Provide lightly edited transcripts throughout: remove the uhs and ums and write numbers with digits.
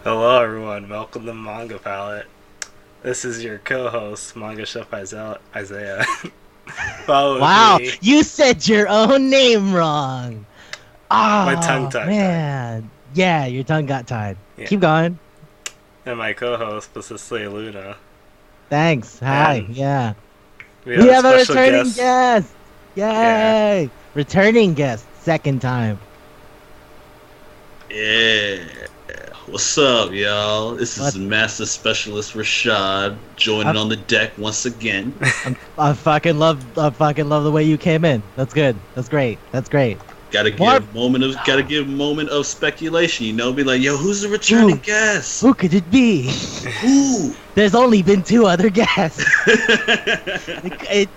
Hello everyone, welcome to Manga Palate. This is your co-host, Manga Chef Isaiah. Follow Wow, me. you said your own name wrong. Oh, My tongue tied. Man. Yeah, your tongue got tied. Yeah. Keep going. And my co-host, Cecilia Luna. Thanks. Hi. And yeah. We have a special returning guest. Yay. Yeah. Returning guest. Second time. Yeah. What's up, y'all? This is Master Specialist Rashad joining on the deck once again. I fucking love the way you came in. That's good. That's great. Gotta give a moment of speculation, you know, be like, yo, who's the returning guest? Who could it be? Who? There's only been 2 other guests.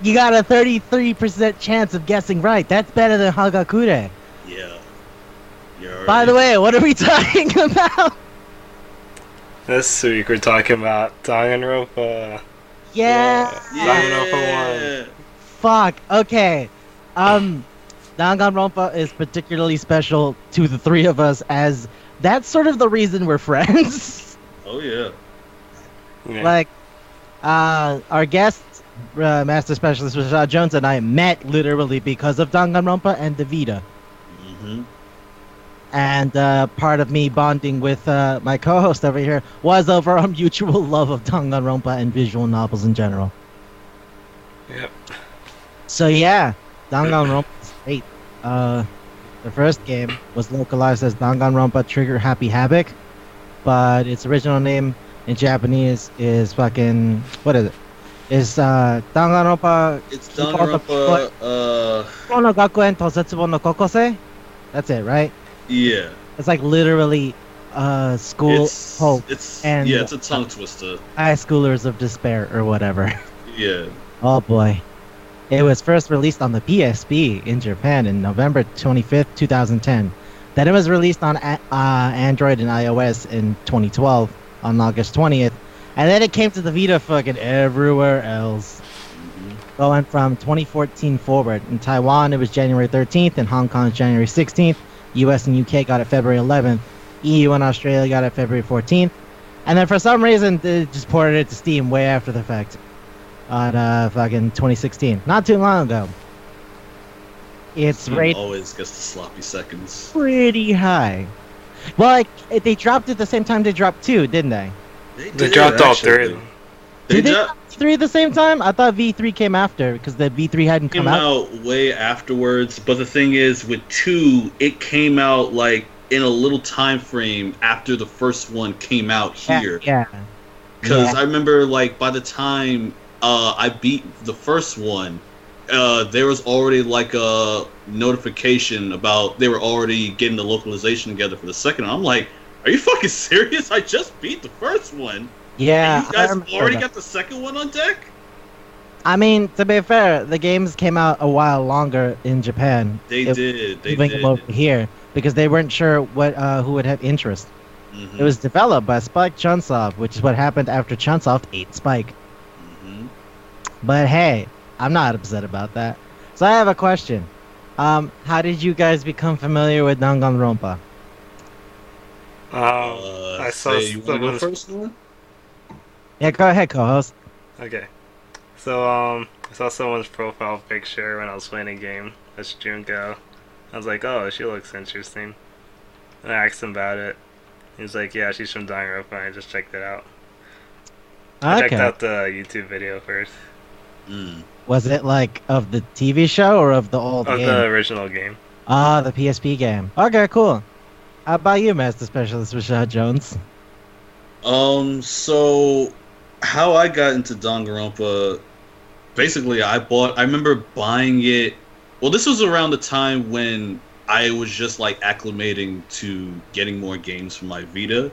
You got a 33% chance of guessing right. That's better than Hagakure. Yeah. By the way, what are we talking about? This week we're talking about Danganronpa. Yeah. Danganronpa 1. Fuck. Okay. Danganronpa is particularly special to the 3 of us, as that's sort of the reason we're friends. Oh yeah. Like, our guest, Master Specialist Rashad Jones, and I met literally because of Danganronpa and the Vita. Mm-hmm. And part of me bonding with my co-host over here was over our mutual love of Danganronpa and visual novels in general. Yep. So yeah, Danganronpa is great. The first game was localized as Danganronpa Trigger Happy Havoc, but its original name in Japanese is fucking... what is it? It's Danganronpa... It's Danganronpa... Kono Gakuen to Zetsubou no Kokosei? That's it, right? Yeah. It's like literally school hope. It's and it's a tongue twister. High schoolers of despair or whatever. Yeah. Oh boy. It was first released on the PSP in Japan in November 25th, 2010. Then it was released on Android and iOS in 2012 on August 20th. And then it came to the Vita fucking everywhere else. Mm-hmm. Going from 2014 forward. In Taiwan, it was January 13th. In Hong Kong, January 16th. US and UK got it February 11th. EU and Australia got it February 14th. And then for some reason, they just ported it to Steam way after the fact. On fucking 2016. Not too long ago. It's rated always gets the sloppy seconds. Pretty high. Well, like, they dropped it the same time they dropped 2, didn't they? They dropped all 3. Did they drop 3 at the same time? I thought V3 came after, because the V3 hadn't come out. Came out way afterwards, but the thing is, with 2, it came out, like, in a little time frame after the first one came out here. Yeah. Because I remember, like, by the time I beat the first one, there was already, like, a notification about they were already getting the localization together for the second one. I'm like, are you fucking serious? I just beat the first one. Yeah, and you guys already got the second one on deck? I mean, to be fair, the games came out a while longer in Japan. They did. Them over here because they weren't sure who would have interest. Mm-hmm. It was developed by Spike Chunsoft, which is what happened after Chunsoft ate Spike. Mm-hmm. But hey, I'm not upset about that. So I have a question. How did you guys become familiar with Danganronpa? I saw the first one. Yeah, go ahead, co-host. Okay. So, I saw someone's profile picture when I was playing a game. That's Junko. I was like, oh, she looks interesting. And I asked him about it. He was like, yeah, she's from Danganronpa. I just checked it out. I checked Okay. out the YouTube video first Was it like of the TV show or of the old of game? the original game. Ah, the PSP game. Okay, cool. How about you, Master Specialist Rashad Jones? So how I got into Danganronpa, basically I remember buying it. Well, this was around the time when I was just like acclimating to getting more games for my Vita,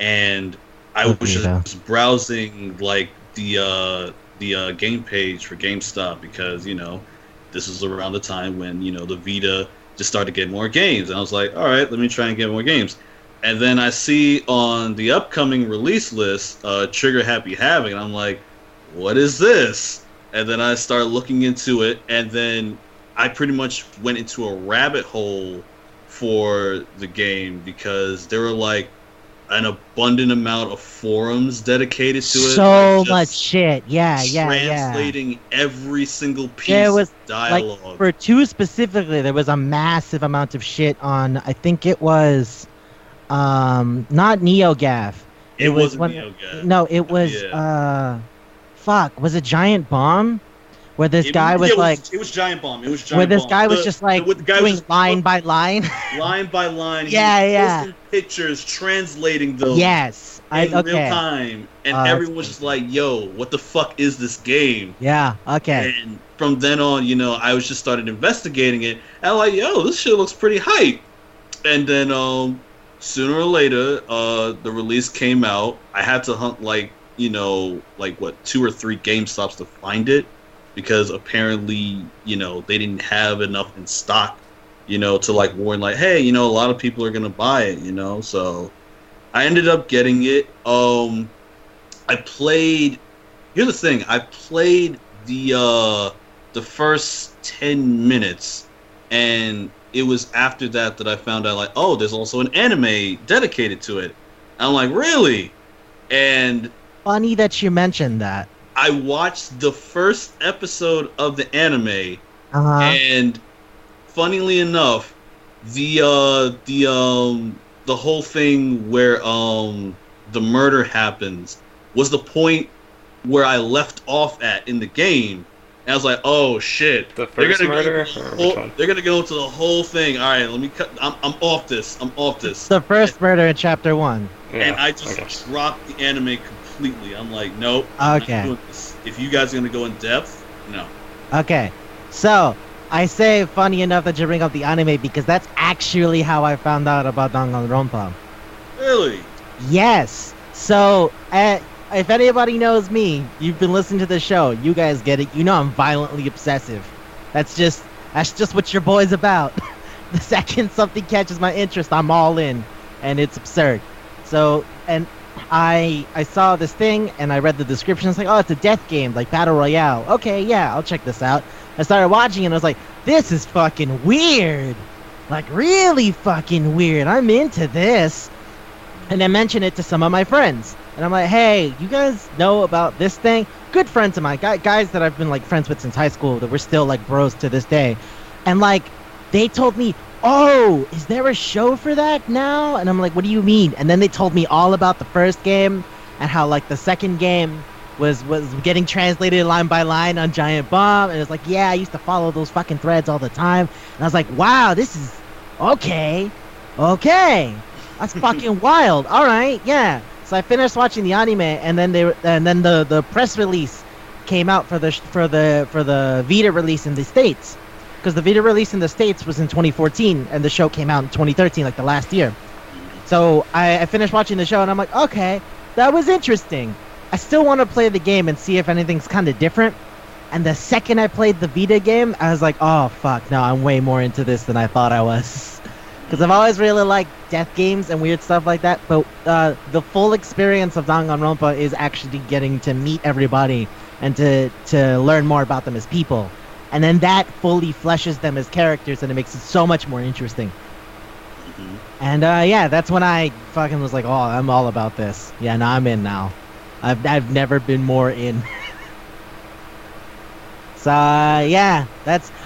and I was just browsing like the game page for GameStop because this was around the time when the Vita just started to get more games, and I was like, all right, let me try and get more games. And then I see on the upcoming release list, Trigger Happy Havoc, and I'm like, what is this? And then I started looking into it, and then I pretty much went into a rabbit hole for the game because there were like an abundant amount of forums dedicated to it. So much shit. Yeah. Translating every single piece There was, of dialogue. like, for 2 specifically, there was a massive amount of shit on, I think it was, not NeoGAF. It wasn't NeoGAF. No, it was, was it Giant Bomb? Where this guy was like... It was Giant Bomb. It was Giant Bomb. Where this guy was just like doing line by line. Line by line. Yeah. Posting pictures, translating them. Yes. In real time. And everyone was just like, yo, what the fuck is this game? Yeah, okay. And from then on, I was just started investigating it. And I'm like, yo, this shit looks pretty hype. And then sooner or later, the release came out. I had to hunt 2 or 3 GameStops to find it. Because apparently, they didn't have enough in stock, to like warn, like, hey, a lot of people are gonna buy it, So I ended up getting it. I played. Here's the thing: I played the first 10 minutes, and it was after that I found out, like, oh, there's also an anime dedicated to it. And I'm like, really? And funny that you mentioned that. I watched the first episode of the anime, and funnily enough, the whole thing where the murder happens was the point where I left off at in the game. And I was like, oh shit! The first murder? They're gonna go into the whole thing. All right, let me cut. I'm off this. The first murder in chapter 1. Yeah, and I just dropped the anime completely. I'm like, nope. Okay. If you guys are gonna go in depth, no. Okay, so I say funny enough that you bring up the anime because that's actually how I found out about Danganronpa. Really? Yes. So, if anybody knows me, you've been listening to the show, you guys get it. I'm violently obsessive. That's just what your boy's about. The second something catches my interest, I'm all in, and it's absurd. So, and I saw this thing and I read the description. It's like, oh, it's a death game, like Battle Royale. Okay, yeah, I'll check this out. I started watching it and I was like, this is fucking weird. Like, really fucking weird. I'm into this. And I mentioned it to some of my friends. And I'm like, hey, you guys know about this thing? Good friends of mine, guys that I've been like friends with since high school that we're still like bros to this day. And like, they told me, oh, is there a show for that now? And I'm like, what do you mean? And then they told me all about the first game and how like the second game was getting translated line by line on Giant Bomb. And it's like, yeah, I used to follow those fucking threads all the time. And I was like, wow, this is okay. That's fucking wild. All right, yeah. So I finished watching the anime, and then the press release came out for the Vita release in the States. Because the Vita release in the States was in 2014, and the show came out in 2013, like the last year. So I finished watching the show, and I'm like, okay, that was interesting. I still want to play the game and see if anything's kind of different. And the second I played the Vita game, I was like, oh, fuck, no, I'm way more into this than I thought I was. Because I've always really liked death games and weird stuff like that, but the full experience of Danganronpa is actually getting to meet everybody and to learn more about them as people. And then that fully fleshes them as characters, and it makes it so much more interesting. Mm-hmm. And yeah, that's when I fucking was like, oh, I'm all about this. Yeah, no, I'm in now. I've never been more in. So yeah,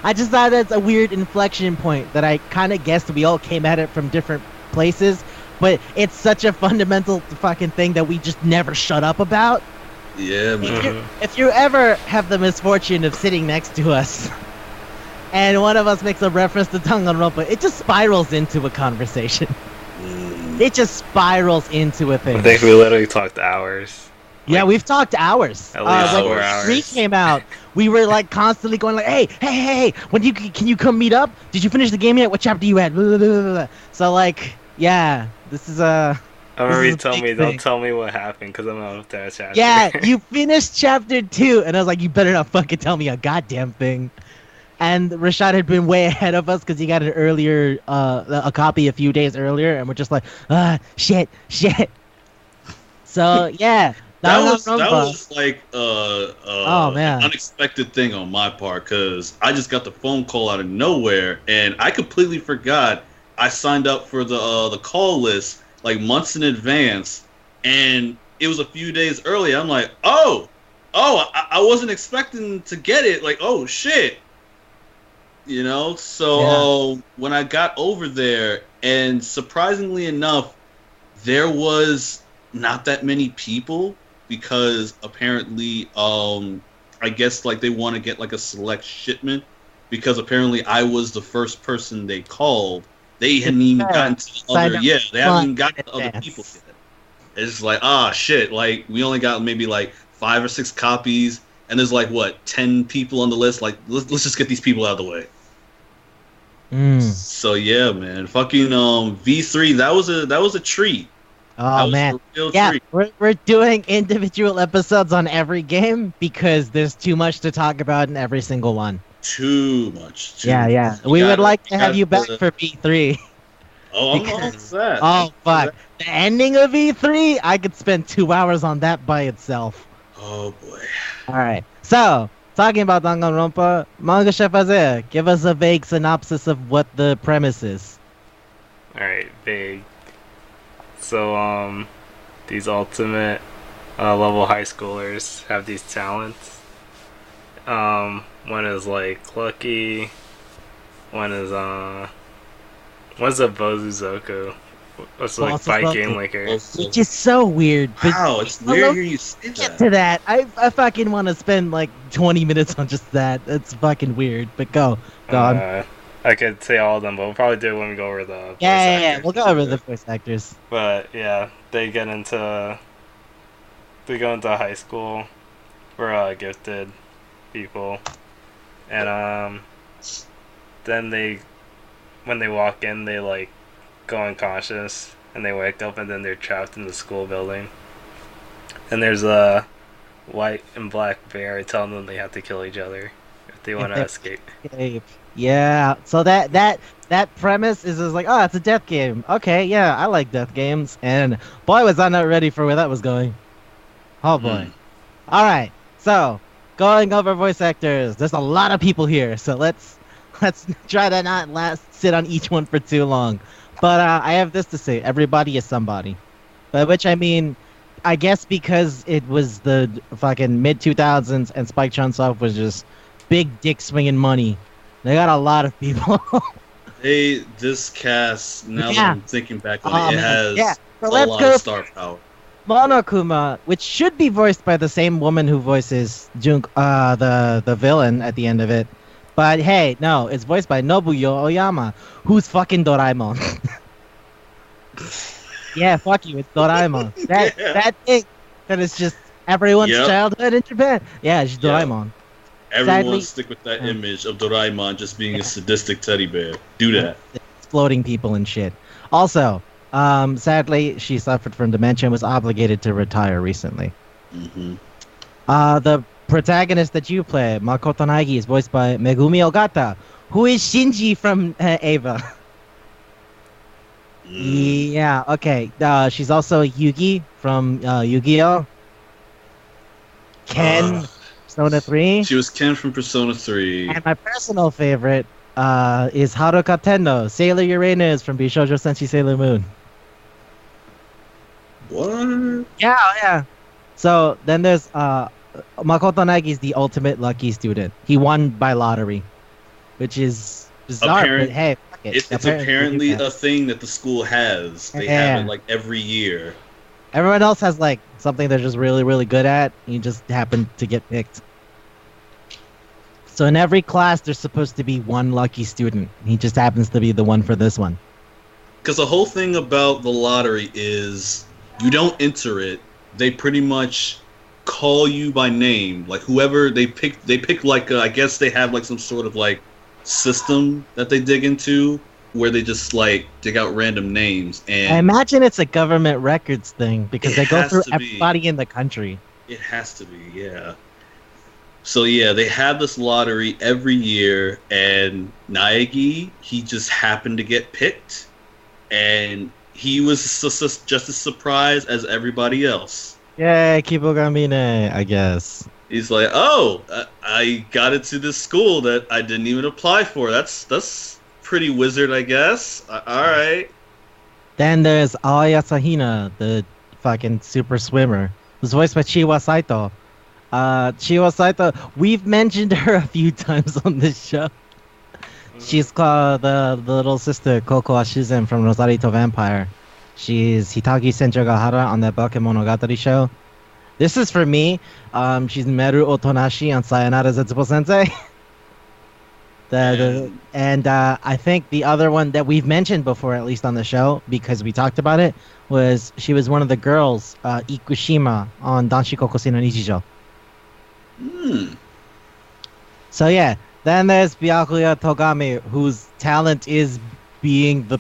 I just thought that's a weird inflection point that I kind of guessed we all came at it from different places, but it's such a fundamental fucking thing that we just never shut up about. Yeah, man. If you ever have the misfortune of sitting next to us, and one of us makes a reference to Danganronpa, it just spirals into a conversation. It just spirals into a thing. I think we literally talked hours. Yeah, we've talked hours. At least when 4 hours. 3 came out, we were like constantly going like, hey, when can you come meet up? Did you finish the game yet? What chapter you at? Blah, blah, blah, blah. So like, yeah, this is I remember you This is a told big me, don't thing. tell me what happened, because I'm out of that chapter. Yeah, you finished chapter 2, and I was like, you better not fucking tell me a goddamn thing. And Rashad had been way ahead of us because he got an earlier, a copy a few days earlier, and we're just like, shit. So yeah, That was Danganronpa. like man. an unexpected thing on my part because I just got the phone call out of nowhere and I completely forgot I signed up for the call list like months in advance and it was a few days early. I'm like, I wasn't expecting to get it. Like, oh shit, you know. So when I got over there, and surprisingly enough, there was not that many people. Because apparently, I guess like they want to get like a select shipment. Because apparently I was the first person they called. They hadn't even gotten to the other. Yeah, they haven't even gotten to other people yet. It's just like shit. Like we only got maybe like 5 or 6 copies, and there's like what 10 people on the list. Like let's just get these people out of the way. So yeah, man, fucking V3. That was a treat. Oh man, yeah, we're doing individual episodes on every game because there's too much to talk about in every single one. Too much. Yeah. We would like to have you back for V3. Oh, I'm all set. Oh fuck, the ending of V3, I could spend 2 hours on that by itself. Oh boy. All right, so talking about Danganronpa, Manga Chef Isaiah, give us a vague synopsis of what the premise is. All right, vague. So, these ultimate level high schoolers have these talents. One is like lucky. One's a Bozuzoku. It's like fight game liquor. Which is so weird. Wow, it's weird hearing you say that. Get to that. I fucking want to spend like 20 minutes on just that. That's fucking weird. But go on. I could say all of them, but we'll probably do it when we go over the voice Yeah. actors. We'll go over the voice actors. But yeah, they go into high school for gifted people, and then when they walk in, they like go unconscious, and they wake up, and then they're trapped in the school building. And there's a white and black bear telling them they have to kill each other if they want to escape. Yeah, so that premise is just like, it's a death game. Okay, yeah, I like death games, and boy was I not ready for where that was going. Oh boy. All right, so going over voice actors. There's a lot of people here, so let's try to not sit on each one for too long. But I have this to say: everybody is somebody. By which I mean, I guess because it was the fucking mid 2000s and Spike Chunsoft was just big dick swinging money. They got a lot of people. This cast, now that I'm thinking back on it, has So a let's lot go of star power. Monokuma, which should be voiced by the same woman who voices the villain at the end of it. But hey, no, it's voiced by Nobuyo Oyama, who's fucking Doraemon. Yeah, fuck you, it's Doraemon. That thing that is just everyone's childhood in Japan. Yeah, it's Doraemon. Everyone Sadly, stick with that image of Doraemon just being a sadistic teddy bear. Do that. Exploding people and shit. Also, sadly, she suffered from dementia and was obligated to retire recently. The protagonist that you play, Makoto Nagi, is voiced by Megumi Ogata, who is Shinji from Eva. Yeah, okay. She's also Yugi from Yu-Gi-Oh! Ken, Persona 3. She was Ken from Persona 3. And my personal favorite is Haruka Tenno, Sailor Uranus from Bishoujo Senshi Sailor Moon. What? Yeah. So then there's Makoto Nagi's the ultimate lucky student. He won by lottery, which is bizarre. But hey, fuck it. It's apparently a thing that the school has. They have it like every year. Everyone else has like something they're just really, really good at. You just happen to get picked. So in every class, there's supposed to be one lucky student. He just happens to be the one for this one. Because the whole thing about the lottery is you don't enter it. They pretty much call you by name. Like whoever they pick like I guess they have like some sort of like system that they dig into where they just like dig out random names. And I imagine it's a government records thing because they go has through to be. everybody in the country. It has to be, yeah. So yeah, they have this lottery every year, and Naegi, he just happened to get picked, and he was just as surprised as everybody else. Yay, Kibogamine, I guess. He's like, "Oh, I got into this school that I didn't even apply for. That's pretty wizard, I guess. All right." Then there's Aoya Sahina, the fucking super swimmer, who's voiced by Chiwa Saito. Chiwa Saito, we've mentioned her a few times on this show. She's called the little sister Koko Ashizen from Rosarito Vampire. She's Hitagi Senjogahara on that Bakemonogatari show. This is for me. She's Meru Otonashi on Sayonara Zetsubo Sensei. And I think the other one that we've mentioned before, at least on the show, because we talked about it, was she was one of the girls, Ikushima, on Danshi Kokoshi no Nichijo. So yeah, then there's Byakuya Togami, whose talent is being the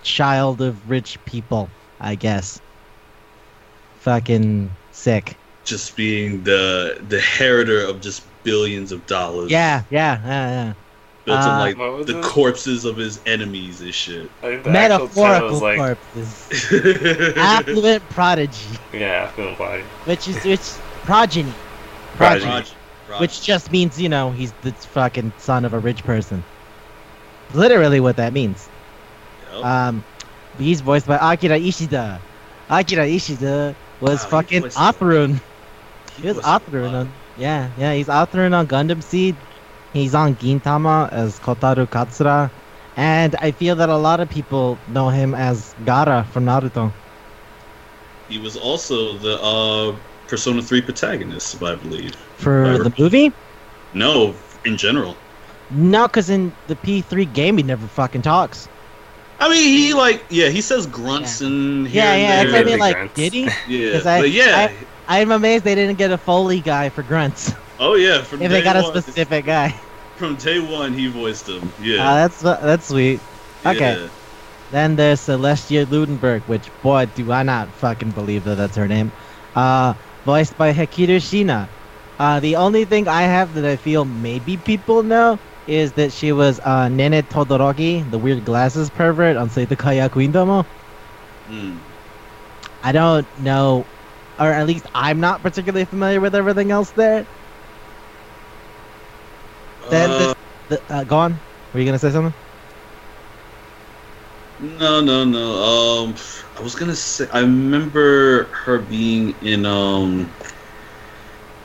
child of rich people, I guess. Fucking sick. Just being the inheritor of just billions of dollars. Yeah. Built on like What was the it? corpses of his enemies and shit. I think the actual title Metaphorical was like, corpses. Affluent prodigy, yeah, Film Body. which progeny, Progeny. which just means, you know, he's the fucking son of a rich person. Literally what that means. Yep. He's voiced by Akira Ishida. Akira Ishida was Wow, he fucking voiced- Athrun. He He was was Athrun on, yeah, he's Athrun on Gundam Seed. He's on Gintama as Kotaru Katsura. And I feel that a lot of people know him as Gaara from Naruto. He was also the Persona 3 protagonist, I believe. For the movie? No, in general. No, because in the P3 game he never fucking talks. I mean, he says grunts and here Yeah, and that's what I there. mean, Big like, grunts. did he? Yeah, 'Cause but yeah. I'm amazed they didn't get a Foley guy for grunts. Oh yeah, from If day they got a one, specific guy. from day one he voiced him. Yeah. That's sweet. Okay. Yeah. Then there's Celestia Ludenberg, which, boy, do I not fucking believe that that's her name. Voiced by Hekiru Shina. The only thing I have that I feel maybe people know is that she was Nene Todoroki, the weird glasses pervert on Seitokai Yakuindomo. Mm. I don't know, or at least I'm not particularly familiar with everything else there. Then go on. Were you gonna say something? No. I was gonna say I remember her being in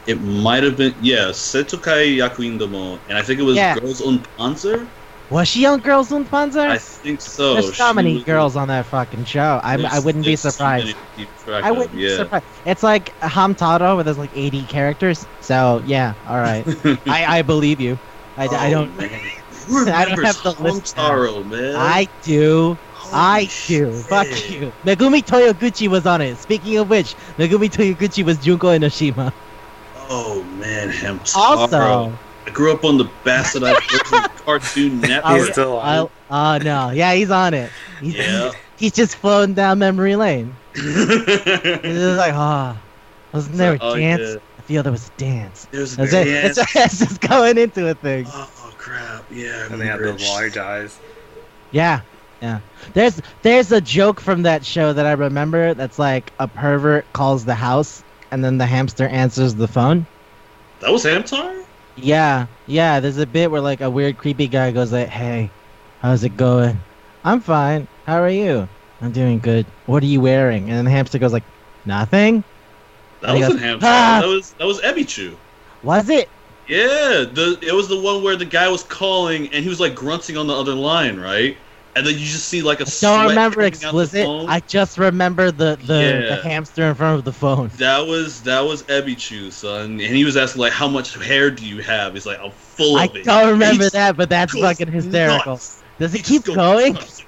it might have been Seitokai Yakuindomo, and I think it was Yeah. Girls on Panzer. Was she on Girls und Panzer? I think so. There's so She many was- girls on that fucking show. I wouldn't be there's too surprised. many to keep track I of, wouldn't be yeah. surprised. It's like Hamtaro, where there's like 80 characters. So yeah, all right. I believe you. I don't. Man. I don't have the list now. Hamtaro, man. I do. I Holy do. shit. Fuck you. Megumi Toyoguchi was on it. Speaking of which, Megumi Toyoguchi was Junko Enoshima. Oh man, Hamtaro. Also, I grew up on the bastardized version of Cartoon Network. He's still on. no, yeah, he's on it. Yeah. He's just floating down memory lane. It's just like, wasn't there a Oh, dance? yeah. I feel there was a dance. There's a That's it. dance. It's just going into a thing. Oh crap! Yeah. I And they had remember those it. large eyes. Yeah. There's a joke from that show that I remember that's like a pervert calls the house and then the hamster answers the phone. That was Hamtaro. Yeah. There's a bit where like a weird creepy guy goes like, "Hey, how's it going? I'm fine. How are you? I'm doing good. What are you wearing?" And then the hamster goes like, "Nothing." That And he wasn't goes, Hamtaro. "Ah!" That was Ebichu. Was it? Yeah, it was the one where the guy was calling and he was like grunting on the other line, right? and then you just see like a Don't remember coming out the explicit. phone. I just remember the hamster in front of the phone. That was Ebichu, son, and he was asking like, "How much hair do you have?" He's like, "I'm full I of it." don't remember He's- that, but that's goes fucking hysterical. nuts. Does it He keep just goes going? nuts.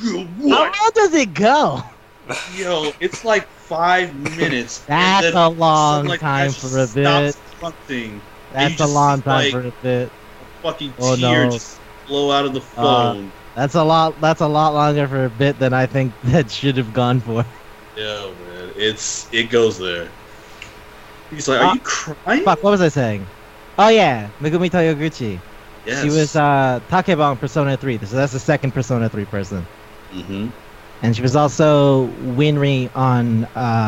How What? long does it go? Yo, it's like 5 minutes. That's and a then long something like time that for a just bit. stops grunting. That's a just long see, time like, for a bit. Fucking Oh, tear no. just flow out of the phone. That's a lot longer for a bit than I think that should have gone for. Yeah, man, it goes there. He's like, "Are you crying?" Fuck, what was I saying? Oh yeah, Megumi Toyoguchi. Yes. She was Takeba on Persona 3, so that's the second Persona 3 person. Mm-hmm. And she was also Winry on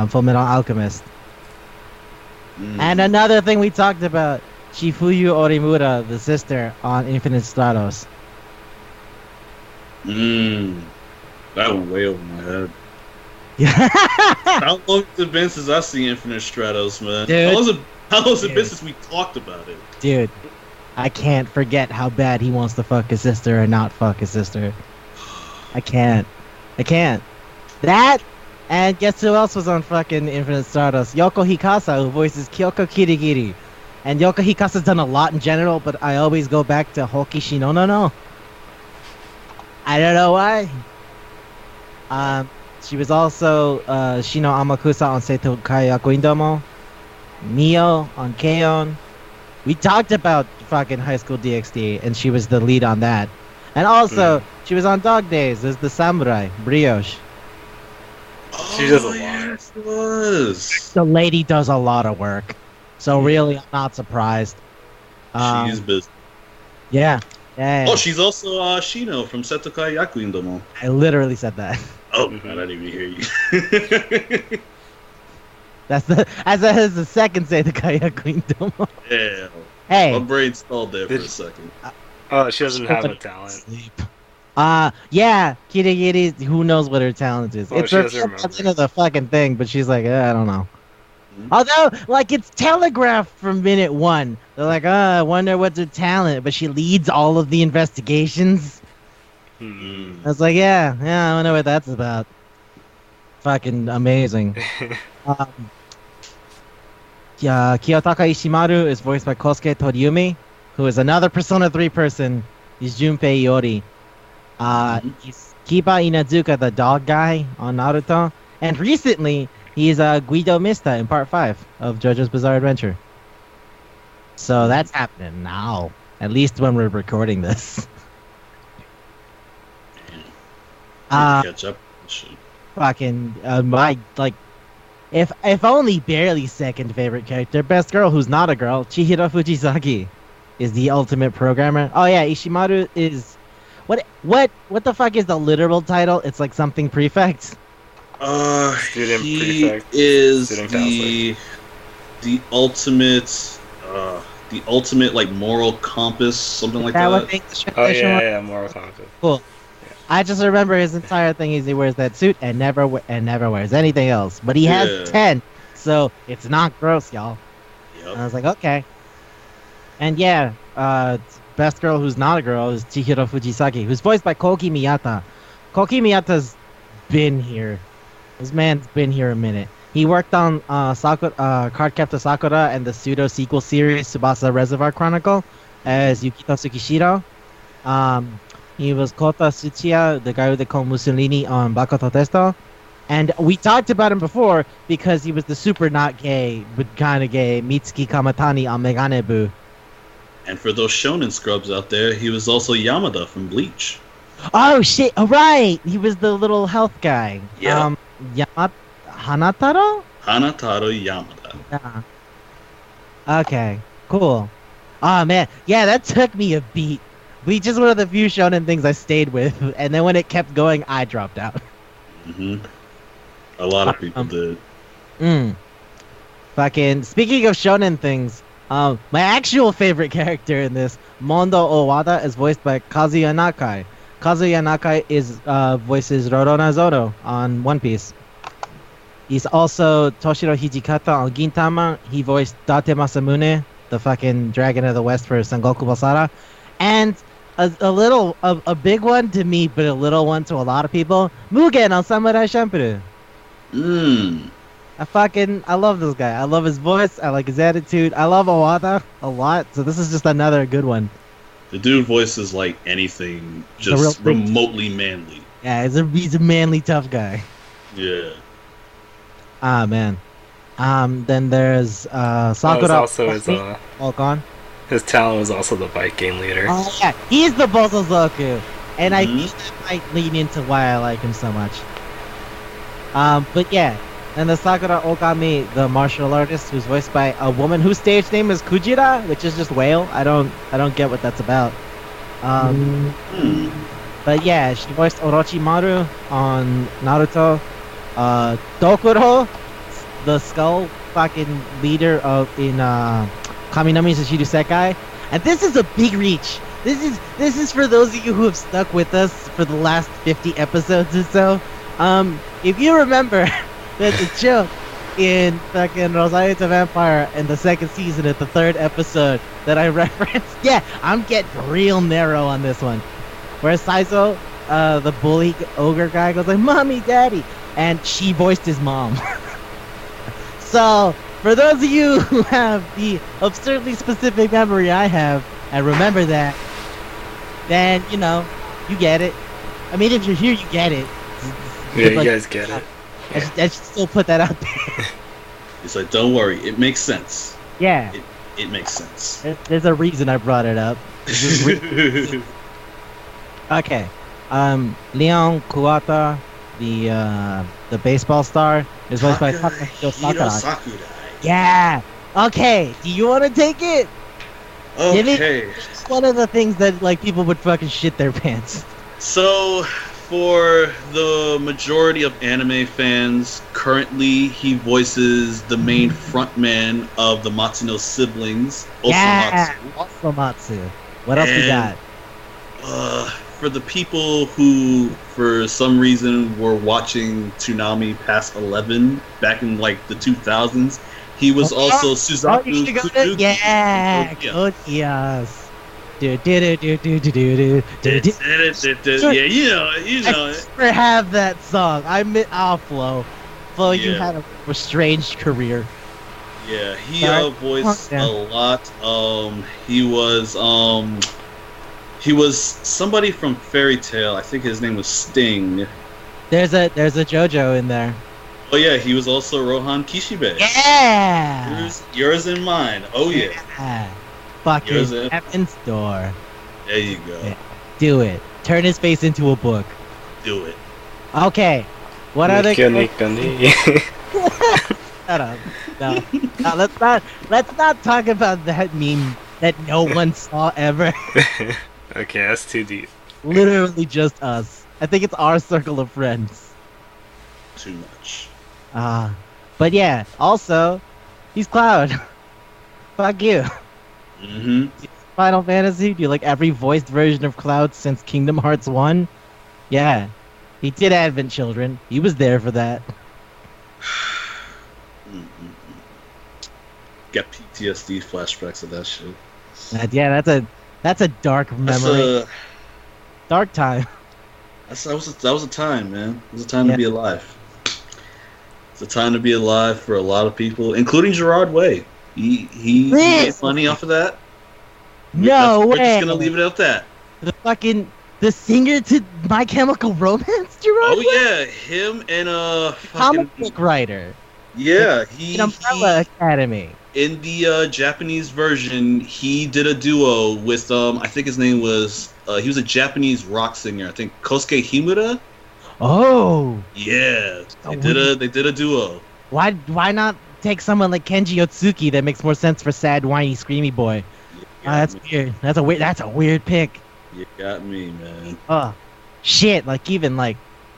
Full Metal Alchemist. And another thing we talked about, Shifuyu Orimura, the sister on Infinite Stratos. That went way over my head. Yeah. How long has it been since I've seen Infinite Stratos, man? Dude. How long has it been Dude. since we talked about it? Dude, I can't forget how bad he wants to fuck his sister or not fuck his sister. I can't. That, and guess who else was on fucking Infinite Stardust? Yoko Hikasa, who voices Kyoko Kirigiri. And Yoko Hikasa's done a lot in general, but I always go back to Hoki Shinonono. I don't know why. She was also Shino Amakusa on Seito Kaiyaku Indomo. Mio on K-On! We talked about fucking High School DxD, and she was the lead on that. And also, she was on Dog Days as the samurai, Brioche. She does a lot. Yes, it was. The lady does a lot of work. So really, I'm not surprised. She's busy. Yeah. Yeah. Oh, she's also Shino from Setokai Yaku Indomo. I literally said that. Oh, I didn't even hear you. That's the second say the Kaiyaku Indomo. Yeah. Hey. My brain stalled there for a second. Oh, she doesn't have a talent. Sleep. Yeah, Kirigiri, who knows what her talent is? Oh, It's she her doesn't remember. into the fucking thing, but she's like, I don't know. Mhm. Although, like, it's telegraphed from minute one. They're like, I wonder what's her talent, but she leads all of the investigations. Hmm. I was like, yeah, I wonder what that's about. Fucking amazing. Yeah, Kiyotaka Ishimaru is voiced by Kosuke Toriumi, who is another Persona 3 person. He's Junpei Iori. He's Kiba Inazuka, the dog guy on Naruto. And recently, he's Guido Mista in Part 5 of JoJo's Bizarre Adventure. So that's happening now. At least when we're recording this. Catch up. Shit. Fucking, my, like, if only barely second favorite character, best girl who's not a girl, Chihiro Fujisaki is the ultimate programmer. Oh yeah, Ishimaru is, what the fuck is the literal title? It's like something prefect. Student he prefect. is Student the ultimate like moral compass, something like That that. what English Oh translation was? yeah, moral compass. Cool. I just remember his entire thing is he wears that suit and never wears anything else. But he Yeah. has 10, so it's not gross, y'all. And I Yep. was like, okay. And yeah, best girl who's not a girl is Chihiro Fujisaki, who's voiced by Koki Miyata. Koki Miyata's been here. This man's been here a minute. He worked on Cardcaptor Sakura and the pseudo sequel series Tsubasa Reservoir Chronicle as Yukito Tsukishiro. He was Kota Tsuchiya, the guy who they call Mussolini on Bakoto Testo. And we talked about him before because he was the super not gay, but kind of gay, Mitsuki Kamatani on Meganebu. And for those shonen scrubs out there, he was also Yamada from Bleach. Oh shit! Oh, right, he was the little health guy. Yeah. Hanataro. Hanataro Yamada. Yeah. Okay. Cool. Oh man, yeah, that took me a beat. Bleach is one of the few shonen things I stayed with, and then when it kept going, I dropped out. Hmm. A lot of people did. Fucking. Speaking of shonen things, my actual favorite character in this, Mondo Owada, is voiced by Kazuya Nakai. Kazuya Nakai is voices Rorona Zoro on One Piece. He's also Toshiro Hijikata on Gintama. He voiced Date Masamune, the fucking Dragon of the West for Sengoku Basara. And a big one to me, but a little one to a lot of people. Mugen on Samurai Champloo. Mmm. I love this guy. I love his voice. I like his attitude. I love Owada a lot. So this is just another good one. The dude voices like anything, The real just thing. remotely manly. Yeah, he's a manly, tough guy. Yeah. Ah, man. Then there's That was Sakura. also All gone. his talent was also the Viking leader. Oh yeah, he's the Bozozoku, and I Mhm. think that might lead into why I like him so much. But yeah, and the Sakura Okami, the martial artist, who's voiced by a woman whose stage name is Kujira, which is just whale. I don't get what that's about. Hmm. But yeah, she voiced Orochimaru on Naruto. Dokuro, the skull fucking leader in Kaminami Sashiru Sekai. And this is a big reach. This is for those of you who have stuck with us for the last 50 episodes or so. If you remember, there's a joke in fucking Rosario the Vampire in the second season at the third episode that I referenced. Yeah, I'm getting real narrow on this one. Where Saizo, the bully ogre guy, goes like, "Mommy, Daddy," and she voiced his mom. So, for those of you who have the absurdly specific memory I have, and remember that, then, you know, you get it. I mean, if you're here, you get it. Yeah, you guys get it. I should still put that out there. It's like, don't worry, it makes sense. Yeah, It makes sense. there's a reason I brought it up. Okay. Leon Kuwata, the baseball star, is voiced by Takahiro Hiro Sakurai. Sakurai. Yeah. Okay. Do you want to take it? Give it- Okay. It's one of the things that like people would fucking shit their pants. So, for the majority of anime fans, currently he voices the main frontman of the Matsuno siblings, Osamatsu. Yeah. Osamatsu. What else we got? For the people who, for some reason, were watching Toonami past 11 back in like the 2000s, he was also Suzaku you got Kunuki. it? Yeah. Yeah. Good. Yes. Do do do do do do do do do. Yeah, you know I it. never have that song. Flo. Flo, you Yeah. had a strange career. Yeah, he Sorry. voiced Yeah. a lot. He was somebody from Fairy Tail. I think his name was Sting. There's a JoJo in there. Oh yeah, he was also Rohan Kishibe. Yeah. Yours and mine. Oh yeah. Yeah. Fucking Yours and- Heaven's Door. There you go. Yeah. Do it. Turn his face into a book. Do it. Okay. What other? Nikoni. Shut up. No. No, let's not talk about that meme that no one saw ever. Okay, that's too deep. Literally just us. I think it's our circle of friends. Too much. But yeah, also, he's Cloud. Fuck you. Mm-hmm. Final Fantasy, do you like every voiced version of Cloud since Kingdom Hearts 1? Yeah. He did Advent Children. He was there for that. Got PTSD flashbacks of that shit. Yeah, that's a dark memory. Dark time. That was a time, man. It was a time Yeah. to be alive. It's a time to be alive for a lot of people, including Gerard Way. He made money off of that. No We're way. just gonna leave it at that. The singer to My Chemical Romance, Gerard? Oh yeah, him and Comic book writer. yeah, In Umbrella Academy. in the Japanese version, he did a duo with I think his name was he was a Japanese rock singer. I think Kosuke Himura. Oh, Yeah, Oh, they did a duo. why not take someone like Kenji Otsuki that makes more sense for sad, whiny, screamy boy? That's weird. That's a weird pick. You got me, man. Oh, shit! Like even like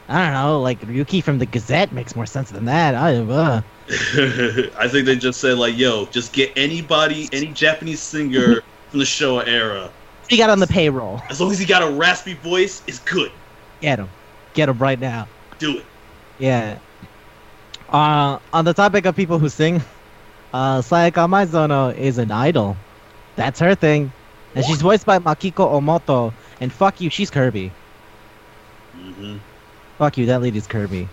I don't know, like Ryuki from the Gazette makes more sense than that. I think they just said like, "Yo, just get any Japanese singer from the Showa era. What you got on the payroll? As long as he got a raspy voice, it's good. Get him right now. Do it." Yeah. On the topic of people who sing, Sayaka Maizono is an idol. That's her thing. And she's voiced by Makiko Omoto. And fuck you, she's Kirby. Mm-hmm. Fuck you, that lady's Kirby.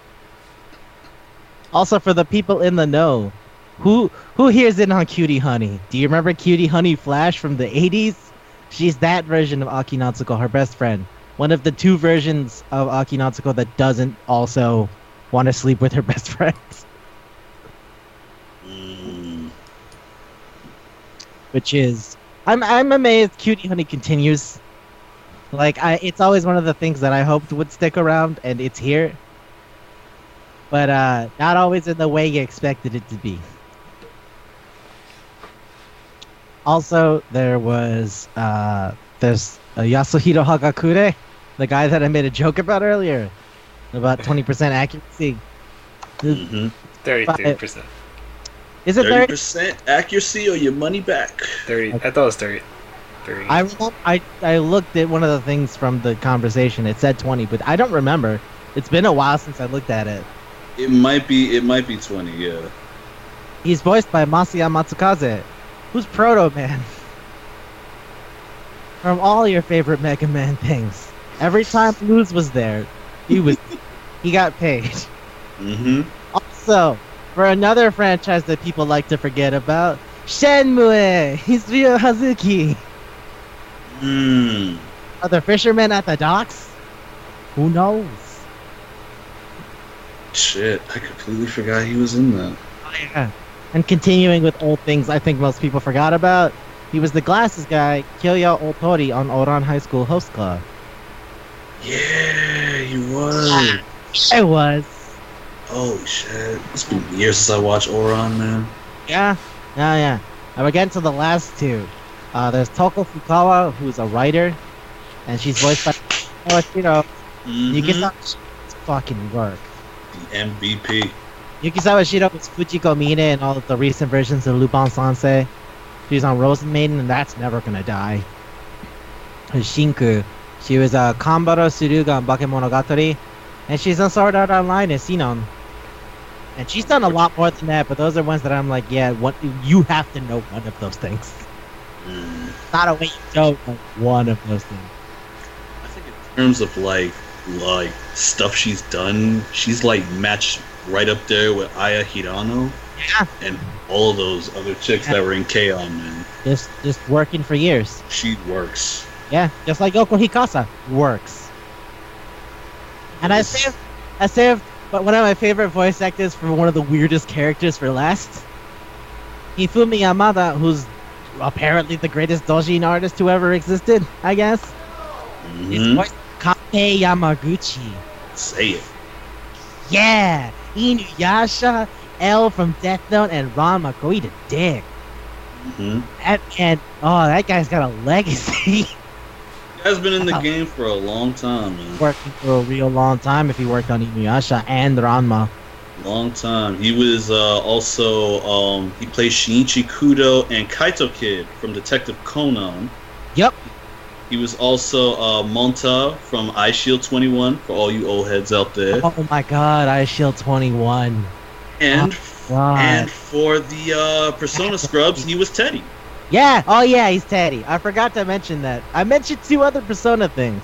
Also, for the people in the know, who here's in on Cutie Honey? Do you remember Cutie Honey Flash from the 80s? She's that version of Aki Natsuko, her best friend. One of the two versions of Aki Natsuko that doesn't also want to sleep with her best friend. Which is, I'm amazed Cutie Honey continues. Like, it's always one of the things that I hoped would stick around, and it's here. But not always in the way you expected it to be. Also, there's Yasuhiro Hagakure, the guy that I made a joke about earlier, about 20% accuracy. 33%. Is it 30% accuracy or your money back? 30. I thought it was 30. 30. I looked at one of the things from the conversation. It said 20, but I don't remember. It's been a while since I looked at it. It might be 20, yeah. He's voiced by Masuya Matsukaze, who's Proto Man. From all your favorite Mega Man things. Every time Luz was there, he got paid. Mm-hmm. Also, for another franchise that people like to forget about, Shenmue! He's Ryo Hazuki. Are the fishermen at the docks? Who knows? Shit, I completely forgot he was in that. Oh, yeah. And continuing with old things I think most people forgot about, he was the glasses guy, Kyoya Otori, on Oran High School Host Club. Yeah, he was. It was. Holy shit. It's been years since I watched Oran, man. Yeah. And we're getting to the last two. There's Toko Fukawa, who's a writer, and she's voiced by Yukisawa Shito's fucking work. The MVP. Yukisawa Shito was Fujiko Mine in all of the recent versions of Lupin Sansei. She's on Rosen Maiden, and that's never gonna die. Shinku. She was Kanbaro Suruga on Bakemonogatari, and she's on Sword Art Online as Sinon. And she's done a lot more than that, but those are ones that I'm like, yeah, you have to know one of those things. Not a way you don't know one of those things. I think in terms of like stuff she's done, she's like matched right up there with Aya Hirano. Yeah. And all of those other chicks that were in K-On, man. Just working for years. She works. Yeah, just like Yoko Hikasa works. And I saved but one of my favorite voice actors for one of the weirdest characters for last. Hifumi Yamada, who's apparently the greatest doujin artist who ever existed, I guess. He's voiced Kappei Yamaguchi. Say it. Yeah! Inuyasha, L from Death Note, and Ranma go eat a dick. And that guy's got a legacy. Guy's been in the game for a long time, man. Working for a real long time if he worked on Inuyasha and Ranma. Long time. He was also, he played Shinichi Kudo and Kaito Kid from Detective Conan. Yep. He was also Monta from iShield 21, for all you old heads out there. Oh my god, iShield 21. And for the Persona Scrubs, he was Teddy. Yeah, he's Teddy. I forgot to mention that. I mentioned 2 other Persona things.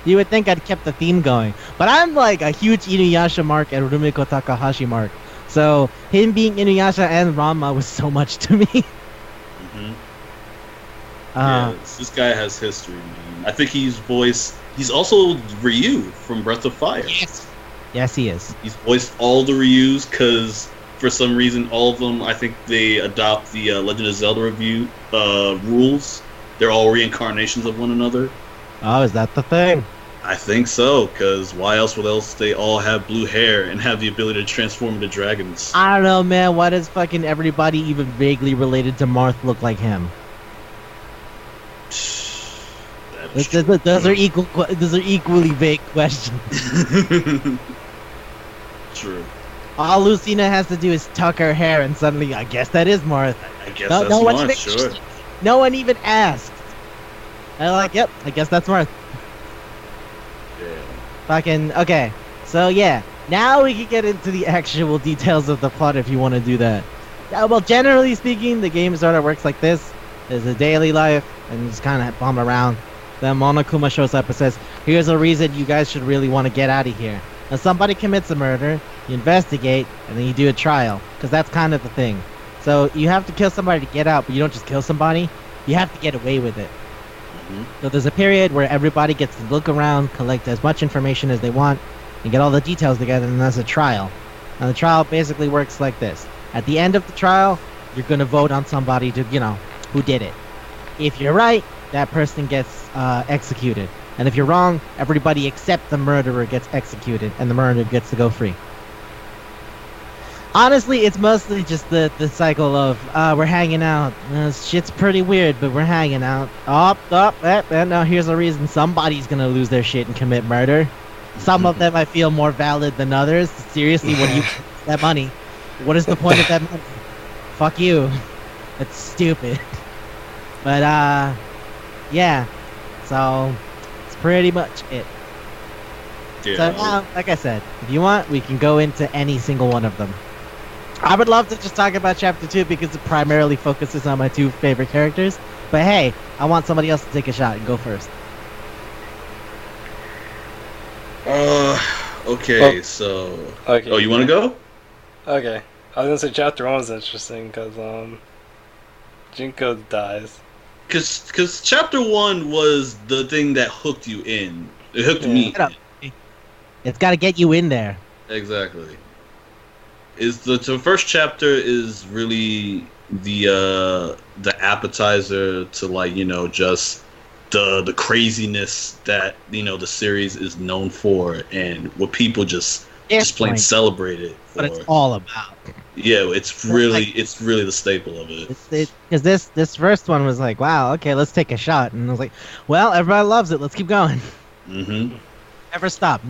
You would think I'd kept the theme going. But I'm like a huge Inuyasha mark and Rumiko Takahashi mark. So him being Inuyasha and Ranma was so much to me. This guy has history, man. I think he's also Ryu from Breath of Fire. Yes, he is. He's voiced all the Ryus because for some reason all of them, I think they adopt the Legend of Zelda review rules. They're all reincarnations of one another. Oh, is that the thing? I think so, because why else would they all have blue hair and have the ability to transform into dragons? I don't know, man. Why does fucking everybody even vaguely related to Marth look like him? Those are equally vague questions. True. All Lucina has to do is tuck her hair, and suddenly, I guess that is Marth. I guess that's Marth, sure. No one even asked. I'm like, yep, I guess that's Marth. Yeah. Fucking, okay. So, yeah. Now we can get into the actual details of the plot if you want to do that. Well, generally speaking, the game sort of works like this. There's a daily life, and you just kind of bum around. then Monokuma shows up and says, "Here's a reason you guys should really want to get out of here." Now, somebody commits a murder, you investigate, and then you do a trial, because that's kind of the thing. So you have to kill somebody to get out, but you don't just kill somebody. You have to get away with it. So there's a period where everybody gets to look around, collect as much information as they want, and get all the details together, and there's a trial. Now the trial basically works like this. At the end of the trial, you're going to vote on somebody to, who did it. If you're right, that person gets executed. And if you're wrong, everybody except the murderer gets executed, and the murderer gets to go free. Honestly, it's mostly just the cycle of, we're hanging out. Shit's pretty weird, but we're hanging out. No, here's a reason somebody's gonna lose their shit and commit murder. Some of them I feel more valid than others. Seriously, what do you that money? What is the point of that money? Fuck you. That's stupid. But, yeah. So, it's pretty much it. Yeah. So now, like I said, if you want, we can go into any single one of them. I would love to just talk about Chapter 2 because it primarily focuses on my two favorite characters. But hey, I want somebody else to take a shot and go first. Okay, so... Okay. Oh, you want to go? Okay. I was gonna say Chapter 1 was interesting because, Jinko dies. Because Chapter 1 was the thing that hooked you in. It hooked me in. It's got to get you in there. Exactly. The first chapter is really the appetizer to just the craziness that the series is known for and what people just plain celebrate it for. What it's all about. Yeah, it's really the staple of it. Because this first one was like, wow, okay, let's take a shot, and I was like, well, everybody loves it, let's keep going. Mm-hmm. Never stop,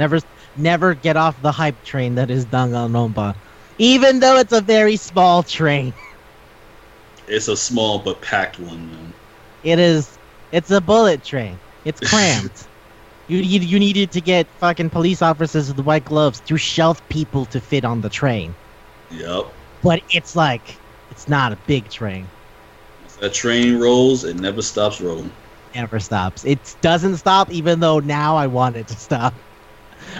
never get off the hype train that is Danganronpa. Even though it's a very small train. It's a small but packed one, man. It is. It's a bullet train. It's cramped. You needed to get fucking police officers with white gloves to shove people to fit on the train. Yep. But it's not a big train. If that train rolls, it never stops rolling. Never stops. It doesn't stop, even though now I want it to stop.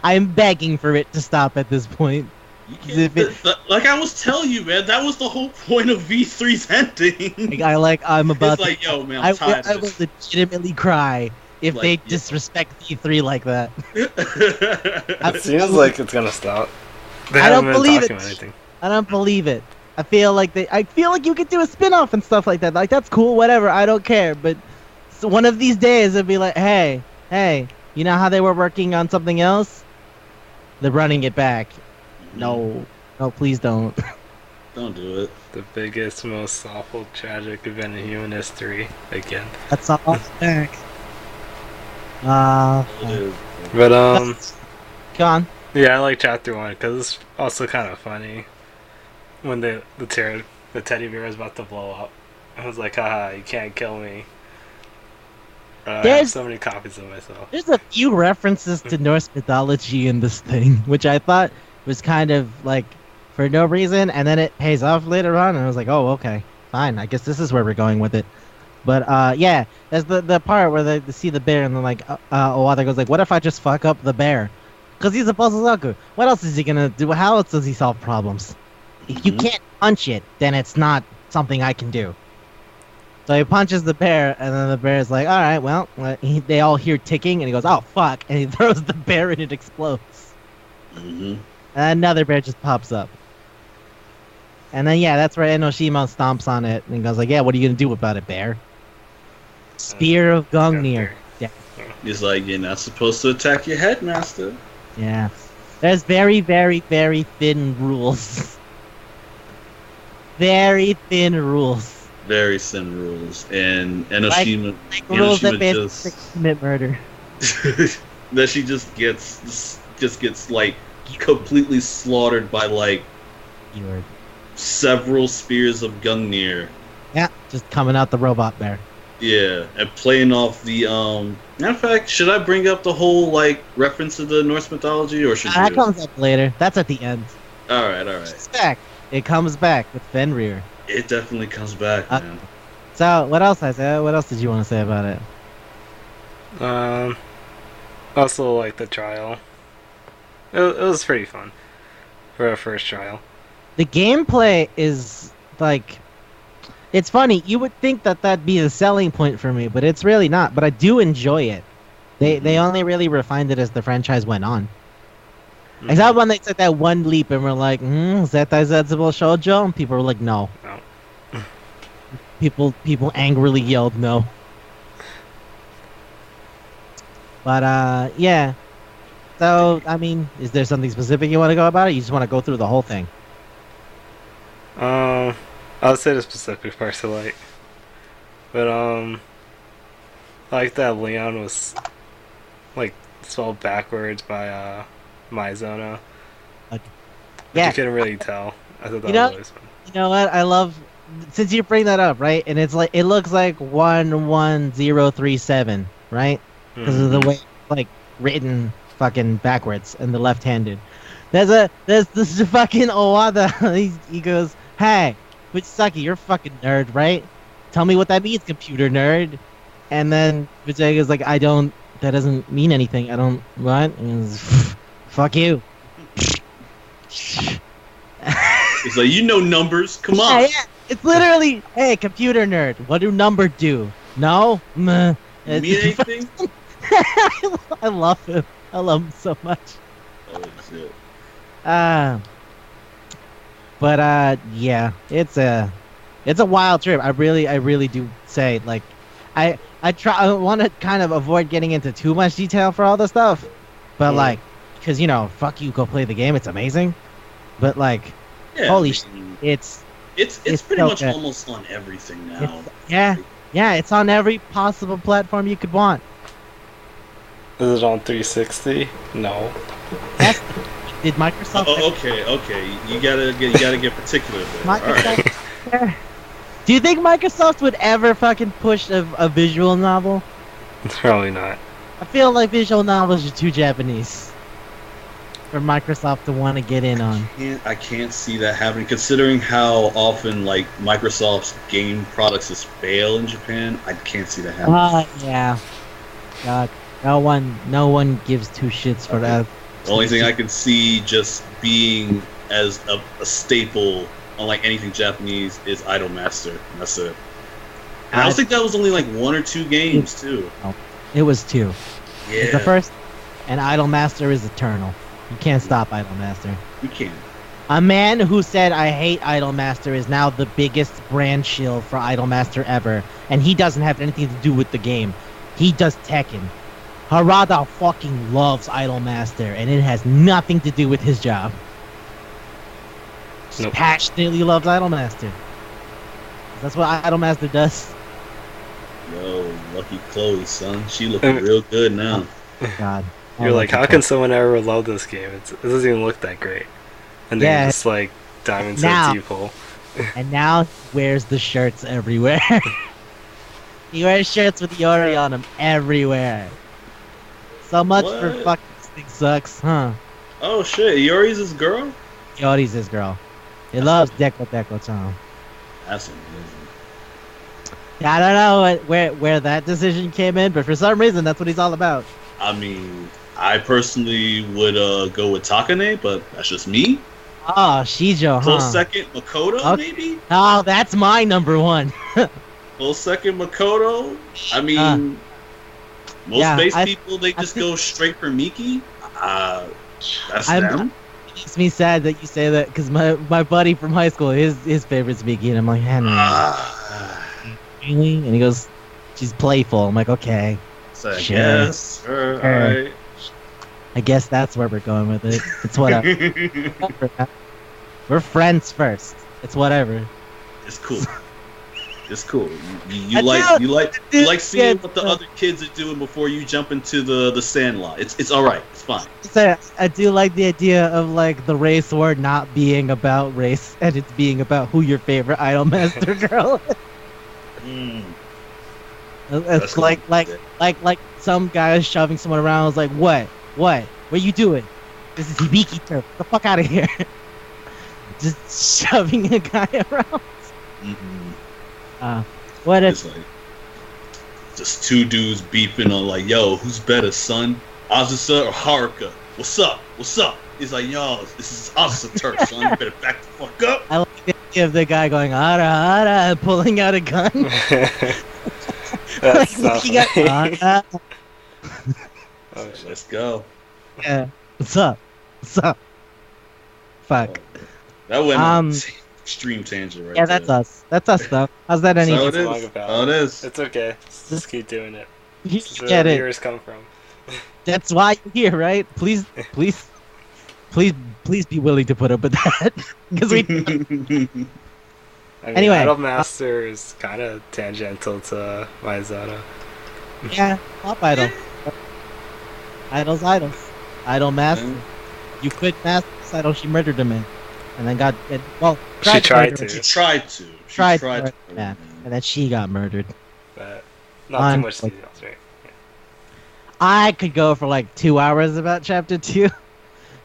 I am begging for it to stop at this point. Like I was telling you, man, that was the whole point of V3's ending. I'm about. It's like, yo, man, I'm tired. I will legitimately cry if they disrespect V3 like that. It seems like it's gonna stop. I don't believe it. I don't believe it. I feel like you could do a spin-off and stuff like that. Like that's cool, whatever. I don't care. But one of these days it'd be like, hey, you know how they were working on something else? They're running it back. No, please don't. Don't do it. The biggest, most awful, tragic event in human history again. That's all back. But Go on. Yeah, I like Chapter 1 because it's also kind of funny when the teddy bear is about to blow up. I was like, haha, you can't kill me. I have so many copies of myself. There's a few references to Norse mythology in this thing, which I thought was kind of like for no reason, and then it pays off later on, and I was like, oh, okay, fine, I guess this is where we're going with it. But yeah, there's the part where they see the bear, and they're like, Owada goes like, what if I just fuck up the bear? Because he's a Bosozoku. What else is he gonna do? How else does he solve problems? If you can't punch it, then it's not something I can do. So he punches the bear, and then the bear's like, all right, well, they all hear ticking, and he goes, oh, fuck, and he throws the bear, and it explodes. Mm-hmm. And another bear just pops up. And then, yeah, that's where Enoshima stomps on it, and he goes like, yeah, what are you going to do about it, bear? Spear of Gungnir. Yeah. He's like, you're not supposed to attack your headmaster. Yeah. There's very, very, very thin rules. Very thin rules. Very thin rules. And Enoshima, like rules that basically commit murder. That she just gets like completely slaughtered by like several spears of Gungnir. Yeah, just coming out the robot bear. Yeah, and playing off the matter of fact, should I bring up the whole like reference to the Norse mythology, or should you? That comes up later. That's at the end. All right. It's back. It comes back with Fenrir. It definitely comes back, man. So what else, Isaiah? What else did you want to say about it? Um, also like the trial. It was pretty fun for a first trial. The gameplay is like, it's funny. You would think that that'd be a selling point for me, but it's really not. But I do enjoy it. They only really refined it as the franchise went on. Except when they took that one leap and were like, Zetai Zetsubo Shoujo? And people were like, no. No. People angrily yelled no. But, yeah. So, I mean, is there something specific you want to go about it? You just want to go through the whole thing? I'll say the specific parts I like. But, I like that Leon was, like, spelled backwards by, Maizono. Yeah. You couldn't really tell. I thought that was always fun. You know what? I love, since you bring that up, right? And it's like, it looks like 11037, right? Because of the way it's, like, written fucking backwards and the left-handed. There's this fucking Owada. He goes, hey, Fujisaki, you're a fucking nerd, right? Tell me what that means, computer nerd. And then Vijayga's like, that doesn't mean anything. I don't, what? And he's, fuck you. It's like, you know numbers. Come on. Yeah. It's literally, hey, computer nerd. What do numbers do? No? Meh. Mean anything? I love him. I love him so much. Oh, shit. Yeah, it's a wild trip. I really do say, like, I want to kind of avoid getting into too much detail for all the stuff, but like, because fuck you, go play the game. It's amazing, but like, Yeah, holy shit, it's pretty so much good. almost on everything now. Yeah, it's on every possible platform you could want. Is it on 360? No. Did Microsoft? Okay. You gotta get particular there. Microsoft. All right. Do you think Microsoft would ever fucking push a visual novel? Probably not. I feel like visual novels are too Japanese for Microsoft to want to get in on. I can't see that happening, considering how often like Microsoft's game products just fail in Japan. I can't see that happening. Yeah. God, no one gives two shits for that. The only thing I can see just being as a staple, unlike anything Japanese, is Idolmaster. And that's it. And I don't think that was only like 1 or 2 games too. No, it was 2. Yeah. It's the first, and Idolmaster is eternal. You can't stop Idolmaster. You can't. A man who said I hate Idolmaster is now the biggest brand shill for Idolmaster ever, and he doesn't have anything to do with the game. He does Tekken. Harada fucking loves Idolmaster, and it has nothing to do with his job. Just passionately loves Idolmaster. That's what Idolmaster does. Yo, lucky Chloe, son. She looking real good now. God. You're like, how can someone ever love this game? It doesn't even look that great. And then just like dive into the deep hole. And now he wears the shirts everywhere. He wears shirts with Yori on them everywhere. So much for fucking this thing sucks, huh? Oh shit, Yori's his girl? Yori's his girl. He loves Deko-Chan. That's amazing. Yeah, I don't know where that decision came in, but for some reason that's what he's all about. I mean, I personally would go with Takane, but that's just me. Oh, Shijo, huh? Full second Makoto, maybe? Oh, that's my number 1. Full second Makoto? I mean, most base people, they just go straight for Miki. That's them. It makes me sad that you say that, because my buddy from high school, his favorite's Miki, and I'm like, really? And he goes, she's playful. I'm like, okay. So sure. Alright. I guess that's where we're going with it. It's whatever. We're friends first. It's whatever. It's cool. It's cool. You like seeing what the other kids are doing before you jump into the sandlot. It's all right. It's fine. So I do like the idea of like the race war not being about race and it's being about who your favorite Idolmaster girl is. It's like some guy is shoving someone around. It's like, what? What are you doing? This is Hibiki turf. Get the fuck out of here. Just shoving a guy around. What if just two dudes beefing on like, yo, who's better, son? Azusa or Haruka? What's up? What's up? He's like, yo, this is Azusa turn, son. You better back the fuck up. I like the idea of the guy going, ara, ara, pulling out a gun. That's so looking at, funny. "Ara." Oh, shit. Let's go. Yeah. What's up? What's up? Fuck. That went Um, on an extreme tangent right Yeah, there. that's us. That's us, though. How's that any? So It's it a is. Manga Palate. Oh, it is. It's okay. Just keep doing it. You This is where get the it. viewers come from. That's why you're here, right? Please be willing to put up with that. Because we. I mean, Anyway, Idol Master is kind of tangential to Maizawa. Yeah, pop idol. Idol's idols. Idol master. You quit master this idol, she murdered a man. And then got. Well, She tried murder to. him. She tried to. She Tried tried to to. murder a man. And then she got murdered. But not too much Like- details, right? I could go for like 2 hours about chapter 2.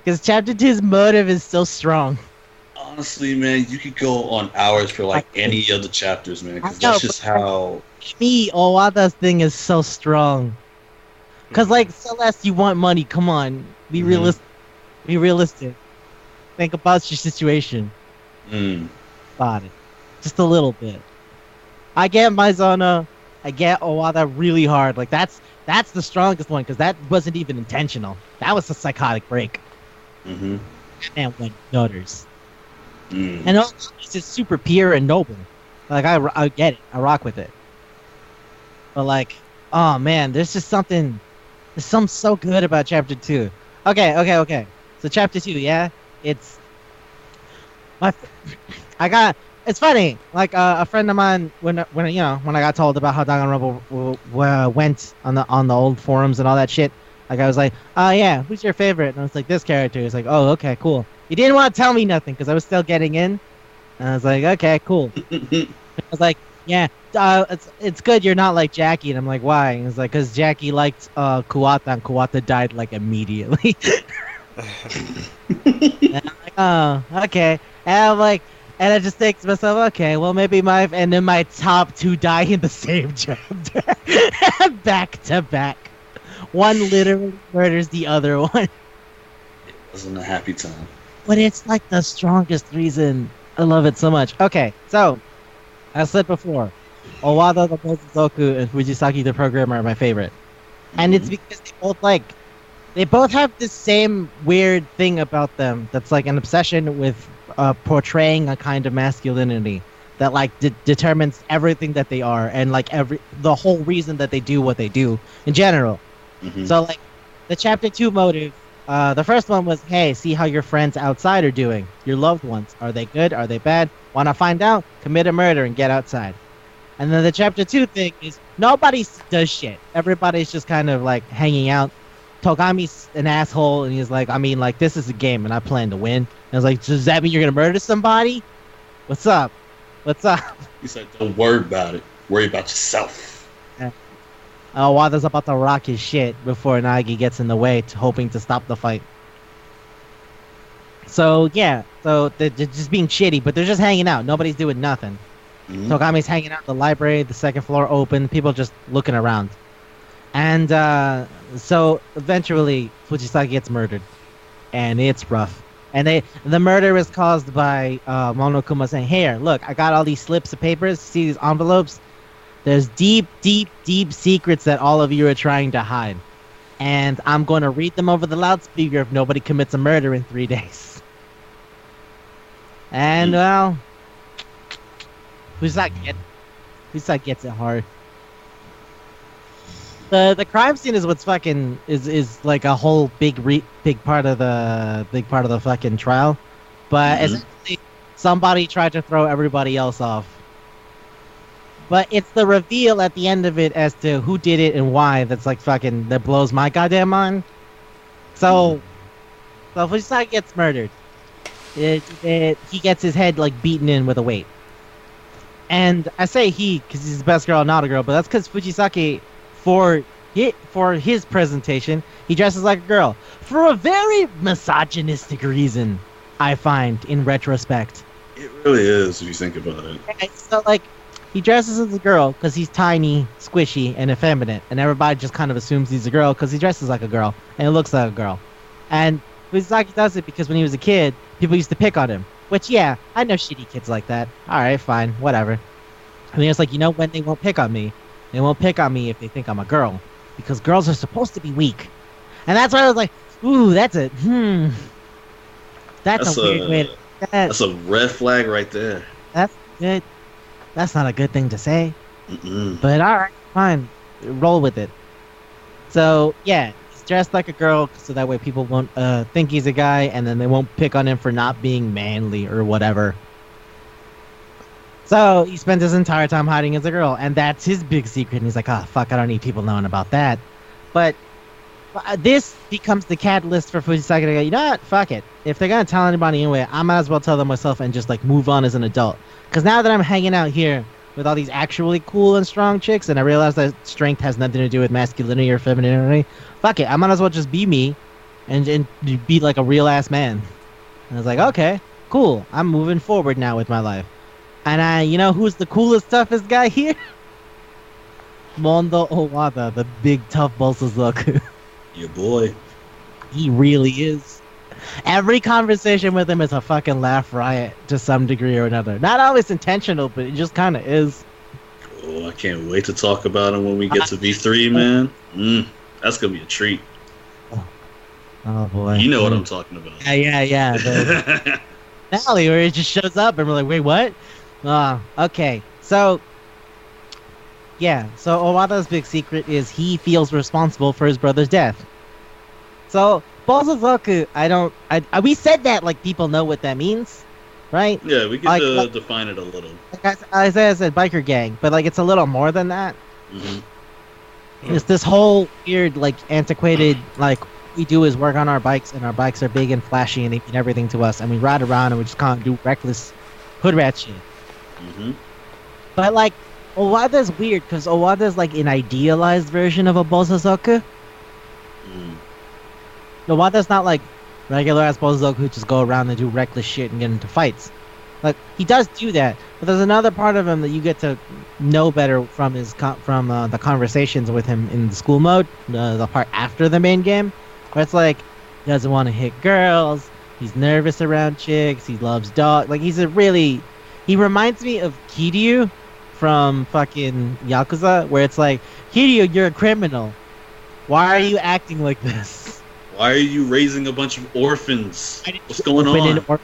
Because chapter 2's motive is so strong. Honestly, man, you could go on hours for like any of the chapters, man, because I know, that's just but- how. Me, Owada's thing is so strong. Because, like, Celeste, you want money. Come on. Be Mhm. realistic. Be realistic. Think about your situation. About it. Just a little bit. I get Maizona. I get Owada really hard. Like, that's the strongest one, because that wasn't even intentional. That was a psychotic break. Mm-hmm. And went nutters. Mm. And all this is super pure and noble. Like, I get it. I rock with it. But, like, oh, man, there's just something... There's something so good about Chapter 2. Okay. So, Chapter 2, yeah? It's... It's funny. Like, a friend of mine, when I got told about how Danganronpa went on the old forums and all that shit, like, I was like, oh, yeah, who's your favorite? And I was like, this character. He's like, oh, okay, cool. He didn't want to tell me nothing, because I was still getting in. And I was like, okay, cool. I was like, yeah, it's good you're not like Jackie. And I'm like, why? And he's like, because Jackie liked Kuwata, and Kuwata died, like, immediately. And I'm like, oh, okay. And I'm like, and I just think to myself, okay, well, maybe and then my top 2 die in the same chapter. Back to back. One literally murders the other one. It wasn't a happy time. But it's like the strongest reason. I love it so much. Okay, so, as I said before, Owada the Bozuzoku and Fujisaki the Programmer are my favorite. And it's because they both have this same weird thing about them that's like an obsession with portraying a kind of masculinity that like determines everything that they are, and like the whole reason that they do what they do in general. Mm-hmm. So like the chapter 2 motive, the first one was, hey, see how your friends outside are doing, your loved ones, are they good, are they bad, want to find out, commit a murder and get outside. And then the chapter 2 thing is nobody does shit, everybody's just kind of like hanging out. Togami's an asshole, and he's like, I mean, like, this is a game and I plan to win. And I was like, does that mean you're gonna murder somebody? What's up? He said, don't worry about it, worry about yourself. Wada's about to rock his shit before Nagi gets in the way, hoping to stop the fight. So, yeah. So, they're just being shitty, but they're just hanging out. Nobody's doing nothing. Mm-hmm. Togami's hanging out in the library, the second floor open, people just looking around. And, so, eventually, Fujisaki gets murdered. And it's rough. And the murder is caused by Monokuma saying, here, look, I got all these slips of papers. See these envelopes? There's deep, deep, deep secrets that all of you are trying to hide. And I'm going to read them over the loudspeaker if nobody commits a murder in 3 days. And, well, Fujisaki gets it hard. The crime scene is what's fucking is like a whole big part of the fucking trial, but essentially somebody tried to throw everybody else off. But it's the reveal at the end of it as to who did it and why that's like fucking that blows my goddamn mind. So Fujisaki gets murdered. He gets his head like beaten in with a weight. And I say he because he's the best girl, not a girl, but that's because Fujisaki. For his presentation, he dresses like a girl for a very misogynistic reason, I find, in retrospect. It really is, if you think about it. Okay, so, like, he dresses as a girl because he's tiny, squishy, and effeminate, and everybody just kind of assumes he's a girl because he dresses like a girl and it looks like a girl. And Fusaki does it because when he was a kid, people used to pick on him. Which, yeah, I know shitty kids like that. All right, fine, whatever. And he was like, you know when they won't pick on me? They won't pick on me if they think I'm a girl, because girls are supposed to be weak. And that's why I was like, ooh, that's a weird way to... That's a red flag right there. That's good. That's not a good thing to say. Mm-mm. But alright, fine. Roll with it. So, yeah, he's dressed like a girl so that way people won't think he's a guy, and then they won't pick on him for not being manly or whatever. So, he spends his entire time hiding as a girl, and that's his big secret. And he's like, oh, fuck, I don't need people knowing about that. But this becomes the catalyst for Fusaki to go, you know what? Fuck it. If they're going to tell anybody anyway, I might as well tell them myself and just, like, move on as an adult. Because now that I'm hanging out here with all these actually cool and strong chicks, and I realize that strength has nothing to do with masculinity or femininity, fuck it. I might as well just be me and be, like, a real-ass man. And I was like, okay, cool. I'm moving forward now with my life. And you know who's the coolest, toughest guy here? Mondo Owada, the big, tough Bosozoku. Your boy. He really is. Every conversation with him is a fucking laugh riot to some degree or another. Not always intentional, but it just kind of is. Oh, I can't wait to talk about him when we get to V3, man. That's going to be a treat. Oh, boy. You know what I'm talking about. Yeah. The finale where it just shows up and we're like, wait, what? Okay. So, yeah. So Owada's big secret is he feels responsible for his brother's death. So, Bosozoku, we said that like people know what that means, right? Yeah, we can define it a little. Like I said, biker gang, but like it's a little more than that. Mm-hmm. It's this whole weird, like antiquated, like we do is work on our bikes, and our bikes are big and flashy, and they mean everything to us, and we ride around and we just kind of do reckless hood rat shit. Mm-hmm. But like, Owada's weird because Owada's like an idealized version of a Bosozoku. Owada's not like regular ass Bosozoku who just go around and do reckless shit and get into fights. Like he does do that, but there's another part of him that you get to know better from his the conversations with him in the school mode, the part after the main game, where it's like he doesn't want to hit girls, he's nervous around chicks, he loves dogs. Like he reminds me of Kiryu from fucking Yakuza, where it's like, Kiryu, you're a criminal. Why are you acting like this? Why are you raising a bunch of orphans? What's going on?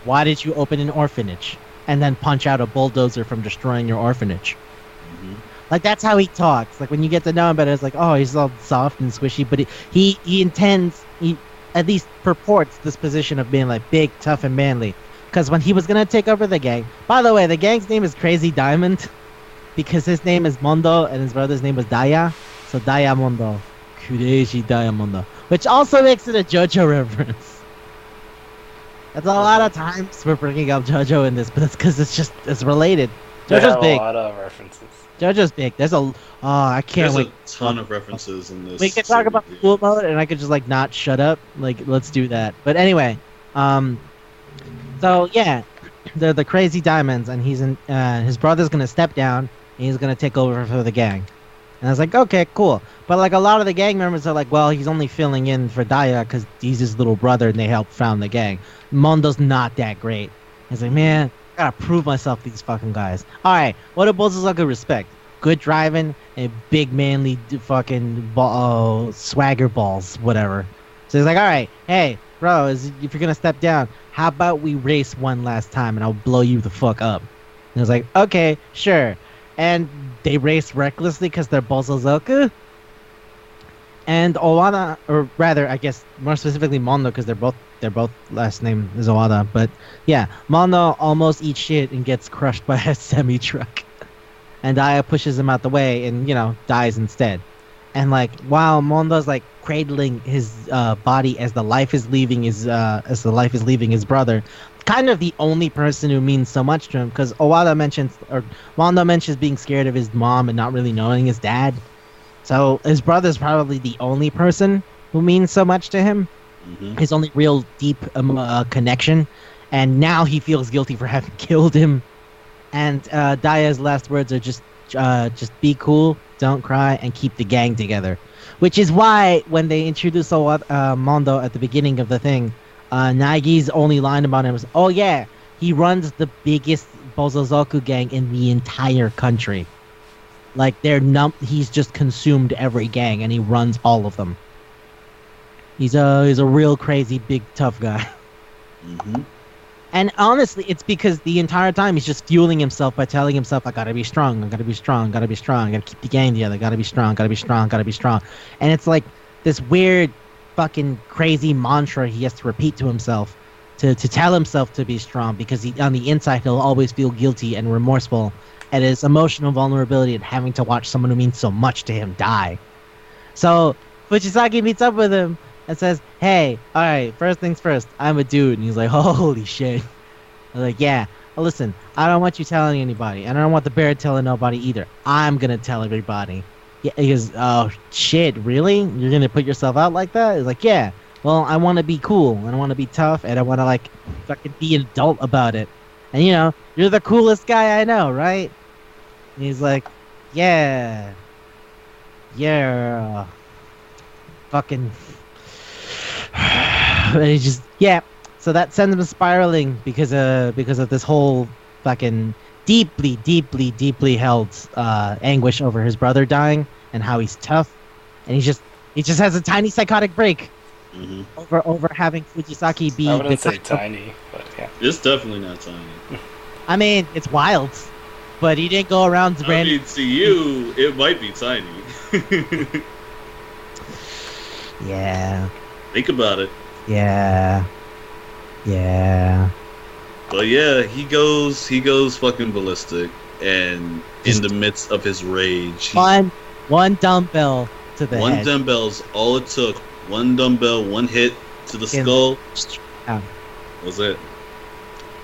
Why did you open an orphanage and then punch out a bulldozer from destroying your orphanage? Mm-hmm. Like, that's how he talks. Like, when you get to know him better, it's like, oh, he's all soft and squishy, but he at least purports this position of being, like, big, tough, and manly. Because when he was going to take over the gang... By the way, the gang's name is Crazy Diamond, because his name is Mondo and his brother's name was Daya. So, Diamondo. Crazy Diamondo. Which also makes it a JoJo reference. That's a lot of times we're bringing up JoJo in this, but that's because it's related. JoJo's big. A lot of references. JoJo's big. I can't wait. There's a ton of references in this. We could talk about the school mode, and I could just like not shut up. Like, let's do that. But anyway, so yeah, they're the Crazy Diamonds, and his brother's gonna step down, and he's gonna take over for the gang. And I was like, okay, cool. But like a lot of the gang members are like, well, he's only filling in for Daya because he's his little brother and they helped found the gang. Mondo's not that great. He's like, man, I gotta prove myself to these fucking guys. Alright, what do Bosozoku respect? Good driving and big manly fucking swagger balls, whatever. So he's like, alright, hey, bro, if you're gonna step down, how about we race one last time and I'll blow you the fuck up? And I was like, okay, sure. And they race recklessly because they're Bosozoku. And Owada, or rather, I guess more specifically Mondo, because they're both last name is Owada. But yeah, Mondo almost eats shit and gets crushed by a semi truck. And Daya pushes him out the way and dies instead. And like while Mondo's like cradling his body as the life is leaving his brother, kind of the only person who means so much to him, because Mondo mentions being scared of his mom and not really knowing his dad. So his brother's probably the only person who means so much to him. Mm-hmm. His only real deep connection. And now he feels guilty for having killed him. And Daya's last words are just be cool, don't cry, and keep the gang together. Which is why when they introduce Mondo at the beginning of the thing, Nagi's only line about him was, "Oh yeah, he runs the biggest Bozozoku gang in the entire country. Like he's just consumed every gang and he runs all of them. He's a real crazy big tough guy." Mm-hmm. And honestly, it's because the entire time he's just fueling himself by telling himself, "I gotta be strong, I gotta be strong, gotta be strong, gotta keep the gang together, gotta be strong, gotta be strong, gotta be strong." And it's like this weird, fucking crazy mantra he has to repeat to himself to tell himself to be strong, because on the inside he'll always feel guilty and remorseful at his emotional vulnerability and having to watch someone who means so much to him die. So Fujisaki meets up with him and says, "Hey, all right, first things first, I'm a dude." And he's like, "Holy shit." I'm like, "Yeah, well, listen, I don't want you telling anybody, and I don't want the bear telling nobody either. I'm gonna tell everybody." Yeah, he goes, "Oh shit, really? You're gonna put yourself out like that?" He's like, "Yeah. Well, I want to be cool, and I want to be tough, and I want to like fucking be an adult about it. And you're the coolest guy I know, right?" And he's like, "Yeah, yeah, fucking." And he just, yeah. So that sends him spiraling because of this whole fucking deeply, deeply, deeply held anguish over his brother dying and how he's tough, and he just has a tiny psychotic break over having Fujisaki be. I wouldn't say tiny, but yeah, it's definitely not tiny. I mean, it's wild, but he didn't go around. I mean, to you, it might be tiny. Yeah. Think about it. Yeah. But yeah, he goes fucking ballistic, and in the midst of his rage, one dumbbell to the head. One dumbbell's all it took. One dumbbell, one hit to the skull. Was it?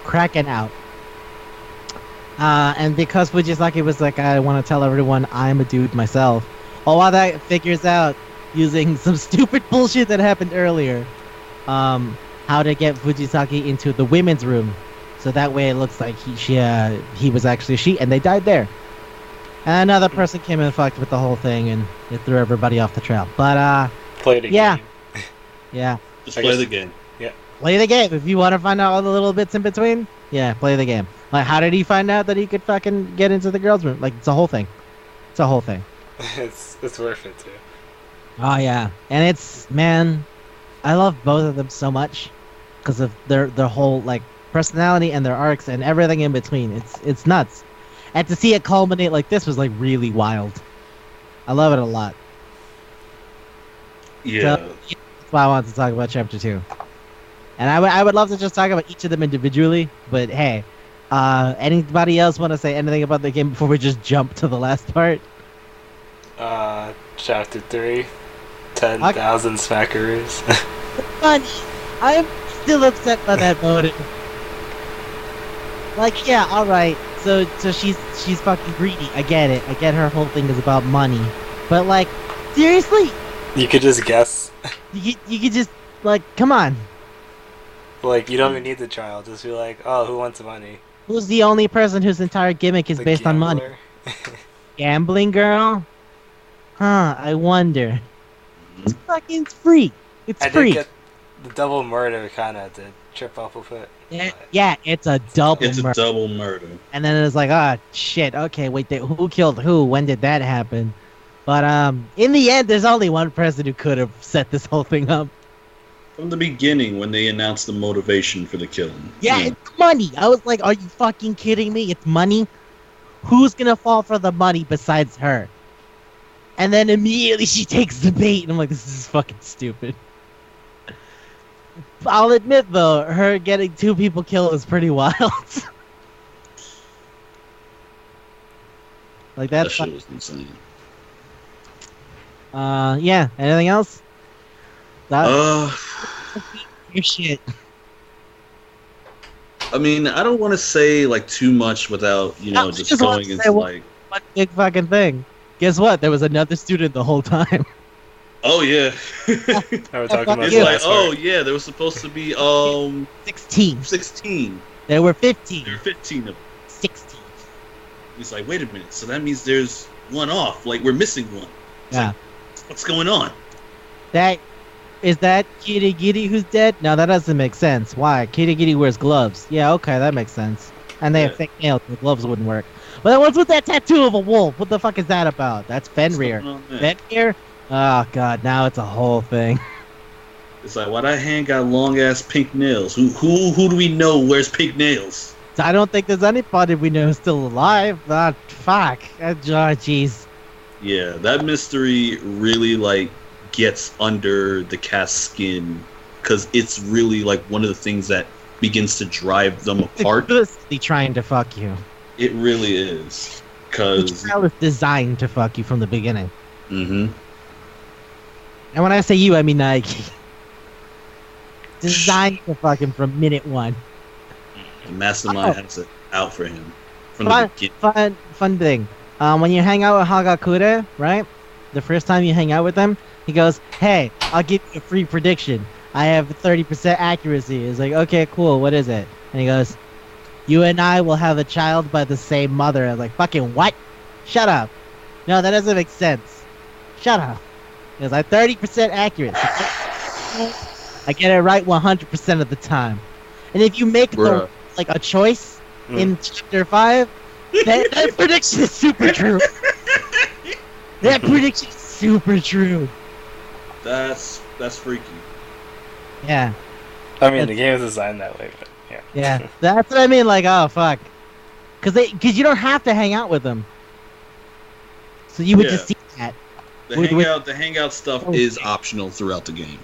Cracking out. And because Fujisaki was like, "I want to tell everyone I'm a dude myself." While that figures out, using some stupid bullshit that happened earlier, how to get Fujisaki into the women's room, so that way it looks like he was actually a she, and they died there. And another person came and fucked with the whole thing, and it threw everybody off the trail. But play the yeah, game. Yeah, just play the game. Yeah, play the game. If you want to find out all the little bits in between, yeah, play the game. Like, how did he find out that he could fucking get into the girls' room? Like, it's a whole thing. It's a whole thing. it's worth it too. Oh yeah, and man, I love both of them so much because of their whole like personality and their arcs and everything in between. It's nuts, and to see it culminate like this was like really wild. I love it a lot. Yeah, so, that's why I wanted to talk about chapter 2. And I would love to just talk about each of them individually, but hey, anybody else want to say anything about the game before we just jump to the last part? Chapter 3. 10,000 smackaroos. Funny. I'm still upset by that motive. Like, yeah, alright. So she's fucking greedy. I get it. I get her whole thing is about money. But like, seriously? You could just guess. You could just, like, come on. Like, you don't even need the trial. Just be like, "Oh, who wants money?" Who's the only person whose entire gimmick is based on money? Gambling girl? Huh, I wonder. It's fucking free. It's free. Did get the double murder kind of to trip up with it. Yeah, it's a double murder. It's a double murder. And then it's like, oh, shit, okay, wait, who killed who? When did that happen? But in the end, there's only one person who could have set this whole thing up. From the beginning, when they announced the motivation for the killing. Yeah, it's money. I was like, are you fucking kidding me? It's money? Who's gonna fall for the money besides her? And then immediately she takes the bait, and I'm like, this is fucking stupid. I'll admit, though, her getting 2 people killed is pretty wild. Like, that shit was insane. Yeah, anything else? Your shit. I mean, I don't want to say, like, too much without, just going into, like... One big fucking thing. Guess what? There was another student the whole time. Oh, yeah. I was talking about it's like, oh, yeah, there was supposed to be, 16. 16. There were 15. There were 15 of them. 16. He's like, wait a minute. So that means there's one off. Like we're missing one. It's Yeah. like, what's going on? Is that Kirigiri who's dead? No, that doesn't make sense. Why? Kirigiri wears gloves. Yeah, okay, that makes sense. And they have fake nails, the gloves wouldn't work. But then what's with that tattoo of a wolf? What the fuck is that about? That's Fenrir. Fenrir? Oh god, now it's a whole thing. It's like, why that hand got long ass pink nails? Who do we know wears pink nails? I don't think there's anybody we know who's still alive. Fuck. Jeez. Yeah, that mystery really like gets under the cast's skin because it's really like one of the things that begins to drive them apart. It's trying to fuck you. It really is The because trial is designed to fuck you from the beginning. mm-hmm. And when I say you, I mean Nike. Designed to fuck him from minute one. The mastermind has it out for him from the beginning. Fun thing. When you hang out with Hagakure, right? The first time you hang out with him, he goes, "Hey, I'll give you a free prediction. I have 30% accuracy." It's like, "Okay, cool. What is it?" And he goes, "You and I will have a child by the same mother." I was like, "Fucking what? Shut up. No, that doesn't make sense. Shut up." He goes, "I'm 30% accurate. I get it right 100% of the time." And if you make a choice in chapter 5, that prediction is super true. That prediction is super true. That's freaky. Yeah. I mean, the game is designed that way, but yeah. Yeah, that's what I mean. Like, oh fuck, because you don't have to hang out with them, so you would just see that. The hangout stuff is optional throughout the game.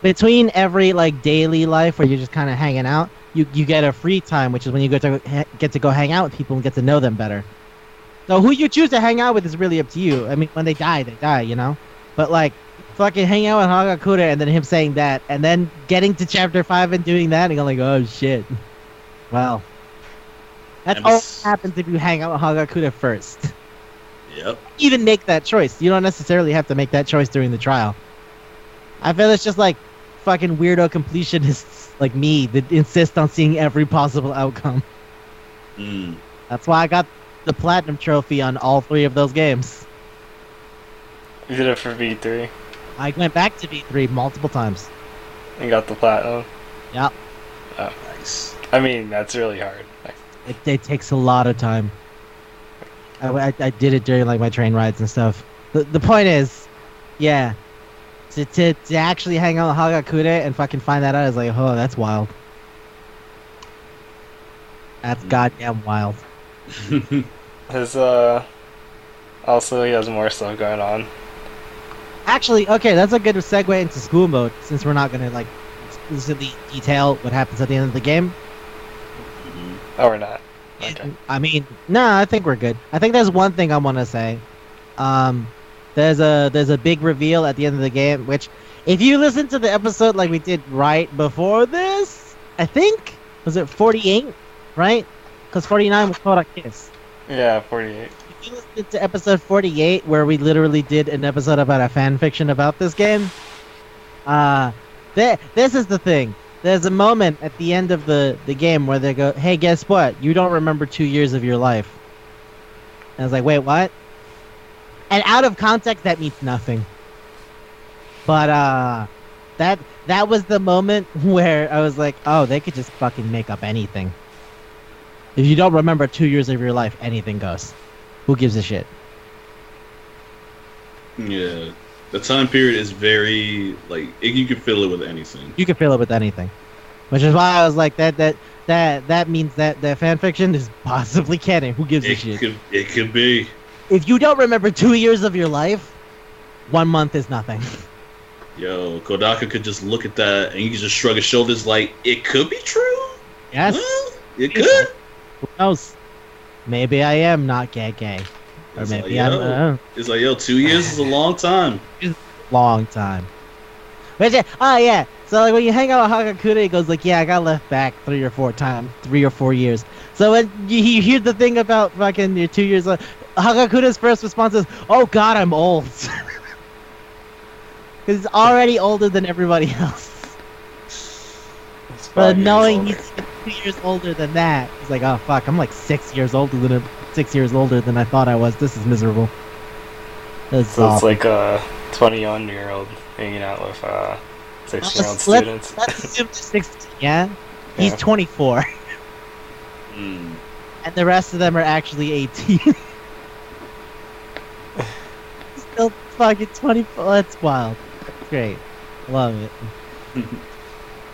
Between every like daily life where you're just kind of hanging out, you get a free time, which is when you get to go hang out with people and get to know them better. So who you choose to hang out with is really up to you. I mean, when they die, you know. But like, fucking hang out with Hagakure and then him saying that, and then getting to chapter 5 and doing that, and I'm like, oh shit. Well, that's all that happens if you hang out with Hagakure first. Yep. Even make that choice. You don't necessarily have to make that choice during the trial. I feel it's just like fucking weirdo completionists like me that insist on seeing every possible outcome. That's why I got the platinum trophy on all 3 of those games. You did it for V3. I went back to V3 multiple times. And got the platinum. Yep. Oh. Nice. I mean, that's really hard. It takes a lot of time. I did it during like my train rides and stuff. The point is, yeah, to actually hang out with Hagakure and fucking find that out is like, oh, that's wild. That's goddamn wild. His also he has more stuff going on. Actually, okay, that's a good segue into school mode since we're not gonna like explicitly detail what happens at the end of the game. Oh, we're not. Okay. I mean, no, I think we're good. I think there's one thing I want to say. There's a big reveal at the end of the game, which, if you listen to the episode like we did right before this, I think, was it 48, right? Because 49 was called a kiss. Yeah, 48. If you listen to episode 48, where we literally did an episode about a fan fiction about this game, this is the thing. There's a moment at the end of the game where they go, "Hey, guess what? You don't remember 2 years of your life." And I was like, wait, what? And out of context, that means nothing. But that was the moment where I was like, oh, they could just fucking make up anything. If you don't remember 2 years of your life, anything goes. Who gives a shit? Yeah. The time period is very, like, you can fill it with anything. You can fill it with anything. Which is why I was like, that means that the fanfiction is possibly canon. Who gives a shit? It could be. If you don't remember 2 years of your life, 1 month is nothing. Yo, Kodaka could just look at that and he could just shrug his shoulders like, it could be true? Yes. Well, it could. Who knows? Maybe I am not gay. Or It's maybe like, I'm... yo, it's like, yo, 2 years is a long time. long time. But yeah, oh yeah. So like when you hang out with Hagakure, he goes like, yeah, I got left back 3 or 4 years. So when you hear the thing about fucking your 2 years, Hagakure's first response is, oh god, I'm old. Because he's already older than everybody else. But knowing he's 2 years older than that, he's like, oh fuck, I'm like 6 years older than him. 6 years older than I thought I was. This is miserable. So it's like a 21-year-old hanging out with 6-year-old students. Let's assume 16, yeah? He's 24. Mm. And the rest of them are actually 18. Still fucking 24. That's wild. That's great. Love it.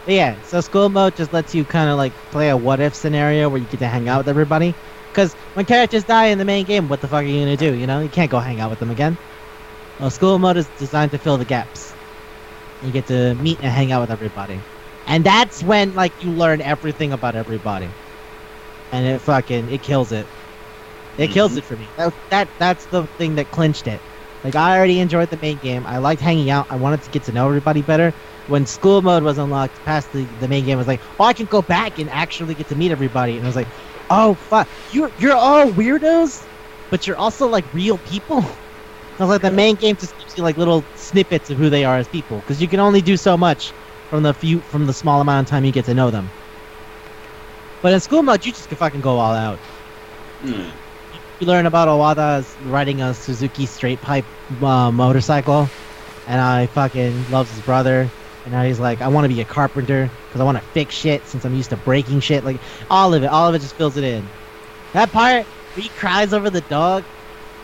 But yeah, so school mode just lets you kind of like play a what if scenario where you get to hang out with everybody. Because when characters die in the main game, what the fuck are you gonna do? You know, you can't go hang out with them again. Well, school mode is designed to fill the gaps. You get to meet and hang out with everybody, and that's when like you learn everything about everybody, and it kills it. It kills it for me. That's the thing that clinched it. Like I already enjoyed the main game. I liked hanging out. I wanted to get to know everybody better. When school mode was unlocked past the main game, I was like, oh, I can go back and actually get to meet everybody. And I was like, oh fuck, you're all weirdos, but you're also like real people. I was like, the main game just gives you like little snippets of who they are as people, because you can only do so much from the small amount of time you get to know them. But in school mode, you just can fucking go all out. You learn about Owada's riding a Suzuki straight pipe motorcycle, and I fucking loves his brother. And now he's like, I want to be a carpenter because I want to fix shit since I'm used to breaking shit. Like all of it just fills it in. That part where he cries over the dog,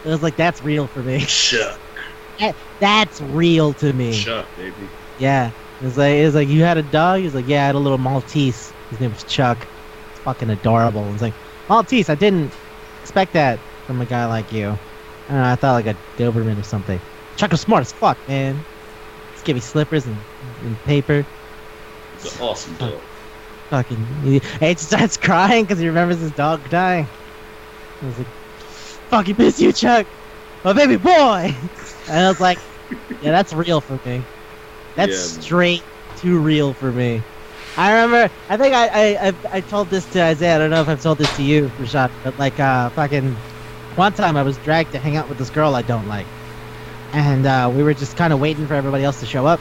it was like, that's real for me. Chuck. That's real to me. Chuck, baby. Yeah. It was like, you had a dog? He was like, yeah, I had a little Maltese. His name was Chuck. It's fucking adorable. It's like, Maltese, I didn't expect that from a guy like you. I don't know, I thought like a Doberman or something. Chuck was smart as fuck, man. Just give me slippers and paper. It's an awesome dog. Fucking, he just starts crying because he remembers his dog dying. I was like, fucking miss you, Chuck, my baby boy. And I was like, yeah, that's real for me. That's straight too real for me. I remember, I think I told this to Isaiah. I don't know if I've told this to you, Rashad, but like fucking one time I was dragged to hang out with this girl I don't like. And we were just kind of waiting for everybody else to show up.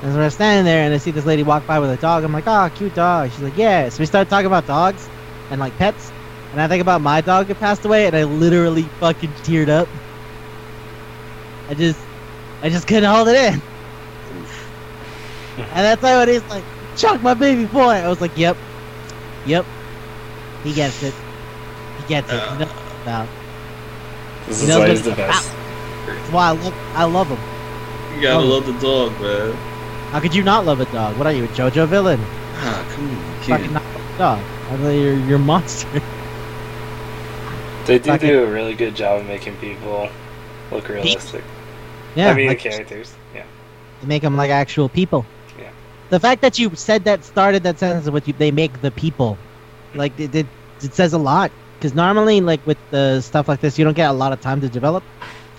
And so we're standing there, and I see this lady walk by with a dog. I'm like, oh, cute dog. She's like, yeah. So we started talking about dogs and like pets. And I think about my dog that passed away, and I literally fucking teared up. I just couldn't hold it in. And that's why when he's like, Chuck, my baby boy, I was like, yep. He gets it. He knows what it's about. This is why he's the best. That's why I love him. You gotta love the dog, man. How could you not love a dog? What are you, a JoJo villain? Ah, come on, Fucking not love a dog. I thought you're a monster. They do a really good job of making people look realistic. Yeah, I mean, like, the characters. Yeah. They make them like actual people. Yeah. The fact that you said that started that sentence with you, they make the people. Like, it says a lot. Because normally, like, with the stuff like this, you don't get a lot of time to develop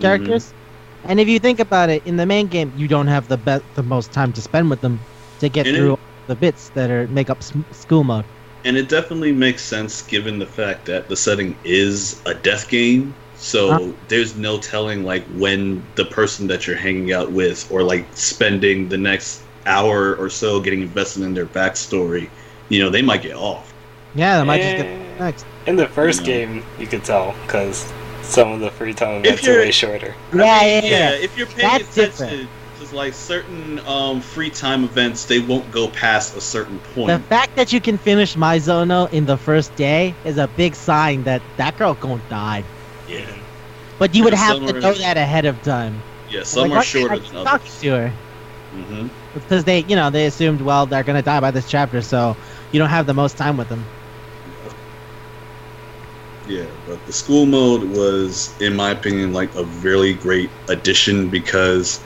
characters. Mm-hmm. And if you think about it, in the main game, you don't have the most time to spend with them to get through the bits that make up school mode. And it definitely makes sense given the fact that the setting is a death game. So there's no telling like when the person that you're hanging out with or like spending the next hour or so getting invested in their backstory, you know, they might get off. Yeah, they might just get next. In the first game, you could tell because some of the free time events are way shorter. Yeah. If you're paying attention to like certain free time events, they won't go past a certain point. The fact that you can finish Mizono in the first day is a big sign that girl gonna die. Yeah. But you would have to know that ahead of time. Yeah, some are shorter than others. Talking to her. Mm-hmm. Because they assumed, well, they're gonna die by this chapter, so you don't have the most time with them. Yeah, but the school mode was, in my opinion, like a really great addition because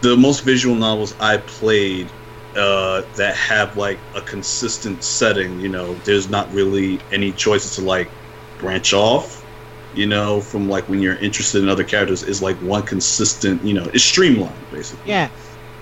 the most visual novels I played that have like a consistent setting, you know, there's not really any choices to like branch off, you know, from like when you're interested in other characters is like one consistent, you know, it's streamlined basically. Yeah,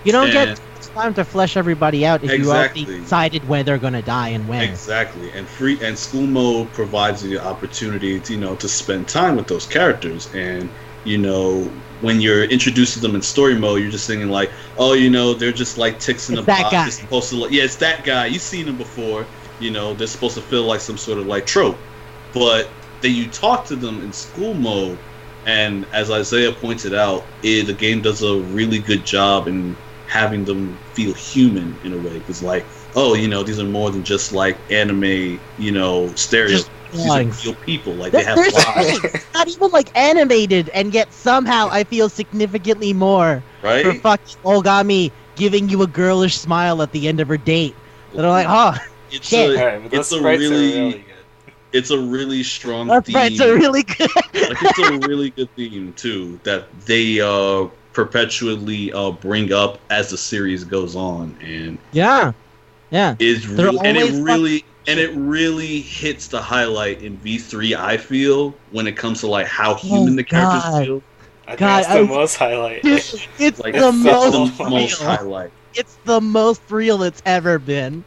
you don't get time to flesh everybody out if you already decided when they're gonna die and when. Exactly, and school mode provides you the opportunity to, you know, to spend time with those characters, and you know, when you're introduced to them in story mode, you're just thinking like, oh, you know, they're just like ticks in a box. They're supposed to, like, yeah, it's that guy. You've seen him before. You know, they're supposed to feel like some sort of like trope, but then you talk to them in school mode, and as Isaiah pointed out, the game does a really good job in having them feel human in a way. Because like, oh, these are more than just like anime, stereotypes. These are real people. Like they have lives. Not even like animated, and yet somehow I feel significantly more for fucking Ogami giving you a girlish smile at the end of her date. That I'm like, oh, shit. It's a really good. It's a really strong theme. Sprites are really good. It's a really good theme too that they perpetually bring up as the series goes on, and it really hits the highlight in V3. I feel when it comes to like how human the characters feel. I think that's the most highlight. It's like, the most highlight. It's the most real it's ever been.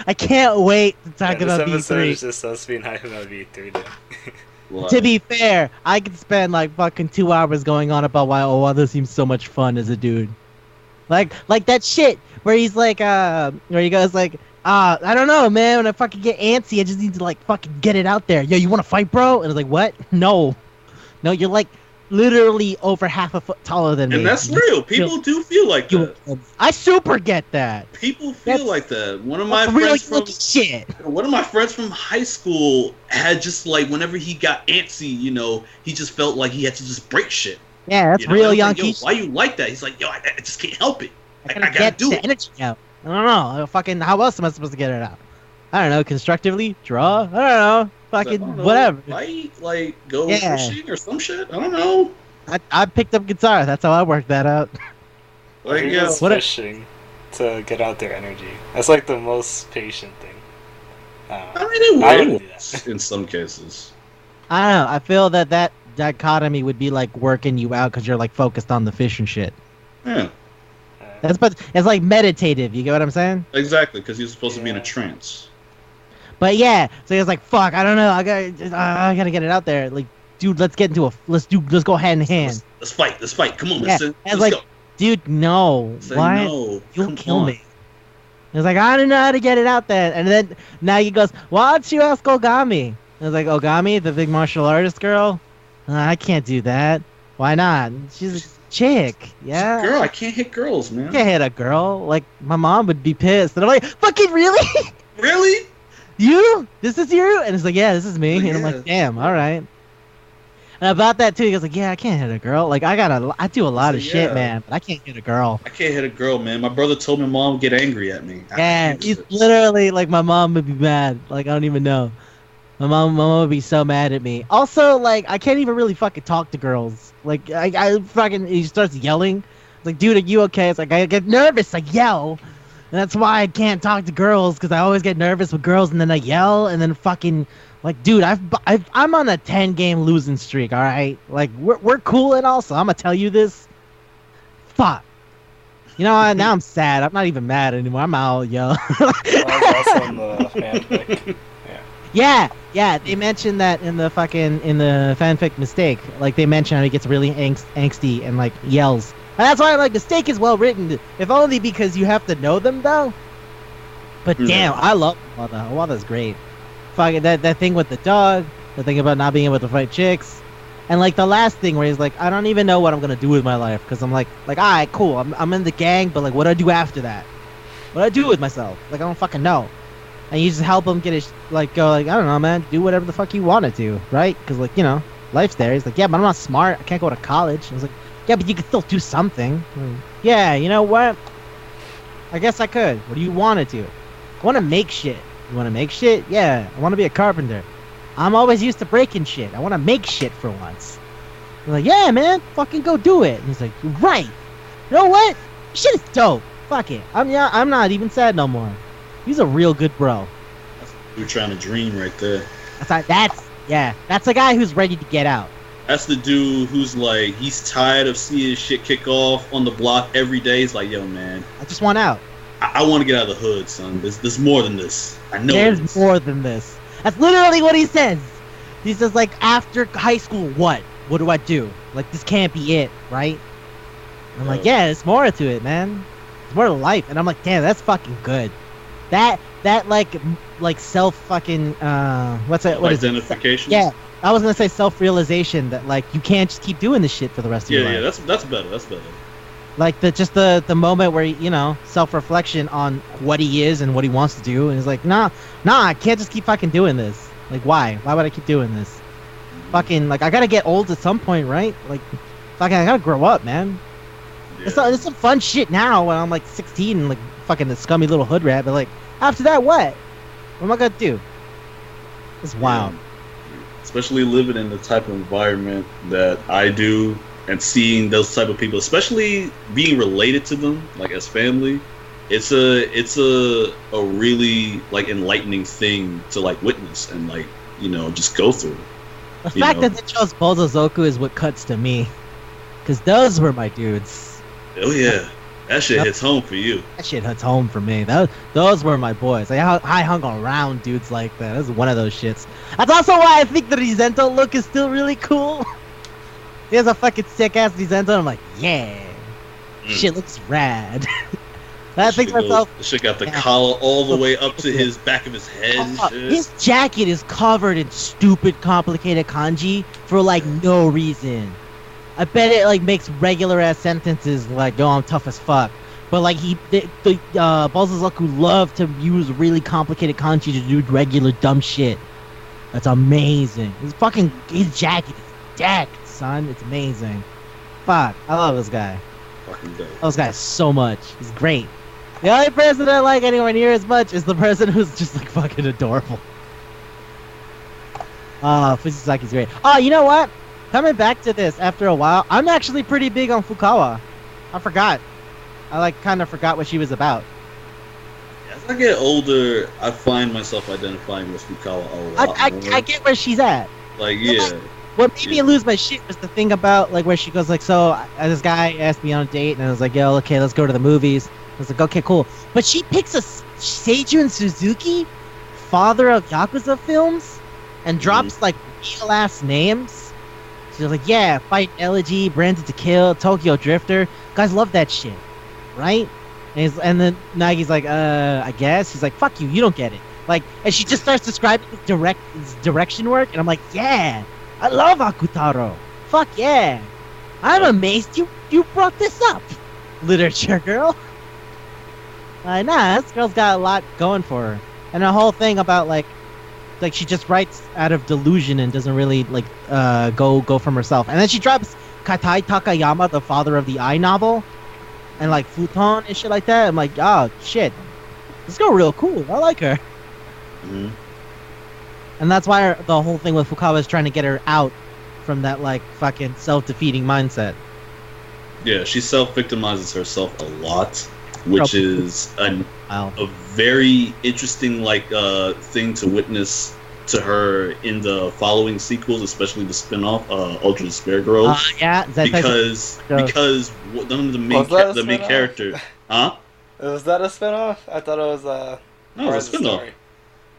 I can't wait to talk about V3. This episode is just us being hyped about V3 now. To be fair, I could spend like fucking 2 hours going on about why Owada seems so much fun as a dude. Like that shit where he's like, where he goes like, I don't know, man. When I fucking get antsy, I just need to like fucking get it out there. Yo, you want to fight, bro? And I was like, what? No, you're like literally over half a foot taller than me. And that's real. People do feel like that. I super get that. People feel like that. One of my friends from high school had just like whenever he got antsy, he just felt like he had to just break shit. Yeah, that's real young. Like, why you like that? He's like, I just can't help it. I gotta get do the energy out. I don't know. Fucking, how else am I supposed to get it out? I don't know. Constructively draw. I don't know. Fucking whatever. Fight, like go fishing or some shit. I don't know. I picked up guitar. That's how I worked that out. Like fishing to get out their energy. That's like the most patient thing. I mean, it works in some cases. I don't know. I feel that dichotomy would be like working you out because you're like focused on the fish and shit. Yeah. It's like meditative. You get what I'm saying? Exactly, because he's supposed to be in a trance. But yeah, so he was like, "Fuck, I don't know. I gotta get it out there. Like, dude, let's go hand in hand. Let's fight. Come on, let's go. Dude, no. Why? No. You'll kill me. He was like, I don't know how to get it out there. And then now he goes, why don't you ask Ogami? I was like, Ogami, the big martial artist girl? I can't do that. Why not? She's a chick. Yeah. Girl, I can't hit girls, man. I can't hit a girl. Like, my mom would be pissed. And I'm like, fucking really? Really? You? This is you? And it's like, yeah, this is me. And I'm like, damn, all right. And about that too, he goes like, yeah, I can't hit a girl. Like, I do a lot of shit, man, but I can't hit a girl. I can't hit a girl, man. My brother told my mom would get angry at me. Yeah, he's literally like, my mom would be mad. Like, I don't even know. My mom would be so mad at me. Also, like, I can't even really fucking talk to girls. Like, I fucking, he starts yelling. It's like, dude, are you okay? It's like, I get nervous, I yell. And that's why I can't talk to girls, because I always get nervous with girls, and then I yell, and then fucking, like, dude, I'm on a 10-game losing streak, all right? Like, we're cool and all, so I'm gonna tell you this. Fuck. You know what? Now I'm sad. I'm not even mad anymore. I'm out, yo. That's on the fanfic. Yeah. They mentioned that in the fanfic mistake. Like, they mentioned how he gets really angsty and like yells. And that's why like Mistake is well written, if only because you have to know them though. But damn, I love Owada. Owada's great. Fucking that thing with the dog, the thing about not being able to fight chicks, and like the last thing where he's like, I don't even know what I'm gonna do with my life, because I'm like, alright, cool, I'm in the gang, but like, what do I do after that? What do I do with myself? Like, I don't fucking know. And you just help him get his, like, go like, I don't know, man, do whatever the fuck you want to do, right? Because like, you know, life's there. He's like, yeah, but I'm not smart. I can't go to college. I was like, yeah, but you can still do something. Yeah, you know what? I guess I could. What do you want to do? I want to make shit. You want to make shit? Yeah, I want to be a carpenter. I'm always used to breaking shit. I want to make shit for once. I'm like, yeah, man, fucking go do it. And he's like, you're right. You know what? Shit is dope. Fuck it. I'm not even sad no more. He's a real good bro. You're trying to dream right there. That's a guy who's ready to get out. That's the dude who's like, he's tired of seeing shit kick off on the block every day. He's like, yo, man, I just want out. I want to get out of the hood, son. There's more than this. I know there's more than this. That's literally what he says. He says, like, after high school, what? What do I do? Like, this can't be it, right? And I'm like, yeah, there's more to it, man. There's more to life. And I'm like, damn, that's fucking good. That like self fucking what's it? What identification? Yeah, I was gonna say self-realization that like you can't just keep doing this shit for the rest of your life. Yeah, that's better. That's better. Like the moment where self-reflection on what he is and what he wants to do, and he's like, nah, I can't just keep fucking doing this. Like, why? Why would I keep doing this? Fucking like I gotta get old at some point, right? Like, fucking I gotta grow up, man. Yeah. It's some fun shit now when I'm like 16 and like fucking a scummy little hood rat, but like after that, what? What am I gonna do? It's wild. Yeah. Especially living in the type of environment that I do, and seeing those type of people, especially being related to them, like as family, it's a really like enlightening thing to like witness and like just go through. The fact that they chose Bozozoku is what cuts to me, because those were my dudes. Oh yeah, that shit hits home for you. That shit hits home for me. Those were my boys. Like, I hung around dudes like that. This is one of those shits. That's also why I think the Rizento look is still really cool. He has a fucking sick ass Rizento. I'm like, yeah, shit looks rad. I think myself. The shit got the collar all the way up to his back of his head. And shit. His jacket is covered in stupid, complicated kanji for like no reason. I bet it like makes regular ass sentences like, "Oh, I'm tough as fuck," but like Bozozoku love to use really complicated kanji to do regular dumb shit. That's amazing. His jacket is decked, son. It's amazing. Fuck, I love this guy. Fucking dope. I love this guy so much. He's great. The only person I like anywhere near as much is the person who's just like fucking adorable. Fujisaki's great. Oh, you know what? Coming back to this after a while, I'm actually pretty big on Fukawa. I forgot. I like kind of forgot what she was about. As I get older, I find myself identifying with Fukawa a lot more. I get where she's at. Like, yeah. What made me lose my shit was the thing about like where she goes like, so this guy asked me on a date and I was like, yo, okay, let's go to the movies. I was like, okay, cool. But she picks a Seijun Suzuki, father of Yakuza films, and drops like real ass names. She's like, yeah, Fight Elegy, Branded to Kill, Tokyo Drifter. Guys love that shit, right? And then Nagi's like, I guess. He's like, fuck you don't get it. Like, and she just starts describing his direction work, and I'm like, yeah, I love Akutaro. Fuck yeah. I'm amazed you brought this up, literature girl. Nah, this girl's got a lot going for her. And the whole thing about like she just writes out of delusion and doesn't really like go from herself. And then she drops Katai Takayama, the father of the Eye novel, and like Futon and shit like that. I'm like, oh shit, this girl real cool. I like her. Mm-hmm. And that's why the whole thing with Fukawa is trying to get her out from that like fucking self-defeating mindset. Yeah, she self-victimizes herself a lot, which is a very interesting like thing to witness to her in the following sequels, especially the spin-off Ultra Despair Girls. Yeah, because none of the main character, huh? Was that a spin-off? I thought it was no, it's a spin-off.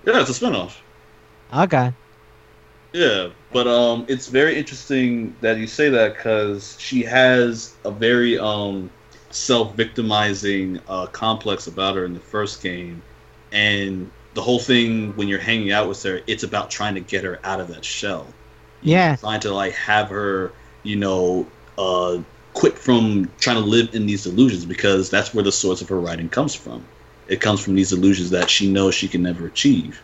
Yeah, it's a spin-off. Okay. Yeah, but it's very interesting that you say that because she has a very self-victimizing complex about her in the first game, and the whole thing when you're hanging out with her, it's about trying to get her out of that shell. Yeah, trying to like have her, quit from trying to live in these illusions, because that's where the source of her writing comes from. It comes from these illusions that she knows she can never achieve.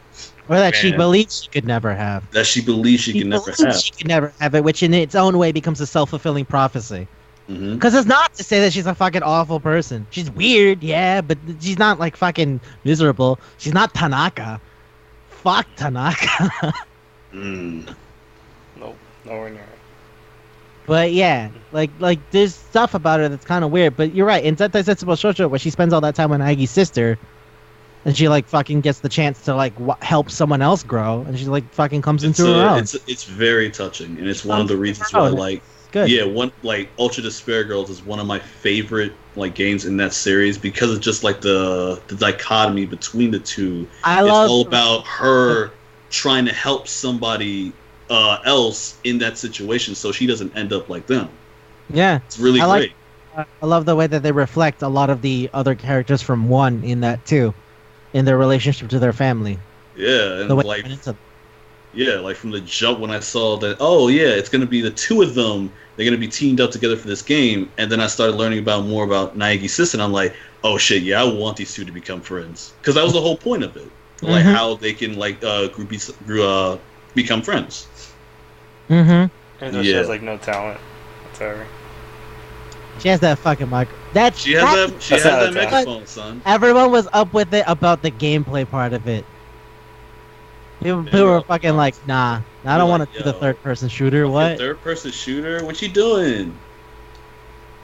Or that she believes she could never have. That she believes she can never have. She can never have it, which in its own way becomes a self-fulfilling prophecy. Because it's not to say that she's a fucking awful person. She's weird, yeah, but she's not like fucking miserable. She's not Tanaka. Fuck Tanaka. Nope, nowhere near it. But yeah, like there's stuff about her that's kind of weird. But you're right. In Zentai Setsubo Shoujo, where she spends all that time with Agi's sister, and she like fucking gets the chance to like help someone else grow, and she like fucking comes into her own. It's very touching, and it's one of the reasons why like. Good. Yeah, Ultra Despair Girls is one of my favorite like games in that series, because it's just like the dichotomy between the two. It's all about her trying to help somebody else in that situation so she doesn't end up like them. Yeah, it's really great. I love the way that they reflect a lot of the other characters from one in that too, in their relationship to their family. Yeah, and Yeah, like from the jump when I saw that, oh yeah, it's gonna be the two of them. They're gonna be teamed up together for this game, and then I started learning more about Naegi's sister, and I'm like, oh shit, yeah, I want these two to become friends because that was the whole point of it, like how they can like become friends. Mm-hmm. And though she has like no talent whatsoever. She has that fucking mic. She has that microphone, son. Everyone was up with it about the gameplay part of it. People were fucking like, nah, I don't want to do the third-person shooter. What? Third-person shooter? What you doing?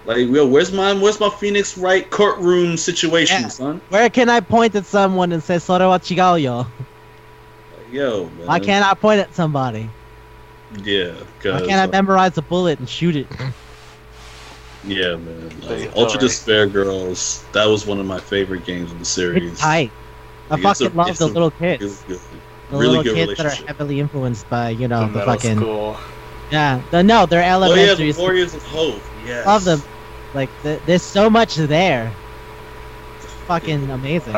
Like, yo, where's my Phoenix Wright courtroom situation, son? Where can I point at someone and say "Sore wa chigau yo"? Yo, man. Why can't I point at somebody? Yeah, why can't I memorize a bullet and shoot it? Yeah, man. Like, Ultra Despair Girls. That was one of my favorite games in the series. It's tight. I fucking love the little kids. The really little good kids that are heavily influenced by, the fucking school. Yeah, they're elementary. Oh yeah, the Warriors of Hope. Yes. Love them. Like there's so much there. It's fucking amazing.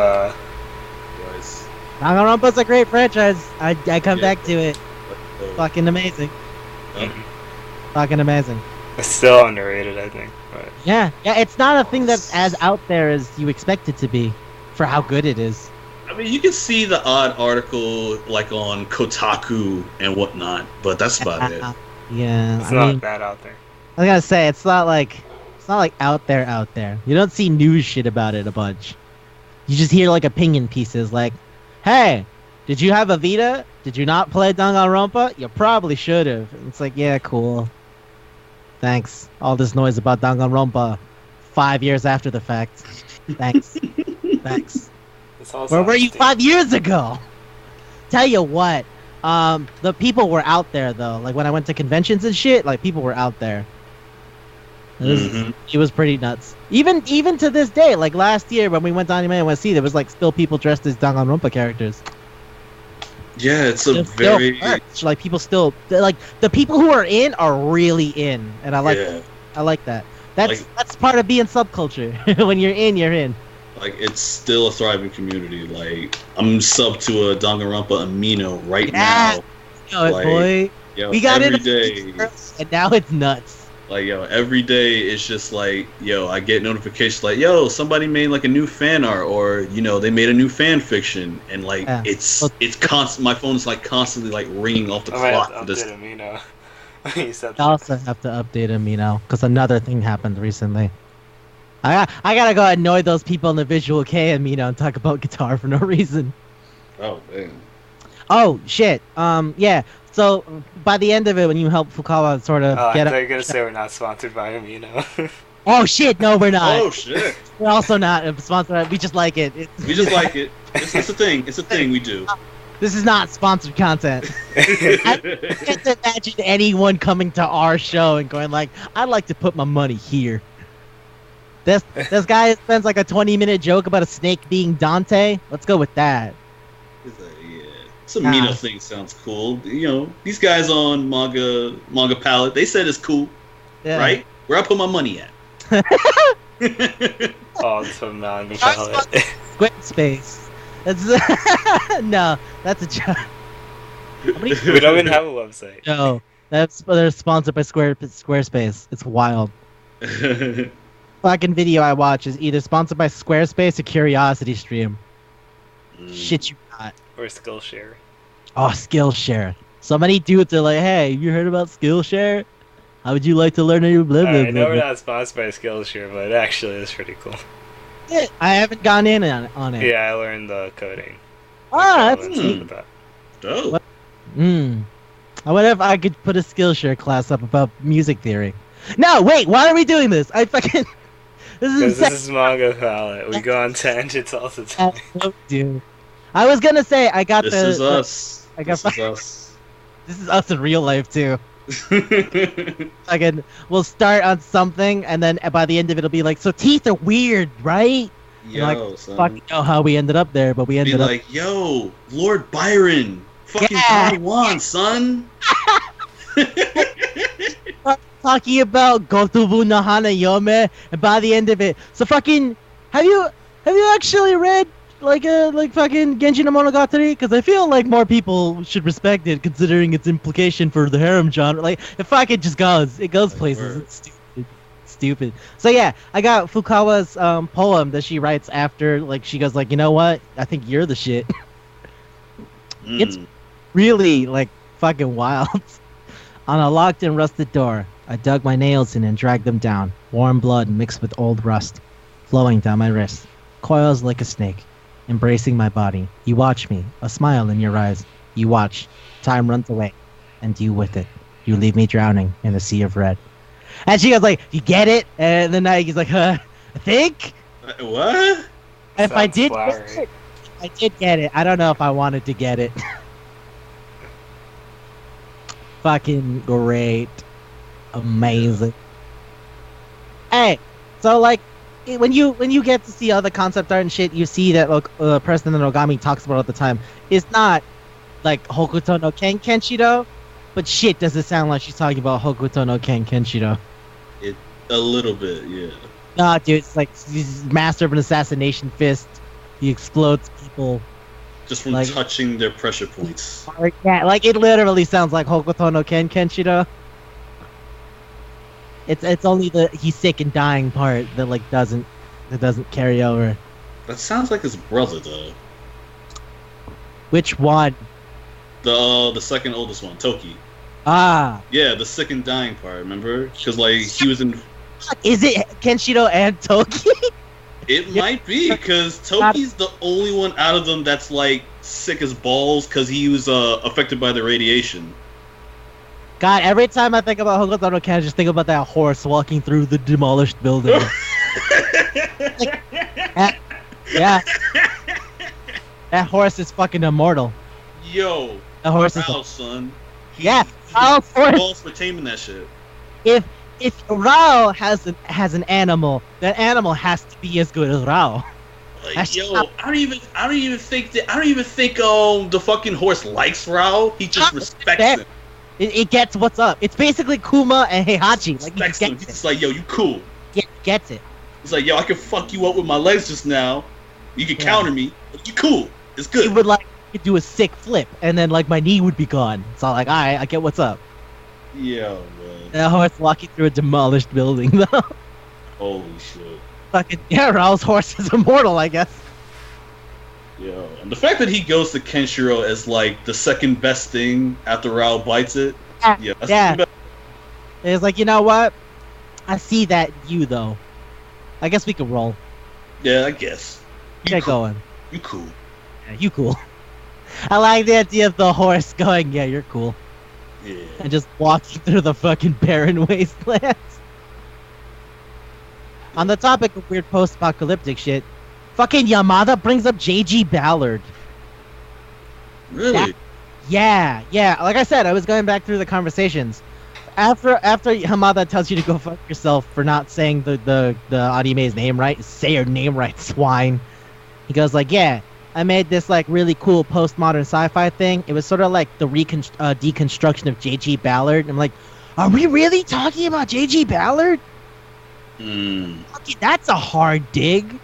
Danganronpa's a great franchise. I come back to it. Fucking amazing. Fucking amazing. It's still underrated, I think. But... Yeah, it's not a thing that's as out there as you expect it to be, for how good it is. I mean, you can see the odd article like on Kotaku and whatnot, but that's about it. Yeah, it's not that out there. I was gonna say it's not like out there. You don't see news shit about it a bunch. You just hear like opinion pieces like, "Hey, did you have a Vita? Did you not play Danganronpa? You probably should have." It's like, yeah, cool. Thanks. All this noise about Danganronpa 5 years after the fact. Thanks. Thanks. Where were you 5 years ago? Tell you what, the people were out there though. Like when I went to conventions and shit, like people were out there. It was pretty nuts. Even to this day, like last year when we went to Anime NYC, there was like still people dressed as Danganronpa characters. Yeah, it's a very like people still like the people who are in are really in, and I like that. That's part of being subculture. When you're in. Like it's still a thriving community. Like I'm sub to a Danganronpa Amino right now. Boy. Yo, we got every it day, and now it's nuts. Like every day it's just like I get notifications like somebody made like a new fan art or they made a new fan fiction and like it's constant. My phone's like constantly like ringing off the clock for this. I also have to update Amino because another thing happened recently. I gotta go annoy those people in the Visual K Amino and talk about guitar for no reason. Oh man. Oh shit. Yeah. So by the end of it, when you help Fukawa sort of get they're gonna say we're not sponsored by Amino. Oh shit! No, we're not. Oh shit! We're also not sponsored. We just like it. We just like it. It's a thing. It's a thing we do. This is not sponsored content. I can't imagine anyone coming to our show and going like, "I'd like to put my money here." This guy spends like a 20-minute joke about a snake being Dante. Let's go with that. Some Mino thing sounds cool. These guys on Manga Palate, they said it's cool, right? Where I put my money at? To Manga Palate. Squarespace. No, that's a joke. We don't even have a website. No, they're sponsored by Squarespace. It's wild. Fucking video I watch is either sponsored by Squarespace or Curiosity Stream. Shit you not. Or Skillshare. Oh, Skillshare. So many dudes are like, "Hey, you heard about Skillshare? How would you like to learn a new blah blah blah?" I know we're not sponsored by Skillshare, but actually it's pretty cool. Yeah, I haven't gone in on it. Yeah, I learned the coding. That's dope. I wonder if I could put a Skillshare class up about music theory. No, wait, why are we doing this? This is Manga Palate. We go on tangents all the time. Dude. I was gonna say This is us. This is us in real life too. We'll start on something, and then by the end of it, it'll be like, "So teeth are weird, right?" Fucking know how we ended up there, but we ended up like, "Yo, Lord Byron, fucking Taiwan, son." Talking about Gotobu no Hana Yome, and by the end of it, so fucking have you actually read like fucking Genji no Monogatari? Because I feel like more people should respect it, considering its implication for the harem genre. Like, it fucking just goes. It goes places. It's stupid. Stupid. So yeah, I got Fukawa's poem that she writes after, like, she goes like, you know what? I think you're the shit. It's really, like, fucking wild. On a locked and rusted door, I dug my nails in and dragged them down. Warm blood mixed with old rust, flowing down my wrist. Coils like a snake, embracing my body. You watch me, a smile in your eyes. You watch. Time runs away, and you with it. You leave me drowning in a sea of red. And she goes like, you get it? And then he's like, I think? What? If I did get it. I don't know if I wanted to get it. Fucking great. Amazing. Hey, so like, when you get to see all the concept art and shit, you see that the person that Ogami talks about all the time is not like Hokuto no Ken Kenshiro, but shit, does it sound like she's talking about Hokuto no Ken Kenshiro? A little bit, yeah. Nah, dude, it's like he's master of an assassination fist. He explodes people just from like, touching their pressure points. Yeah, like it literally sounds like Hokuto no Ken Kenshiro. It's only the he's sick and dying part that like doesn't carry over. That sounds like his brother though. Which one? The second oldest one, Toki. Ah. Yeah, the sick and dying part. Remember? Because like he was in. Is it Kenshiro and Toki? It might be because Toki's the only one out of them that's like sick as balls because he was affected by the radiation. God, every time I think about Hokuto no Ken, I just think about that horse walking through the demolished building. Like, yeah. That horse is fucking immortal. Yo, the horse Rao, is son. Yeah, Rao's balls for taming that shit. If Rao has an animal, that animal has to be as good as Rao. Like, yo, I don't even think the fucking horse likes Rao. He just respects him. It gets what's up. It's basically Kuma and Heihachi. Like, respects him. He's just like, yo, you cool. Yeah, gets it. It's like, yo, I can fuck you up with my legs just now. You can counter me. But you cool. It's good. He would like do a sick flip, and then like my knee would be gone. So like, alright, I get what's up. Yo, man. That horse walking through a demolished building, though. Holy shit. Fucking yeah, Rao's horse is immortal, I guess. Yo, and the fact that he goes to Kenshiro as like the second best thing after Rao bites it. Yeah. That's It's like, you know what? I see that you though. I guess we can roll. Yeah, I guess. Get going. You cool. Yeah, you cool. I like the idea of the horse going, yeah, you're cool. Yeah. And just walking through the fucking barren wastelands. On the topic of weird post-apocalyptic shit, fucking Yamada brings up J.G. Ballard. Really? Yeah. Like I said, I was going back through the conversations. After Yamada tells you to go fuck yourself for not saying the Anime's name right, say her name right, swine. He goes like, yeah, I made this like really cool postmodern sci-fi thing. It was sort of like the deconstruction of J.G. Ballard. I'm like, are we really talking about J.G. Ballard? Okay, that's a hard dig.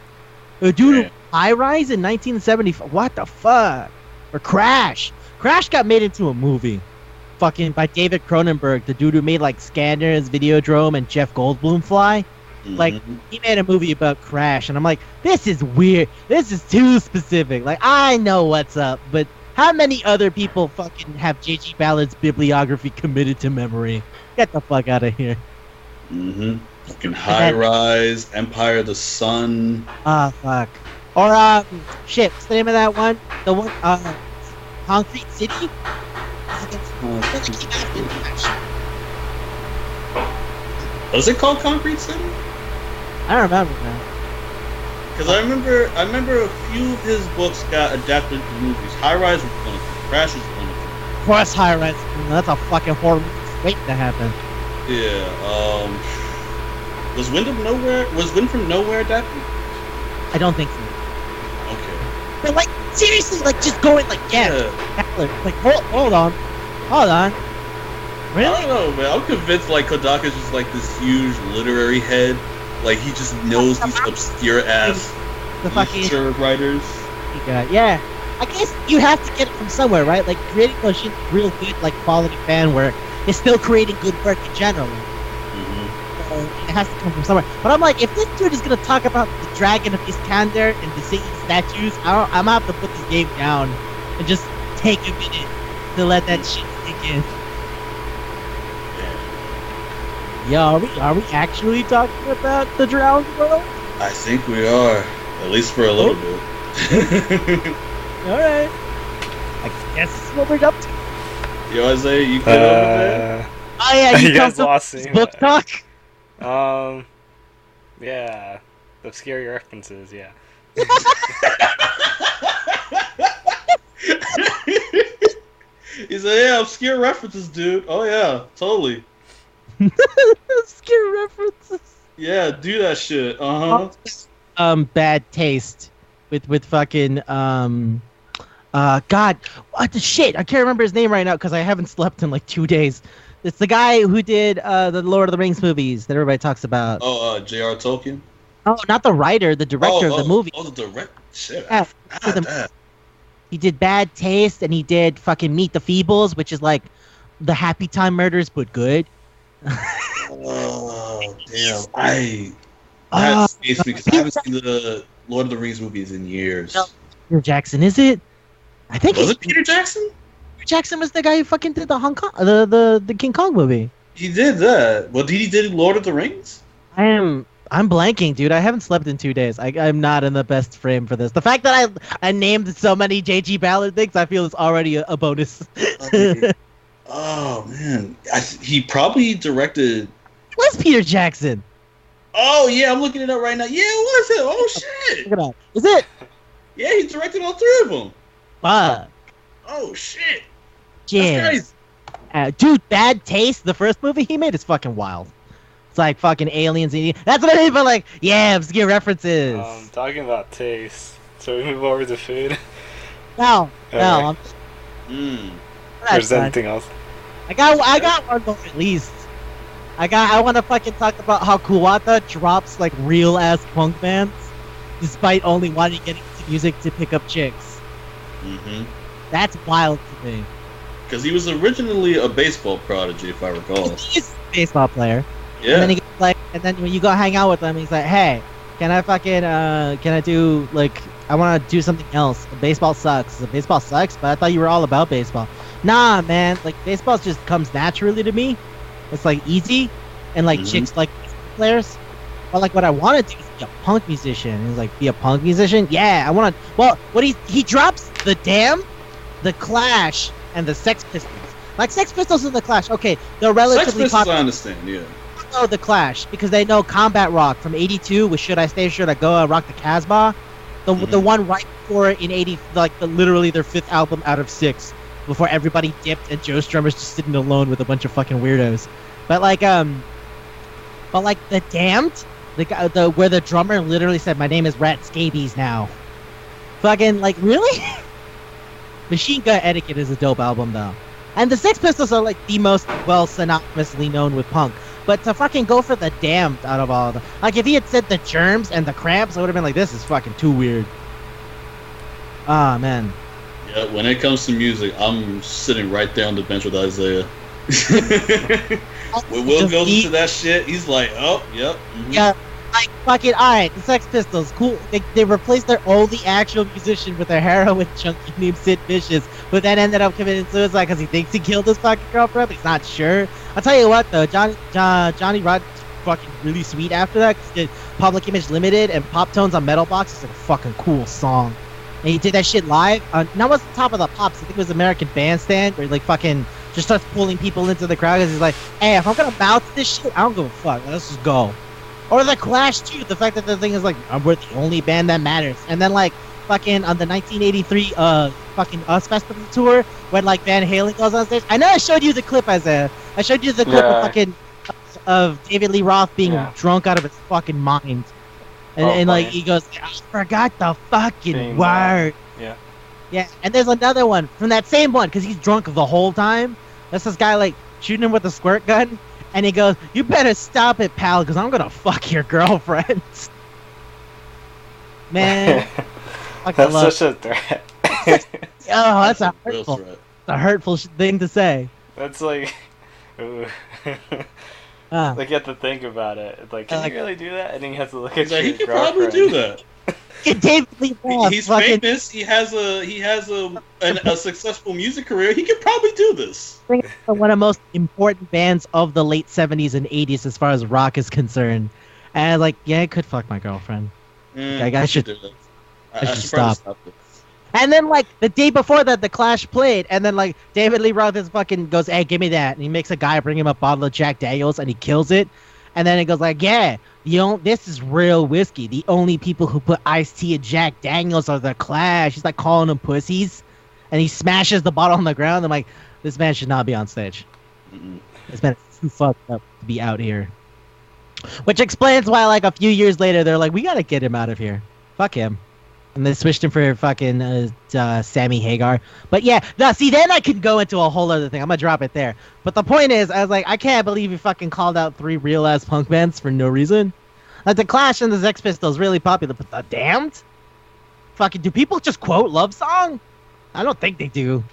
Dude, High Rise in 1975. What the fuck? Or Crash. Crash got made into a movie. Fucking by David Cronenberg, the dude who made like Scanners, Videodrome, and Jeff Goldblum Fly. Like, he made a movie about Crash, and I'm like, this is weird. This is too specific. Like, I know what's up, but how many other people fucking have J.G. Ballard's bibliography committed to memory? Get the fuck out of here. Fucking High Rise, Empire of the Sun. Fuck. Or, shit, what's the name of that one? The one, Concrete City? Was it called Concrete City? I don't remember now. Because I remember a few of his books got adapted to movies. High Rise was one of them. Crash was one of them. Of course, High Rise. That's a fucking horror movie waiting to happen. Yeah. Was Wind from Nowhere adapted? I don't think so. Okay. But like, seriously, like just going like, yeah. Like, hold on. Really? I don't know, man. I'm convinced like Kodaka's just like this huge literary head. Like he just knows these obscure ass the fucking writers. Yeah. I guess you have to get it from somewhere, right? Like creating machine real good, like quality fan work is still creating good work in general. So it has to come from somewhere. But I'm like, if this dude is gonna talk about the dragon of Iskander and the Satan statues, I'm gonna have to put this game down and just take a minute to let that shit sink in. Yeah, are we actually talking about the drowned world? I think we are, at least for a little bit. Alright. I guess this is what we're up to. Yo, Isaiah, you good over there? Oh yeah, You you guys come lost to me. book talk? Yeah. Obscure references, yeah. He said, yeah, obscure references, dude. Oh yeah, totally. Obscure references. Yeah, do that shit. Bad taste with fucking God, what the shit? I can't remember his name right now because I haven't slept in like 2 days. It's the guy who did the Lord of the Rings movies that everybody talks about. J.R. Tolkien? Oh, not the writer, the director of the movie. Oh, the director. Shit. Yeah, he did Bad Taste and he did fucking Meet the Feebles, which is like the Happy Time Murders but good. Oh damn! That escapes me because I haven't seen the Lord of the Rings movies in years. No, Peter Jackson, is it? I think Was it Peter Jackson? Peter Jackson was the guy who fucking did the Hong Kong, the King Kong movie. He did that. Well, did he did Lord of the Rings? I'm blanking, dude. I haven't slept in 2 days. I'm not in the best frame for this. The fact that I named so many J.G. Ballard things, I feel is already a bonus. Okay. Oh man, he probably directed. It was Peter Jackson. Oh yeah, I'm looking it up right now. Yeah, it was him. Oh shit. Look it up. Is it? Yeah, he directed all 3 of them. Fuck. Oh shit. Yeah. That's crazy. Dude, Bad Taste, the first movie he made is fucking wild. It's like fucking aliens. That's what I mean, but like, yeah, obscure references. Talking about taste. So we move over to food. No. There's anything else? I got one more at least. I want to fucking talk about how Kuwata drops like real ass punk bands, despite only wanting to get into music to pick up chicks. That's wild to me. Because he was originally a baseball prodigy, if I recall. He's a baseball player. Yeah. And then he gets like, and then when you go hang out with him, he's like, "Hey, can I do like, I want to do something else. Baseball sucks. Baseball sucks, but I thought you were all about baseball." Nah, man. Like baseball just comes naturally to me. It's like easy, and like chicks like players. But like what I want to do is be a punk musician. He's like, be a punk musician? Yeah, I want to. Well, what he drops the Damned, the Clash, and the Sex Pistols. Like Sex Pistols and the Clash. Okay, they're relatively popular. I understand. Yeah. Know the Clash because they know Combat Rock from '82 with Should I Stay, Should I Go, Rock the Casbah. The one right before it in '80, like literally their 5th album out of 6. Before everybody dipped and Joe Strummer's just sitting alone with a bunch of fucking weirdos. But like the Damned, the where the drummer literally said, "My name is Rat Scabies now." Fucking like really? Machine Gun Etiquette is a dope album though, and the Sex Pistols are like the most well synonymously known with punk. But to fucking go for the Damned out of all of them, like if he had said the Germs and the Cramps, I would have been like, this is fucking too weird. Ah man. Yeah, when it comes to music, I'm sitting right there on the bench with Isaiah. When Will goes into that shit, he's like, "Oh, yep." Yeah, like fucking alright, the Sex Pistols, cool. They replaced their only actual musician with a heroin junkie named Sid Vicious, but then ended up committing suicide because he thinks he killed his fucking girlfriend, but he's not sure. I'll tell you what though, Johnny Rod fucking really sweet after that because he did Public Image Limited and Pop Tones on Metal Box. It's like a fucking cool song. And he did that shit live. Now what's the top of the pops? I think it was American Bandstand, where he like fucking just starts pulling people into the crowd because he's like, "Hey, if I'm gonna mouth this shit, I don't give a fuck. Let's just go." Or the Clash too. The fact that the thing is like, we're the only band that matters. And then like fucking on the 1983 fucking Us Festival tour when like Van Halen goes on stage. I know I showed you the clip, Isaiah. I showed you the clip of fucking of David Lee Roth being drunk out of his fucking mind. And like he goes, "I forgot the fucking word." Yeah, and there's another one from that same one because he's drunk the whole time. That's this guy like shooting him with a squirt gun, and he goes, "You better stop it, pal, because I'm gonna fuck your girlfriend." Man, Fuck, I That's love. such a threat. Oh, that's a Real hurtful, threat. a hurtful thing to say. That's like, ooh. Uh, Like you have to think about it. It's like, can like- you really do that? And then you have to look He's at like, he your could girlfriend. probably do that. David Lee Roth, He's fucking famous. He has a successful music career. He could probably do this. one of the most important bands of the late 70s and 80s as far as rock is concerned. And like, yeah, it could fuck my girlfriend. I should- do that. I should probably stop. this. And then like the day before that, the Clash played, and then like David Lee Roth is fucking goes, "Hey, give me that," and he makes a guy bring him a bottle of Jack Daniels, and he kills it. And then he goes like, "Yeah, this is real whiskey. The only people who put iced tea in Jack Daniels are the Clash." He's like calling them pussies, and he smashes the bottle on the ground. I'm like, this man should not be on stage. This man is too fucked up to be out here. Which explains why, like a few years later, they're like, "We gotta get him out of here. Fuck him." And they switched him for fucking Sammy Hagar. But yeah, now see, then I can go into a whole other thing. I'm gonna drop it there. But the point is, I was like, I can't believe you fucking called out 3 real-ass punk bands for no reason. Like, the Clash and the Sex Pistols really popular, but the Damned? Fucking, do people just quote Love Song? I don't think they do.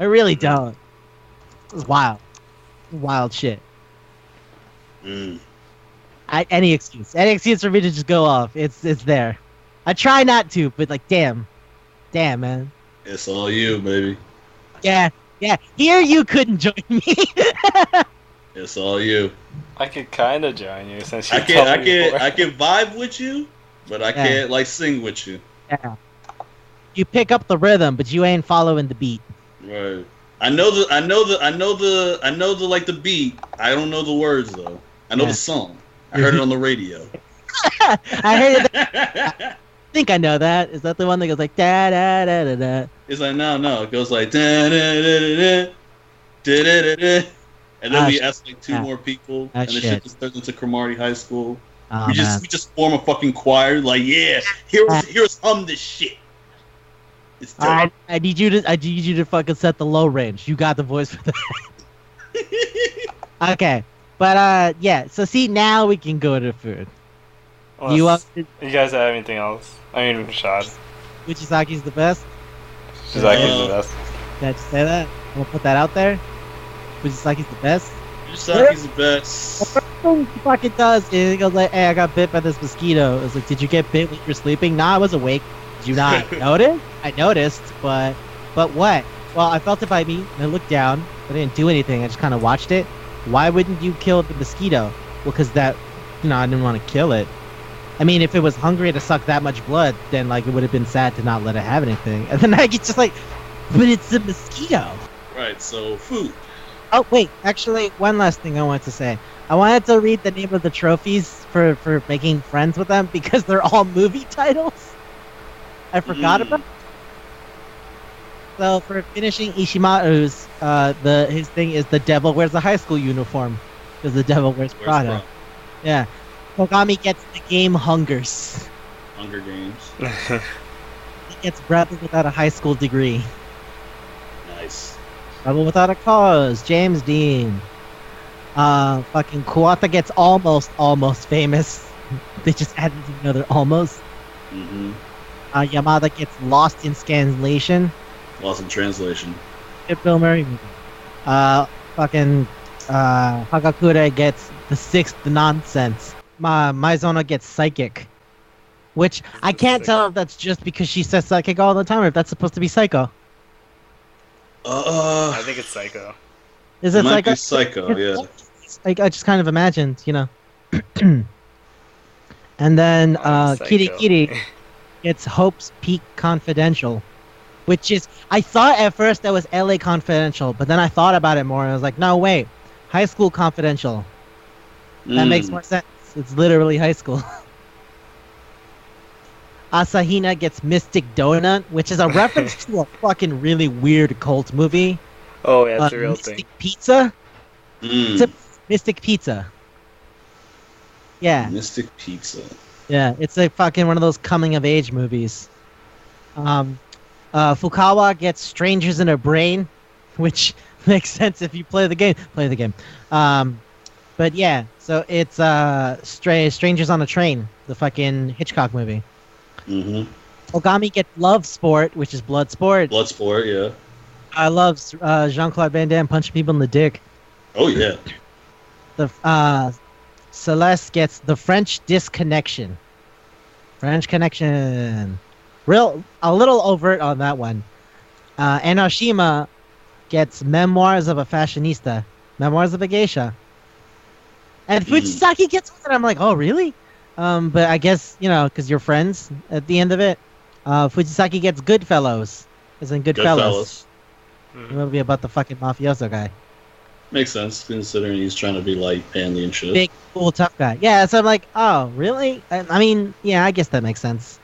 I really don't. It's wild. Wild shit. Any excuse for me to just go off. It's there. I try not to, but like, damn, man. It's all you, baby. Yeah. Here you couldn't join me. It's all you. I could kind of join you since you I told me before. can vibe with you, but I can't like sing with you. Yeah. You pick up the rhythm, but you ain't following the beat. Right. I know the like the beat. I don't know the words though. I know the song. I heard it on the radio. I heard it. I think I know that. Is that the one that goes like da da da da da? It's like no. It goes like da da da da da da da. And then we ask like 2 more people, and the shit just turns into Cromartie High School. Oh, we just form a fucking choir. Like here's hum this shit. It's dope. I need you to fucking set the low range. You got the voice for that. Okay, but yeah. So see, now we can go to food. Unless you guys have anything else? I mean, Shad. Fujisaki's the best. Shizaki's the best. Did I just say that? I'm gonna put that out there. Fujisaki's the best. Fujisaki's the best. The first thing he fucking does is he goes like, "Hey, I got bit by this mosquito." It's like, "Did you get bit when you were sleeping?" "Nah, I was awake." "Did you not notice?" "I noticed, but what?" "Well, I felt it bite me, and I looked down, but I didn't do anything. I just kind of watched it." "Why wouldn't you kill the mosquito?" "Well, because I didn't want to kill it. I mean, if it was hungry to suck that much blood, then like it would have been sad to not let it have anything." And then I get just like, "But it's a mosquito." Right. So food. Oh wait, actually, one last thing I wanted to say. I wanted to read the name of the trophies for making friends with them because they're all movie titles. I forgot about. So for finishing Ishimaru's, his thing is the devil wears a high school uniform because the devil wears Prada. Yeah. Kogami gets the game Hungers. Hunger Games. He gets Rebel without a high school degree. Nice. Rebel without a cause. James Dean. Fucking Kuwata gets almost famous. They just added another almost. Mm-hmm. Yamada gets lost in translation. Lost in translation. Good Bill Murray movie. Fucking Hagakure gets the 6th nonsense. Maizona gets psychic. Which I can't tell if that's just because she says psychic all the time or if that's supposed to be psycho. I think it's Psycho. Is it might psycho? be Psycho, yeah. I just kind of imagined, And then Psycho. Kirikiri gets Hope's Peak Confidential. Which is, I thought at first that was LA Confidential, but then I thought about it more and I was like, no, wait. High School Confidential. That makes more sense. It's literally high school. Asahina gets Mystic Donut, which is a reference to a fucking really weird cult movie. Oh, yeah, it's a real Mystic thing. Pizza? It's a Mystic Pizza. Yeah. Mystic Pizza. Yeah, it's like fucking one of those coming of age movies. Fukawa gets Strangers in Her Brain, which makes sense if you play the game. Play the game. But yeah, so it's Strangers on a Train, the fucking Hitchcock movie. Mm-hmm. Ogami gets Love Sport, which is blood sport. Bloodsport, yeah. I love Jean-Claude Van Damme punching people in the dick. Oh yeah. The Celeste gets the French Disconnection. French Connection. A little overt on that one. Enoshima gets Memoirs of a Fashionista. Memoirs of a Geisha. And Fujisaki gets one. I'm like, oh, really? But I guess, because you're friends at the end of it. Fujisaki gets Goodfellows. As in Goodfellas. Mhm. The movie about the fucking mafioso guy. Makes sense, considering he's trying to be, like, manly and shit. Big, cool, tough guy. Yeah, so I'm like, oh, really? I mean, yeah, I guess that makes sense.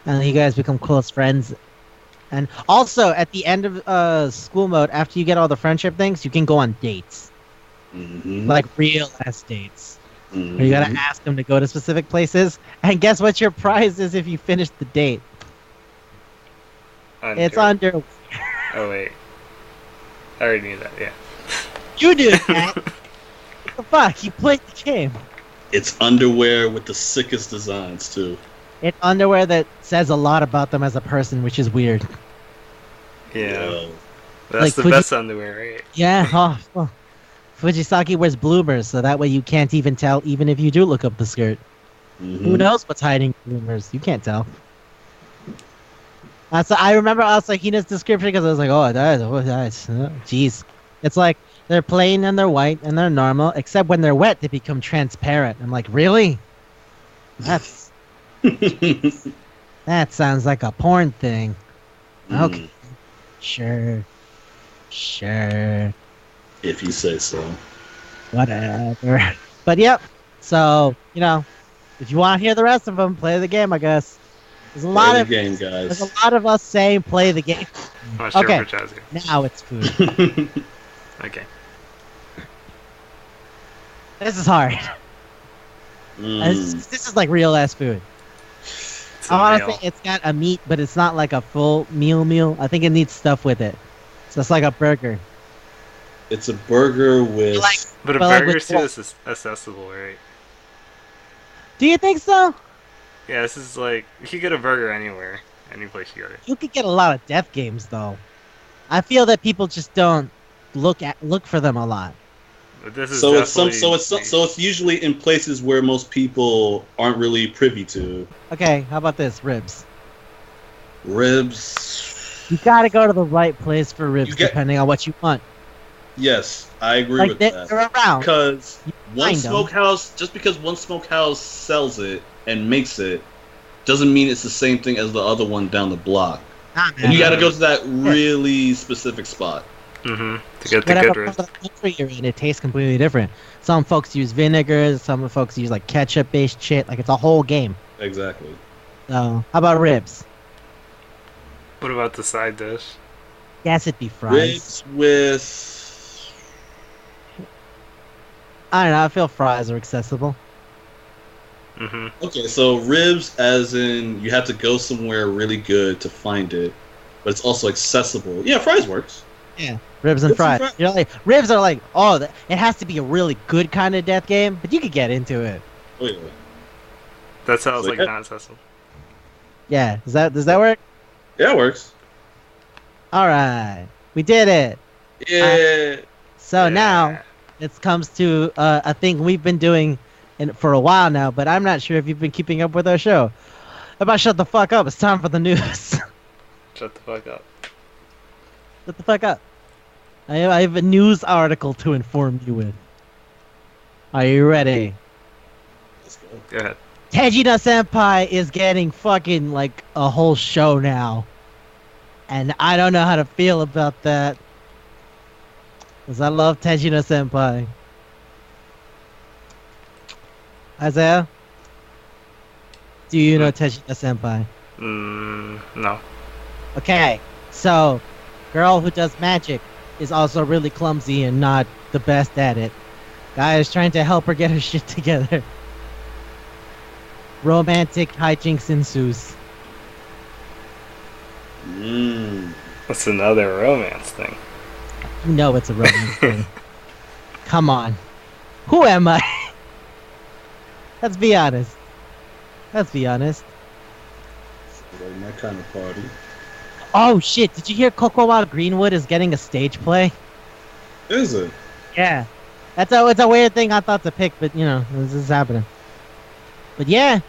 And you guys become close friends. And also, at the end of school mode, after you get all the friendship things, you can go on dates. Mm-hmm. Like real-ass dates. Mm-hmm. Where you gotta ask them to go to specific places. And guess what your prize is if you finish the date? It's under... Oh, wait. I already knew that, yeah. You do that! What the fuck? You played the game. It's underwear with the sickest designs, too. It's underwear that says a lot about them as a person, which is weird. Yeah. Yeah. That's Like, the best underwear, right? Yeah, oh. Fujisaki wears bloomers, so that way you can't even tell, even if you do look up the skirt. Mm-hmm. Who knows what's hiding bloomers? You can't tell. So I remember also Hina's description because I was like, that's jeez. It's like they're plain and they're white and they're normal, except when they're wet they become transparent. I'm like, really? That sounds like a porn thing. Okay, sure. If you say so. Whatever. But yep. So if you want to hear the rest of them, play the game. I guess there's a lot of game, guys. There's a lot of us saying play the game. Okay. Now it's food. Okay. This is hard. This is like real ass food. It's a I want to meal. say it's got a meat, but it's not like a full meal. I think it needs stuff with it. So it's like a burger. It's a burger with... But a But like burger's with too what? accessible, right? Do you think so? Yeah, this is like, you can get a burger anywhere. Any place you go. You could get a lot of death games though. I feel that people just don't look for them a lot. But this is so definitely... it's usually in places where most people aren't really privy to. Okay, how about this? Ribs. Ribs. You gotta go to the right place for ribs, depending on what you want. Yes, I agree with that. They're around. Because find them. just because one smokehouse sells it and makes it, doesn't mean it's the same thing as the other one down the block. And you gotta go to that really specific spot. Mm-hmm. To get the Whatever good ribs. part of the country you're in, it tastes completely different. Some folks use vinegars, some folks use like ketchup-based shit. Like it's a whole game. Exactly. So, how about ribs? What about the side dish? Yes, it'd be fries. Ribs with... I don't know. I feel fries are accessible. Mm-hmm. Okay, so ribs as in you have to go somewhere really good to find it, but it's also accessible. Yeah, fries works. Yeah, ribs and fries. You're like ribs are like, it has to be a really good kind of death game, but you could get into it. Oh yeah. That sounds like not accessible. Yeah, does that work? Yeah, it works. All right, we did it. Yeah. So now it comes to a thing we've been doing for a while now, but I'm not sure if you've been keeping up with our show. How about shut the fuck up? It's time for the news. Shut the fuck up. Shut the fuck up. I have a news article to inform you with. Are you ready? Let's go. Go ahead. Tejina Senpai is getting fucking like a whole show now. And I don't know how to feel about that. Because I love Tejina Senpai. Isaiah? Do you know Tejina Senpai? No. Okay, so girl who does magic is also really clumsy and not the best at it. Guy is trying to help her get her shit together. Romantic hijinks ensues. That's another romance thing. You know it's a romance thing. Come on. Who am I? Let's be honest. like my kind of party. Oh shit! Did you hear Cocoa Wild Greenwood is getting a stage play? Is it? Yeah, it's a weird thing I thought to pick, but you know this is happening. But yeah,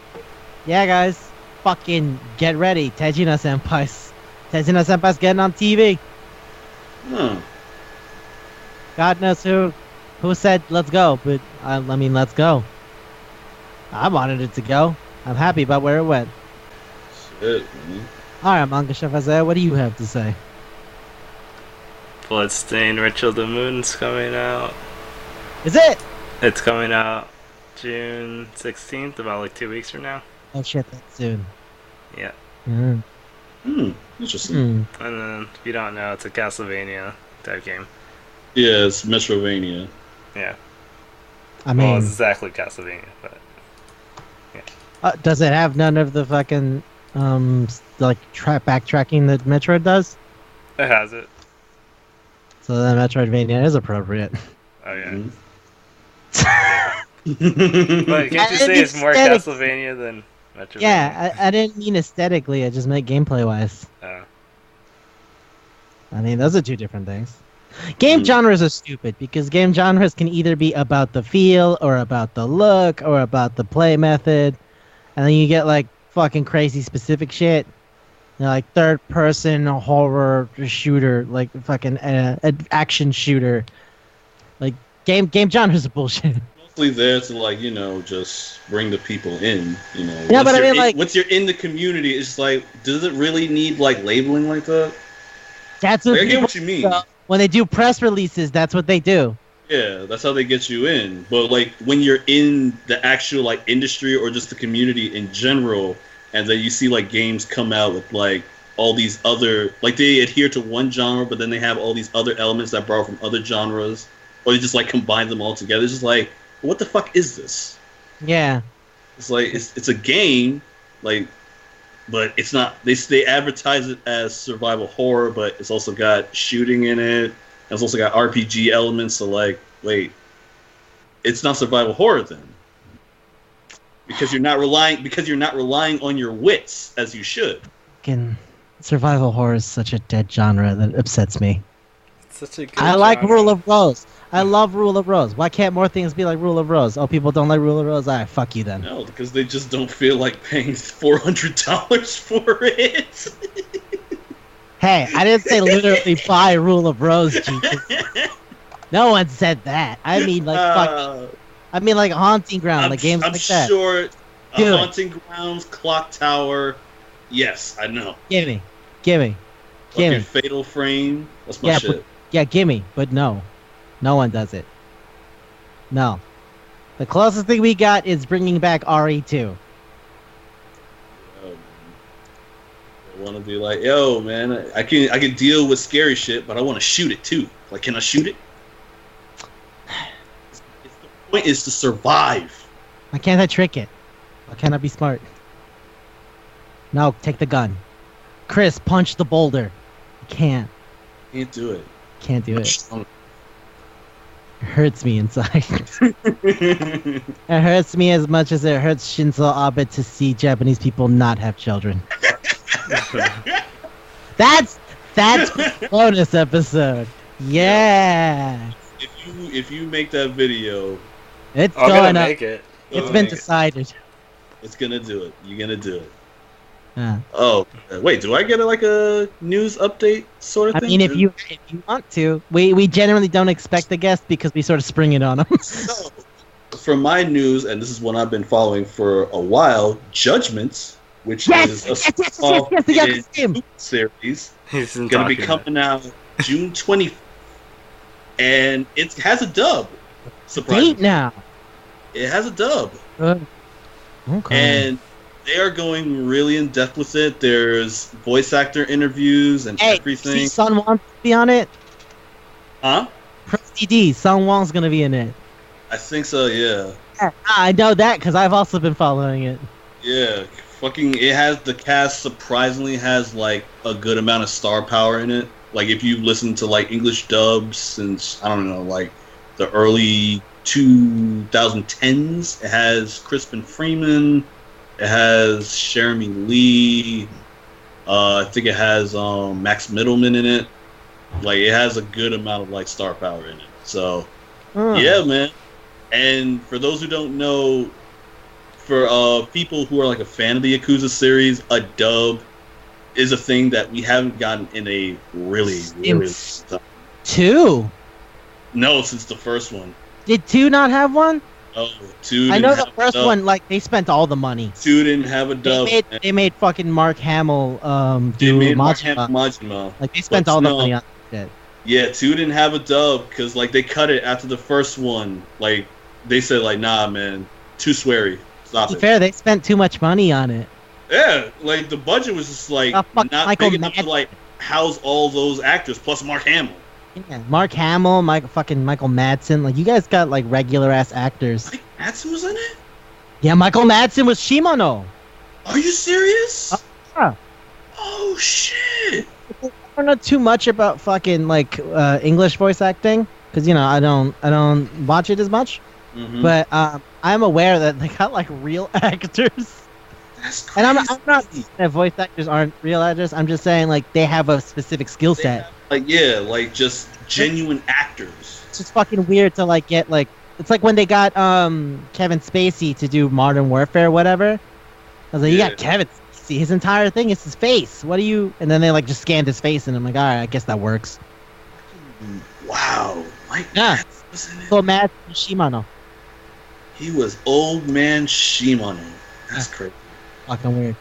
guys, fucking get ready, Tejina Senpai's getting on TV. Huh. God knows who said let's go, but I mean let's go. I wanted it to go. I'm happy about where it went. Shit, man. All right, Manga Chef Isaiah, what do you have to say? Bloodstained Ritual of the Moon's coming out. Is it? It's coming out June 16th, about like 2 weeks from now. Oh shit, that's soon. Yeah. Interesting. And then, if you don't know, it's a Castlevania type game. Yeah, it's Metrovania. Yeah. I mean, well, it's exactly Castlevania, but does it have none of the fucking like backtracking that Metroid does? it has it. So then Metroidvania is appropriate. Oh yeah. Mm-hmm. But can't you say it's more Castlevania than Metroidvania? Yeah, I didn't mean aesthetically. I just meant gameplay wise. Oh. I mean, those are two different things. Game genres are stupid because game genres can either be about the feel or about the look or about the play method, and then you get like fucking crazy specific shit, you know, like third person horror shooter, like fucking action shooter. Like game genres are bullshit. Mostly there to like, you know, just bring the people in, you know. Yeah, but I mean, like, once you're in the community, it's like, does it really need like labeling like that? That's what Like, I get what you mean. When they do press releases, that's what they do. Yeah, that's how they get you in. But like when you're in the actual like industry or just the community in general, and then you see like games come out with like all these other, like they adhere to one genre, but then they have all these other elements that borrow from other genres, or they just like combine them all together. It's just like, what the fuck is this? Yeah. It's like it's a game, like, but it's not. They advertise it as survival horror, but it's also got shooting in it. It's also got RPG elements. So like, wait, it's not survival horror then, because you're not relying on your wits as you should. Fucking survival horror is such a dead genre that upsets me. It's such a good I like genre. Rule of Rose. I love Rule of Rose. Why can't more things be like Rule of Rose? Oh, people don't like Rule of Rose? Alright, fuck you then. No, because they just don't feel like paying $400 for it. Hey, I didn't say literally buy Rule of Rose, Jesus. No one said that. I mean like fuck. I mean like Haunting Ground, like games like that. I'm sure Dude. Haunting Grounds, Clock Tower, yes, I know. Gimme. Fucking Fatal Frame, that's my shit. Yeah, gimme, but no. No one does it. No. The closest thing we got is bringing back RE2. I want to be like, yo, man, I can deal with scary shit, but I want to shoot it too. Like, can I shoot it? The point is to survive. Why can't I trick it? Why can't I be smart? No, take the gun. Chris, punch the boulder. You can't. Can't do it. Can't do it. It hurts me inside. It hurts me as much as it hurts Shinzo Abe to see Japanese people not have children. That's bonus episode. Yeah. If you make that video, It's I'm going gonna up. make it. It's been decided. it's gonna do it. You're gonna do it. Yeah. Oh, wait, do I get like a news update sort of I thing? mean, if you want to, we generally don't expect the guest because we sort of spring it on them. So, from my news, and this is one I've been following for a while, Judgments, which is a yes, series, He's going to be coming out June 20th, and it has a dub. Surprisingly, Date now. it has a dub, Okay. and they are going really in depth with it. There's voice actor interviews and Hey, everything. see Sun wants to be on it. Huh? Press DD, Sun Wong's gonna be in it. I think so. Yeah. I know that because I've also been following it. Yeah, fucking, it has, the cast surprisingly has like a good amount of star power in it. Like if you listen to like English dubs since, I don't know, like the early 2010s, it has Crispin Freeman, it has Jeremy Lee, I think it has Max Middleman in it. Like it has a good amount of like star power in it. So yeah, man. And for those who don't know, for people who are like a fan of the Yakuza series, a dub is a thing that we haven't gotten in a really long time. 2? No, since the first one. Did 2 not have one? Oh, 2. I know the first one, like they spent all the money. 2 didn't have a dub. They made fucking Mark Hamill do Majima. Like they spent all the money on that. Yeah, 2 didn't have a dub because like they cut it after the first one. Like they said, like, nah, man, too sweary. Stop it. To be fair, they spent too much money on it. Yeah, like the budget was just like not big enough to like house all those actors plus Mark Hamill. Yeah, Mark Hamill, Michael Madsen. Like you guys got like regular ass actors. Mike Madsen was in it? Yeah, Michael Madsen was Shimano. Are you serious? Yeah. Oh shit! I don't know too much about fucking like English voice acting because you know I don't watch it as much. Mm-hmm. But I'm aware that they got like real actors. That's crazy. And I'm not saying that voice actors aren't real actors. I'm just saying like they have a specific skill set. Like yeah, like just genuine actors. It's just fucking weird to like get like it's like when they got Kevin Spacey to do Modern Warfare, whatever. I was like, you got Kevin Spacey. His entire thing is his face. What do you? And then they like just scanned his face, and I'm like, all right, I guess that works. Wow, like yeah. So mad Shimano. He was old man Shimano. That's crazy. Fucking weird.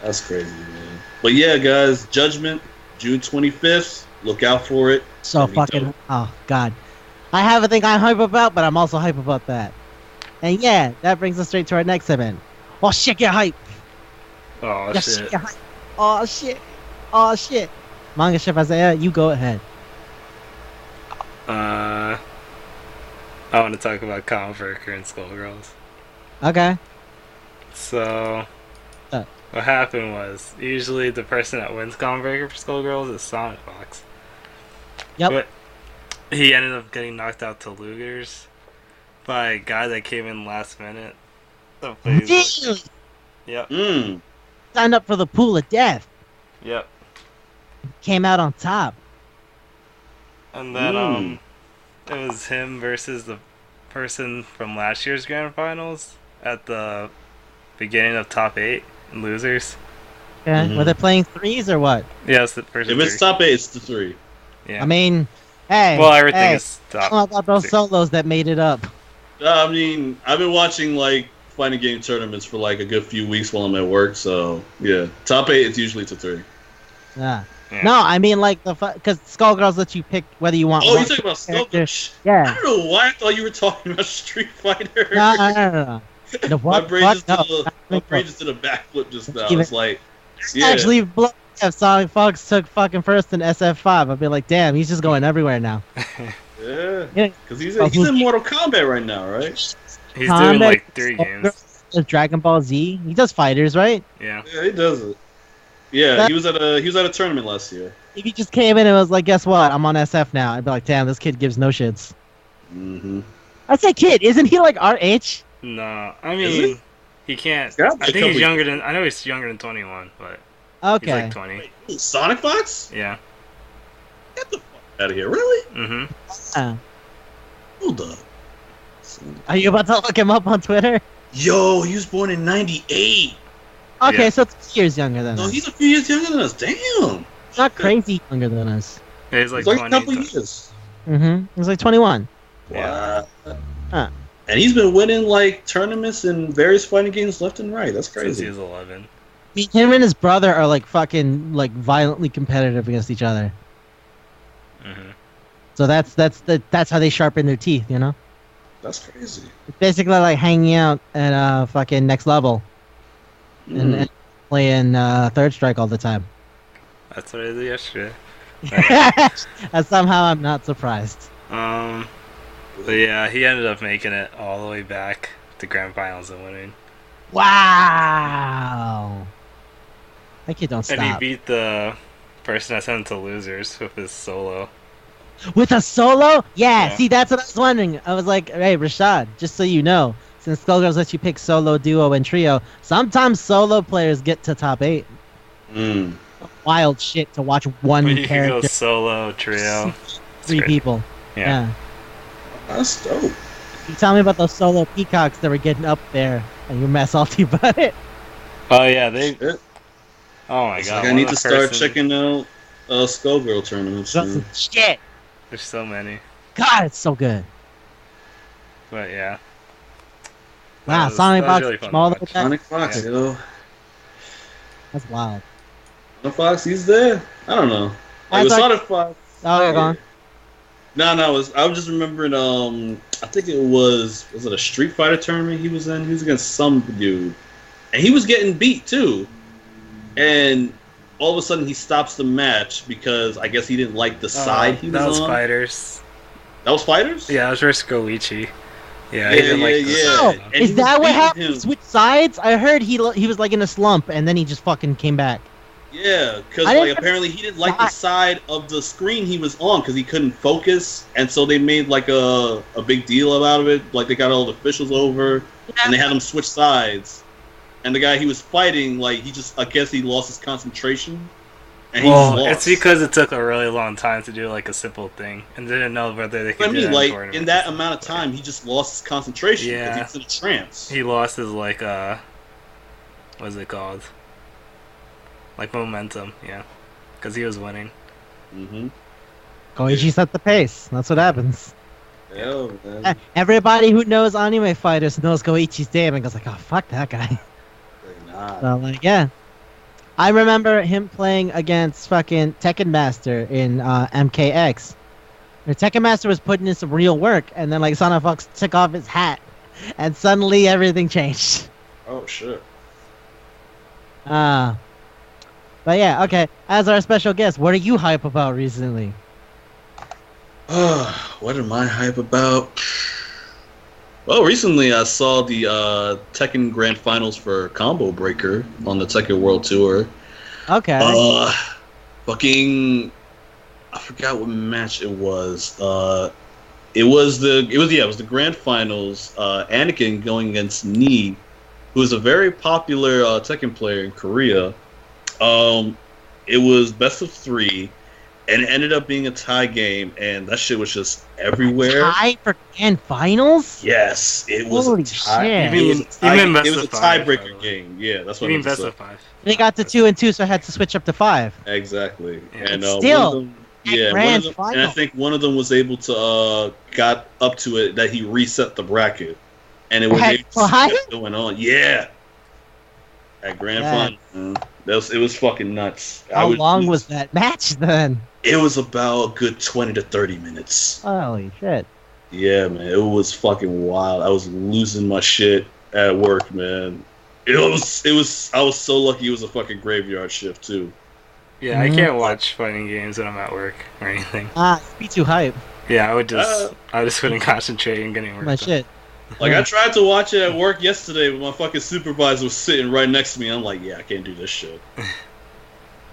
That's crazy, man. But yeah, guys, Judgment, June 25th. Look out for it. So fucking oh god. I have a thing I'm hype about, but I'm also hype about that. And yeah, that brings us straight to our next event. Oh shit, get hype. Oh shit. Get hype. Oh shit. Oh shit. Manga Chef Isaiah, you go ahead. I want to talk about Converker and Skullgirls. Okay. So, what happened was, usually the person that wins Converker for Skullgirls is Sonic Fox. Yep. But he ended up getting knocked out to Lugers by a guy that came in last minute. Really? Yep. Signed up for the pool of death. Yep. Came out on top. And then it was him versus the person from last year's grand finals at the beginning of top 8 and losers. Okay. Were they playing threes or what? Yeah, it's the first. If it's top 8, it's the 3. Yeah. I mean, hey. Well, everything is top. How about those solos that made it up? I mean, I've been watching like fighting game tournaments for like a good few weeks while I'm at work. So yeah, top 8 it's usually to 3. Yeah. No, I mean like because Skullgirls let you pick whether you want. Oh, you're talking about Skullgirls? Yeah. I don't know why I thought you were talking about Street Fighter. No. My brain just did a backflip just now. It's like, yeah. Actually, if Sonic Fox took fucking first in SF5, I'd be like, damn, he's just going everywhere now. Yeah, because he's in Mortal Kombat right now, right? He's doing like 3 games. Dragon Ball Z. He does fighters, right? Yeah. Yeah, he does it. Yeah, he was at a tournament last year. If he just came in and was like, guess what? I'm on SF now. I'd be like, damn, this kid gives no shits. I say kid, isn't he like our age? No, I mean he can't. I think he's younger than. I know he's younger than 21, but okay, he's like 20. Wait, Sonic Fox? Yeah. Get the fuck out of here! Really? Hold up. Are you about to look him up on Twitter? Yo, he was born in '98. Okay, so it's 2 years younger than us. No, he's a few years younger than us. Damn. Not crazy younger than us. Yeah, he's like 20. A couple years. He's like 21. Yeah. Huh. And he's been winning like tournaments and various fighting games left and right. That's crazy. Since he was 11. I mean, him and his brother are like fucking like violently competitive against each other. So that's how they sharpen their teeth, you know. That's crazy. It's basically like hanging out at fucking next level. And playing Third Strike all the time. That's what I did yesterday. And somehow I'm not surprised. But yeah, he ended up making it all the way back to grand finals and winning. Wow! That kid don't stop. And he beat the person that sent him to losers with his solo. With a solo? Yeah, see, that's what I was wondering. I was like, hey, Rashad, just so you know, since Skullgirls lets you pick solo, duo, and trio, sometimes solo players get to top 8. Mm. Wild shit to watch one But you can go character, solo, trio. three great. people. Yeah. That's dope. You tell me about those solo peacocks that were getting up there, and you're mad salty about it. Oh yeah, they. Shit. Oh my It's god. like I one need of to the start person- checking out Skullgirl tournaments. That's man. some shit. There's so many. God, it's so good. But yeah. Wow, That Sonic was Fox really fun to came all the watch. way back. Sonic Fox, Yeah. yo. That's wild. Sonic Fox, he's there. I don't know. Like I with thought- Sonic Fox. Oh, yeah, go on. No, I was just remembering. I think it was it a Street Fighter tournament he was in? He was against some dude, and he was getting beat too. And all of a sudden, he stops the match because I guess he didn't like the side he was That was on. Fighters. That was Fighters. Yeah, it was versus Goichi. Yeah, he Yeah, didn't like the yeah. Oh, side. And he is was that what beating happened? him. He switched sides? I heard he was like in a slump, and then he just fucking came back. Yeah, because I like didn't- apparently he didn't like the side of the screen he was on because he couldn't focus, and so they made like a big deal about it. Like they got all the officials over, and they had him switch sides. And the guy he was fighting, like I guess he lost his concentration, and he just Well, lost. it's because it took a really long time to do like a simple thing, and they didn't know whether they could But I do mean, that like in tournaments. in that amount of time, he just lost his concentration because Yeah. he was in a trance. He lost his like what's it called? Like momentum, yeah, because he was winning. Mm-hmm. Koichi set the pace. That's what happens. Yeah, man. Everybody who knows anime fighters knows Koichi's name and goes like, "Oh, fuck that guy." Like, nah. So like, yeah. I remember him playing against fucking Tekken Master in MKX. The Tekken Master was putting in some real work, and then like Sonic Fox took off his hat, and suddenly everything changed. Oh shit. But yeah, okay. As our special guest, what are you hype about recently? What am I hype about? Well, recently I saw the Tekken Grand Finals for Combo Breaker on the Tekken World Tour. Okay. Fucking, I forgot what match it was. It was the Grand Finals. Anakin going against Nee, who is a very popular Tekken player in Korea. It was best of 3. And it ended up being a tie game, and that shit was just everywhere. Tie for grand finals? Yes, it was Holy a tie. shit. You It was mean- a tie- you mean best it was of a five, by the tiebreaker way. game. Yeah, that's what You I mean meant best to of say. 5? They got to 2 and 2, so I had to switch up to 5. Exactly. Yeah. And Still, one of them, at one of grand them, and I final. think one of them was able to got up to it that he reset the bracket, and it was At able to see five? what's going on. Yeah, at grand Yeah. final, man. It was fucking nuts. How long was that match then? It was about a good 20 to 30 minutes. Holy shit. Yeah, man, it was fucking wild. I was losing my shit at work, man. It was. I was so lucky. It was a fucking graveyard shift too. Yeah, I Mhm. can't watch fighting games when I'm at work or anything. Be too hype. Yeah, I just couldn't concentrate and getting work. My done. shit. Like I tried to watch it at work yesterday, but my fucking supervisor was sitting right next to me. I'm like, yeah, I can't do this shit.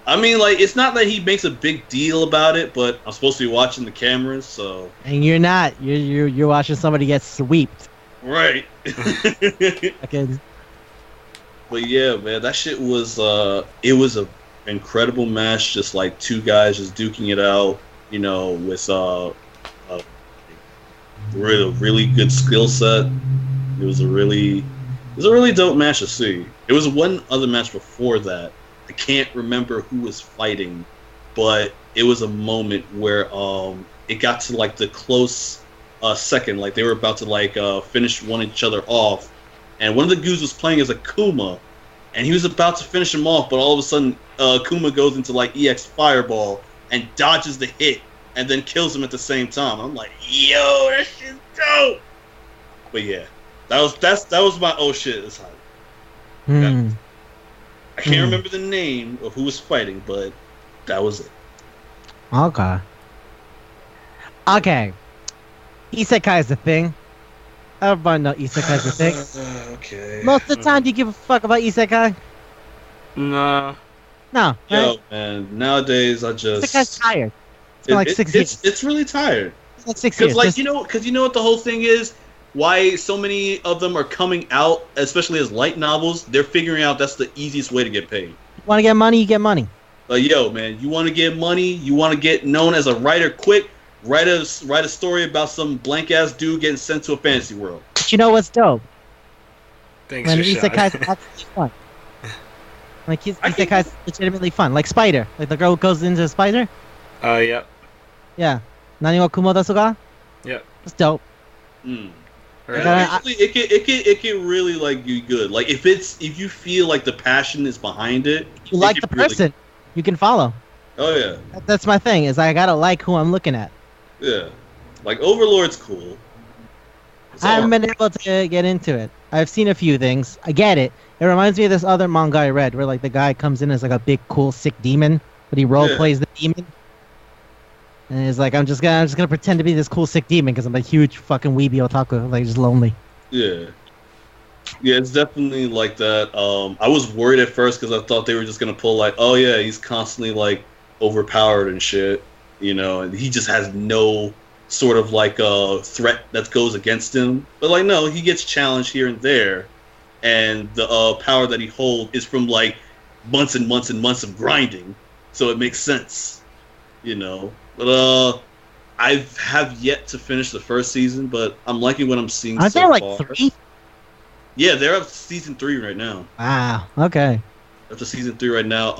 I mean, like, it's not that he makes a big deal about it, but I'm supposed to be watching the cameras, so And you're not. You're watching somebody get sweeped. right. Okay. But yeah, man, that shit was it was a incredible match. Just like two guys just duking it out, you know, with really good skill set. It was a really dope match to see. It was one other match before that. I can't remember who was fighting, but it was a moment where it got to like the close second, like they were about to like finish one each other off, and one of the goons was playing as a Kuma, and he was about to finish him off, but all of a sudden Kuma goes into like EX Fireball and dodges the hit, and then kills him at the same time. I'm like, yo, that shit's dope. But yeah, that was my oh shit, it's hype. Hmm. I can't remember the name of who was fighting, but that was it. Okay. Okay. Isekai is a thing. Everybody know Isekai is a thing. Okay. Most of the time, do you give a fuck about Isekai? No. No. Yo, Right? man, nowadays I just Isekai's tired. It's been like 6 years. It's really tired. It's like 6 years. Because Just- you know what the whole thing is? Why so many of them are coming out, especially as light novels, they're figuring out that's the easiest way to get paid. Want to get money, you get money. Like, yo, man, you want to get money? You want to get known as a writer quick? Write a story about some blank ass dude getting sent to a fantasy world. But you know what's dope? Thanks, When Rashad. isekai's actually fun. Like isekai's legitimately fun. Like Spider. Like the girl who goes into Spider. Yep. Yeah. Nani wa kumo desu ga? Yep. It's dope. Mm. Right. Actually, it can really like be good. Like if you feel like the passion is behind it, You like the person, you can follow. Oh yeah, That's my thing. Is I gotta like who I'm looking at. yeah. Like Overlord's cool. I haven't been able to get into it. I've seen a few things. I get it. It reminds me of this other manga I read where like the guy comes in as like a big cool sick demon, but he role plays the demon. And he's like, I'm just gonna pretend to be this cool sick demon because I'm a huge fucking weeby otaku, like just lonely. Yeah. Yeah, it's definitely like that. I was worried at first because I thought they were just gonna pull like, oh yeah, he's constantly like overpowered and shit, you know, and he just has no sort of like threat that goes against him. But like, no, he gets challenged here and there, and the power that he holds is from like months and months and months of grinding, so it makes sense, you know. But I have yet to finish the first season, but I'm liking what I'm seeing Aren't so there like far. 3? Yeah, they're up to season 3 right now. Wow. Okay. Up to season 3 right now.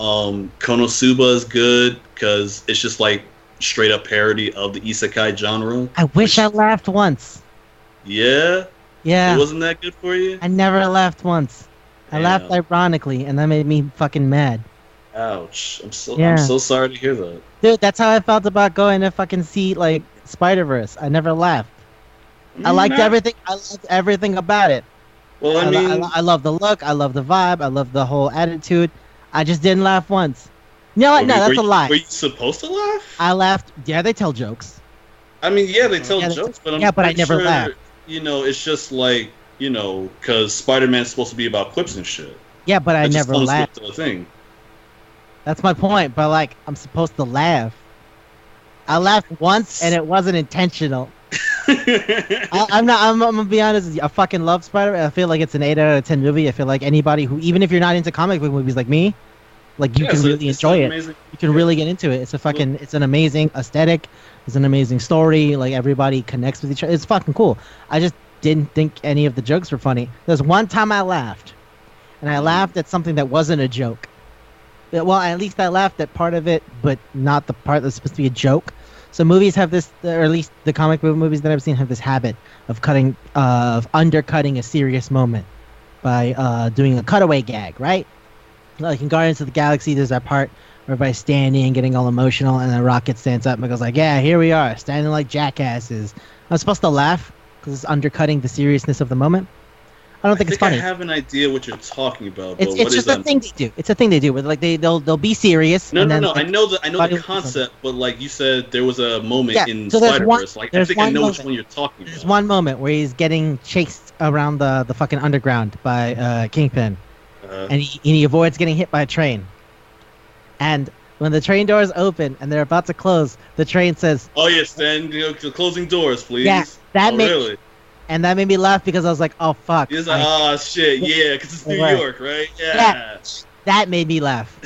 Konosuba is good because it's just like straight up parody of the isekai genre. I wish I laughed once. Yeah? Yeah. It wasn't that good for you? I never laughed once. I laughed Damn. ironically, and that made me fucking mad. Ouch. I'm Yeah. so sorry to hear that. Dude, that's how I felt about going to fucking see like Spider-Verse. I never laughed. I liked everything. I loved everything about it. Well, I mean, I love the look. I love the vibe. I love the whole attitude. I just didn't laugh once. You know what? No, that's a lie. Were you supposed to laugh? I laughed. Yeah, they tell jokes. I mean, yeah, they tell jokes, but I'm but I pretty never sure, laughed. You know, it's just like, you know, because Spider-Man's supposed to be about quips and shit. Yeah, but I That just never comes with laughed. the thing. That's my point. But like, I'm supposed to laugh. I laughed once, and it wasn't intentional. I'm gonna be honest with you. I fucking love Spider-Man. I feel like it's an 8 out of 10 movie. I feel like anybody who, even if you're not into comic book movies like me, like you can really enjoy it. You can really get into it. It's it's an amazing aesthetic. It's an amazing story. Like everybody connects with each other. It's fucking cool. I just didn't think any of the jokes were funny. There's one time I laughed, and I laughed at something that wasn't a joke. Well, at least I laughed at part of it, but not the part that's supposed to be a joke. So movies have this, or at least the comic book movies that I've seen have this habit of undercutting a serious moment by doing a cutaway gag, right? Like in Guardians of the Galaxy, there's that part where everybody's standing and getting all emotional, and then Rocket stands up and goes like, "Yeah, here we are, standing like jackasses." I'm supposed to laugh because it's undercutting the seriousness of the moment. I don't think it's funny. I have an idea what you're talking about. But It's just a thing they do. It's a thing they do. Where like they'll be serious. No. Like, I know the concept, but like you said, there was a moment in so Spider-Verse. Like I think I know moment. which one you're talking about. There's one moment where he's getting chased around the fucking underground by Kingpin, and he avoids getting hit by a train. And when the train doors open and they're about to close, the train says, "Oh yes, then closing doors, please." Yeah, that made really. And that made me laugh because I was like, "Oh fuck!" He's like, "Oh shit, yeah," because it's New York, right? Yeah. That made me laugh.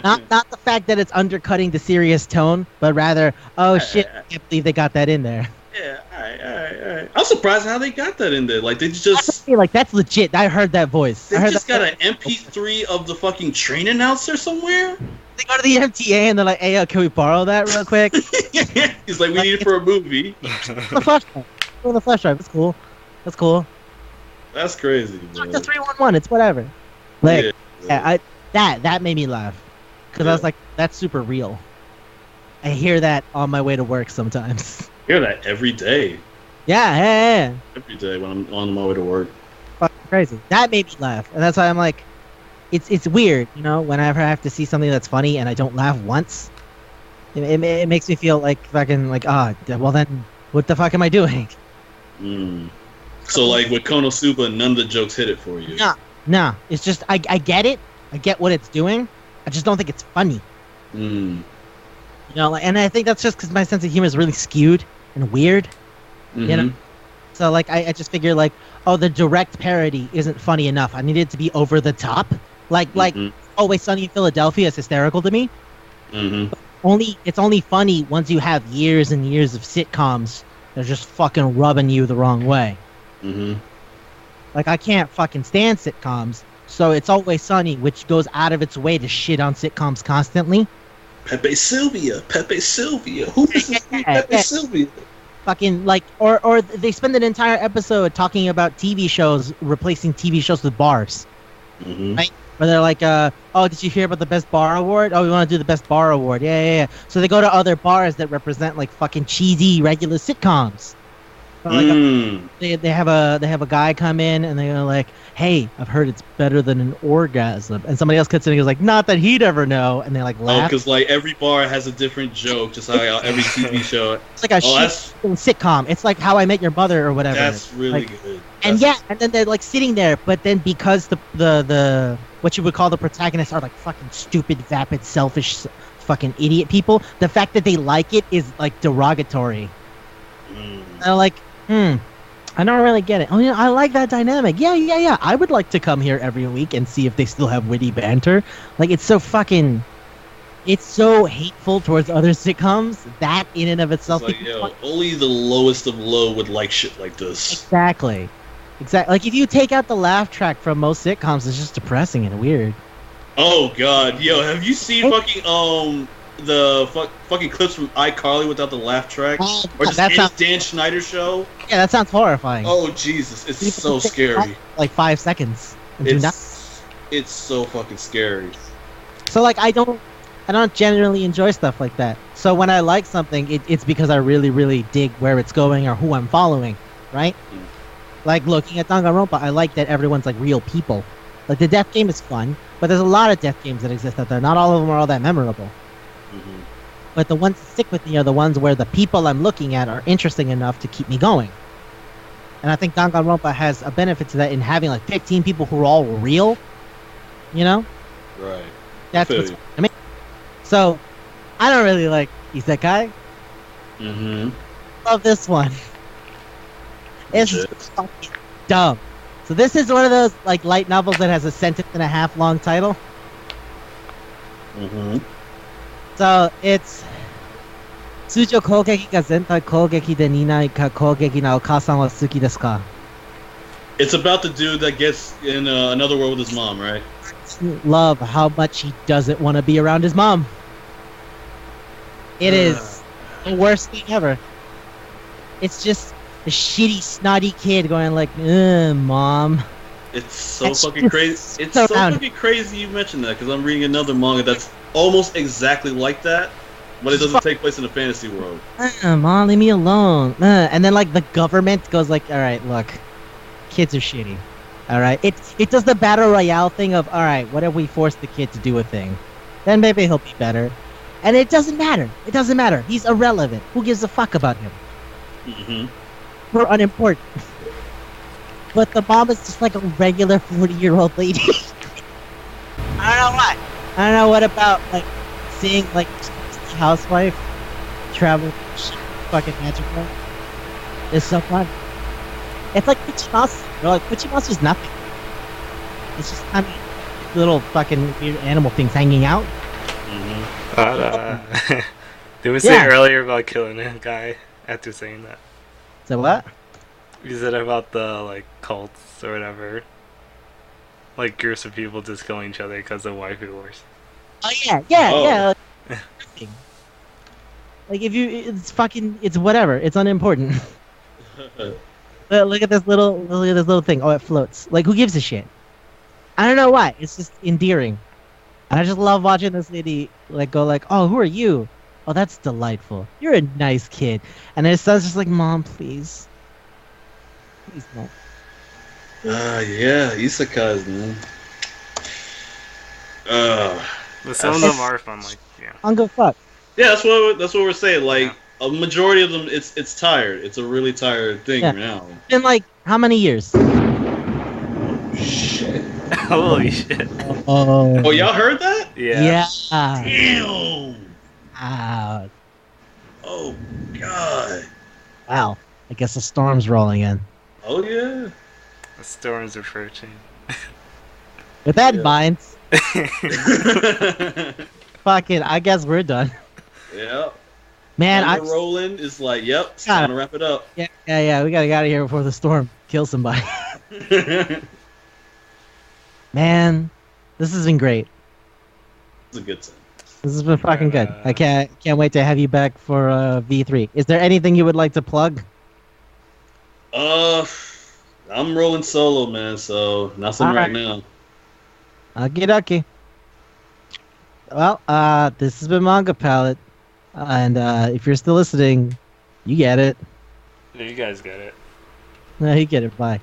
not the fact that it's undercutting the serious tone, but rather, oh shit, I can't believe they got that in there. Yeah, all right. I'm surprised how they got that in there. Like they just like that's legit. I heard that voice. They just got an MP3 of the fucking train announcer somewhere. They go to the MTA and they're like, "Hey, can we borrow that real quick?" He's like, "We need it for a movie." The flash drive. The flash drive. That's cool. That's cool. That's crazy. Talk to 311. It's whatever. Like, that made me laugh because I was like, "That's super real." I hear that on my way to work sometimes. I hear that every day. Yeah. Every day when I'm on my way to work. Fucking crazy. That made me laugh, and that's why I'm like, it's weird, you know. Whenever I have to see something that's funny and I don't laugh once, it makes me feel like fucking like, well then, what the fuck am I doing? So like with Konosuba, none of the jokes hit it for you. Nah. It's just I get it. I get what it's doing. I just don't think it's funny. You know, like, and I think that's just because my sense of humor is really skewed and weird. You know. So like I just figure like, oh, the direct parody isn't funny enough. I need it to be over the top. Like Always Sunny in Philadelphia is hysterical to me. Mm-hmm. It's only funny once you have years and years of sitcoms that are just fucking rubbing you the wrong way. Mm-hmm. Like, I can't fucking stand sitcoms, so It's Always Sunny, which goes out of its way to shit on sitcoms constantly. Pepe Sylvia. Who is this Pepe Sylvia? Fucking, like, or they spend an entire episode talking about TV shows, replacing TV shows with bars. Mm-hmm. Right? Where they're like, oh, did you hear about the best bar award? Oh, we want to do the best bar award. Yeah. So they go to other bars that represent, like, fucking cheesy, regular sitcoms. Like, they have a guy come in and they're like, hey, I've heard it's better than an orgasm, and somebody else cuts in and goes like, not that he'd ever know, and they like laugh. Because like every bar has a different joke, just like every TV show. It's like a sitcom. It's like How I Met Your Mother or whatever. That's really like, good. And and then they're like sitting there, but then because the what you would call the protagonists are like fucking stupid, vapid, selfish, fucking idiot people, the fact that they like it is like derogatory. They're like, I don't really get it. Oh, yeah, I like that dynamic. Yeah. I would like to come here every week and see if they still have witty banter. Like, it's so hateful towards other sitcoms. That in and of itself. It's like, only the lowest of low would like shit like this. Exactly. Like, if you take out the laugh track from most sitcoms, it's just depressing and weird. Oh god, have you seen fucking fucking clips from iCarly without the laugh track? Or just any Dan Schneider show? Yeah, that sounds horrifying. Oh Jesus, it's so scary. Like 5 seconds. It's so fucking scary. So like I don't generally enjoy stuff like that. So when I like something, it's because I really, really dig where it's going or who I'm following, right? Like looking at Danganronpa, I like that everyone's like real people. Like the death game is fun, but there's a lot of death games that exist out there. Not all of them are all that memorable. Mm-hmm. But the ones that stick with me are the ones where the people I'm looking at are interesting enough to keep me going. And I think Danganronpa has a benefit to that in having like 15 people who are all real, you know? Right. That's what's I mean. So, I don't really like Isekai. Mm-hmm. Love this one. It's fucking dumb. So this is one of those like light novels that has a sentence and a half long title. Mm-hmm. So it's 通常攻撃が全体攻撃で似ないか攻撃なお母さんは好きですか? It's about the dude that gets in another world with his mom, right? Love how much he doesn't want to be around his mom. It is the worst thing ever. It's just a shitty, snotty kid going like, mom. It's so fucking crazy. It's so fucking crazy you mentioned that, because I'm reading another manga that's almost exactly like that, but it doesn't take place in a fantasy world. Mom, leave me alone. And then like the government goes like, all right, look, kids are shitty. All right, it does the battle royale thing of, all right, what if we force the kid to do a thing? Then maybe he'll be better. And it doesn't matter. It doesn't matter. He's irrelevant. Who gives a fuck about him? Mm-hmm. We're unimportant. But the mom is just like a regular 40-year-old lady. I don't know why. I don't know what about like seeing like housewife travel fucking magical. It's so fun. It's like Pucci Mouse. Like Pucci Mouse is nothing. It's just kind of little fucking weird animal things hanging out. Mm-hmm. Did we say earlier about killing a guy after saying that? So what? You said about the like cults or whatever, like groups of people just killing each other because of waifu wars. Oh yeah. Like if you, it's whatever. It's unimportant. But look at this little thing. Oh, it floats. Like who gives a shit? I don't know why. It's just endearing. And I just love watching this lady like go like, oh, who are you? Oh, that's delightful. You're a nice kid. And his son's just like, Mom, please. Please, Mom. Yeah, isekais, man. But some of them are fun, like, yeah. I'm good fuck. Yeah, that's what we're saying. Like, a majority of them, it's tired. It's a really tired thing now. In like, how many years? Shit. Holy shit. Oh, y'all heard that? Yeah. Damn. Wow. Oh, God. Wow. I guess the storm's rolling in. Oh, yeah. The storms approaching. With that in Yeah. mind, fucking, I guess we're done. Yeah. Man, Thunder rolling is like, yep, it's Got time to wrap it up. yeah. We gotta get out of here before the storm kills somebody. Man, this has been great. It's a good time. This has been fucking good. I can't wait to have you back for V3. Is there anything you would like to plug? I'm rolling solo, man, so nothing right now. Okie dokie. Well, this has been Manga Palette. And if you're still listening, you get it. You guys get it. You get it. Bye.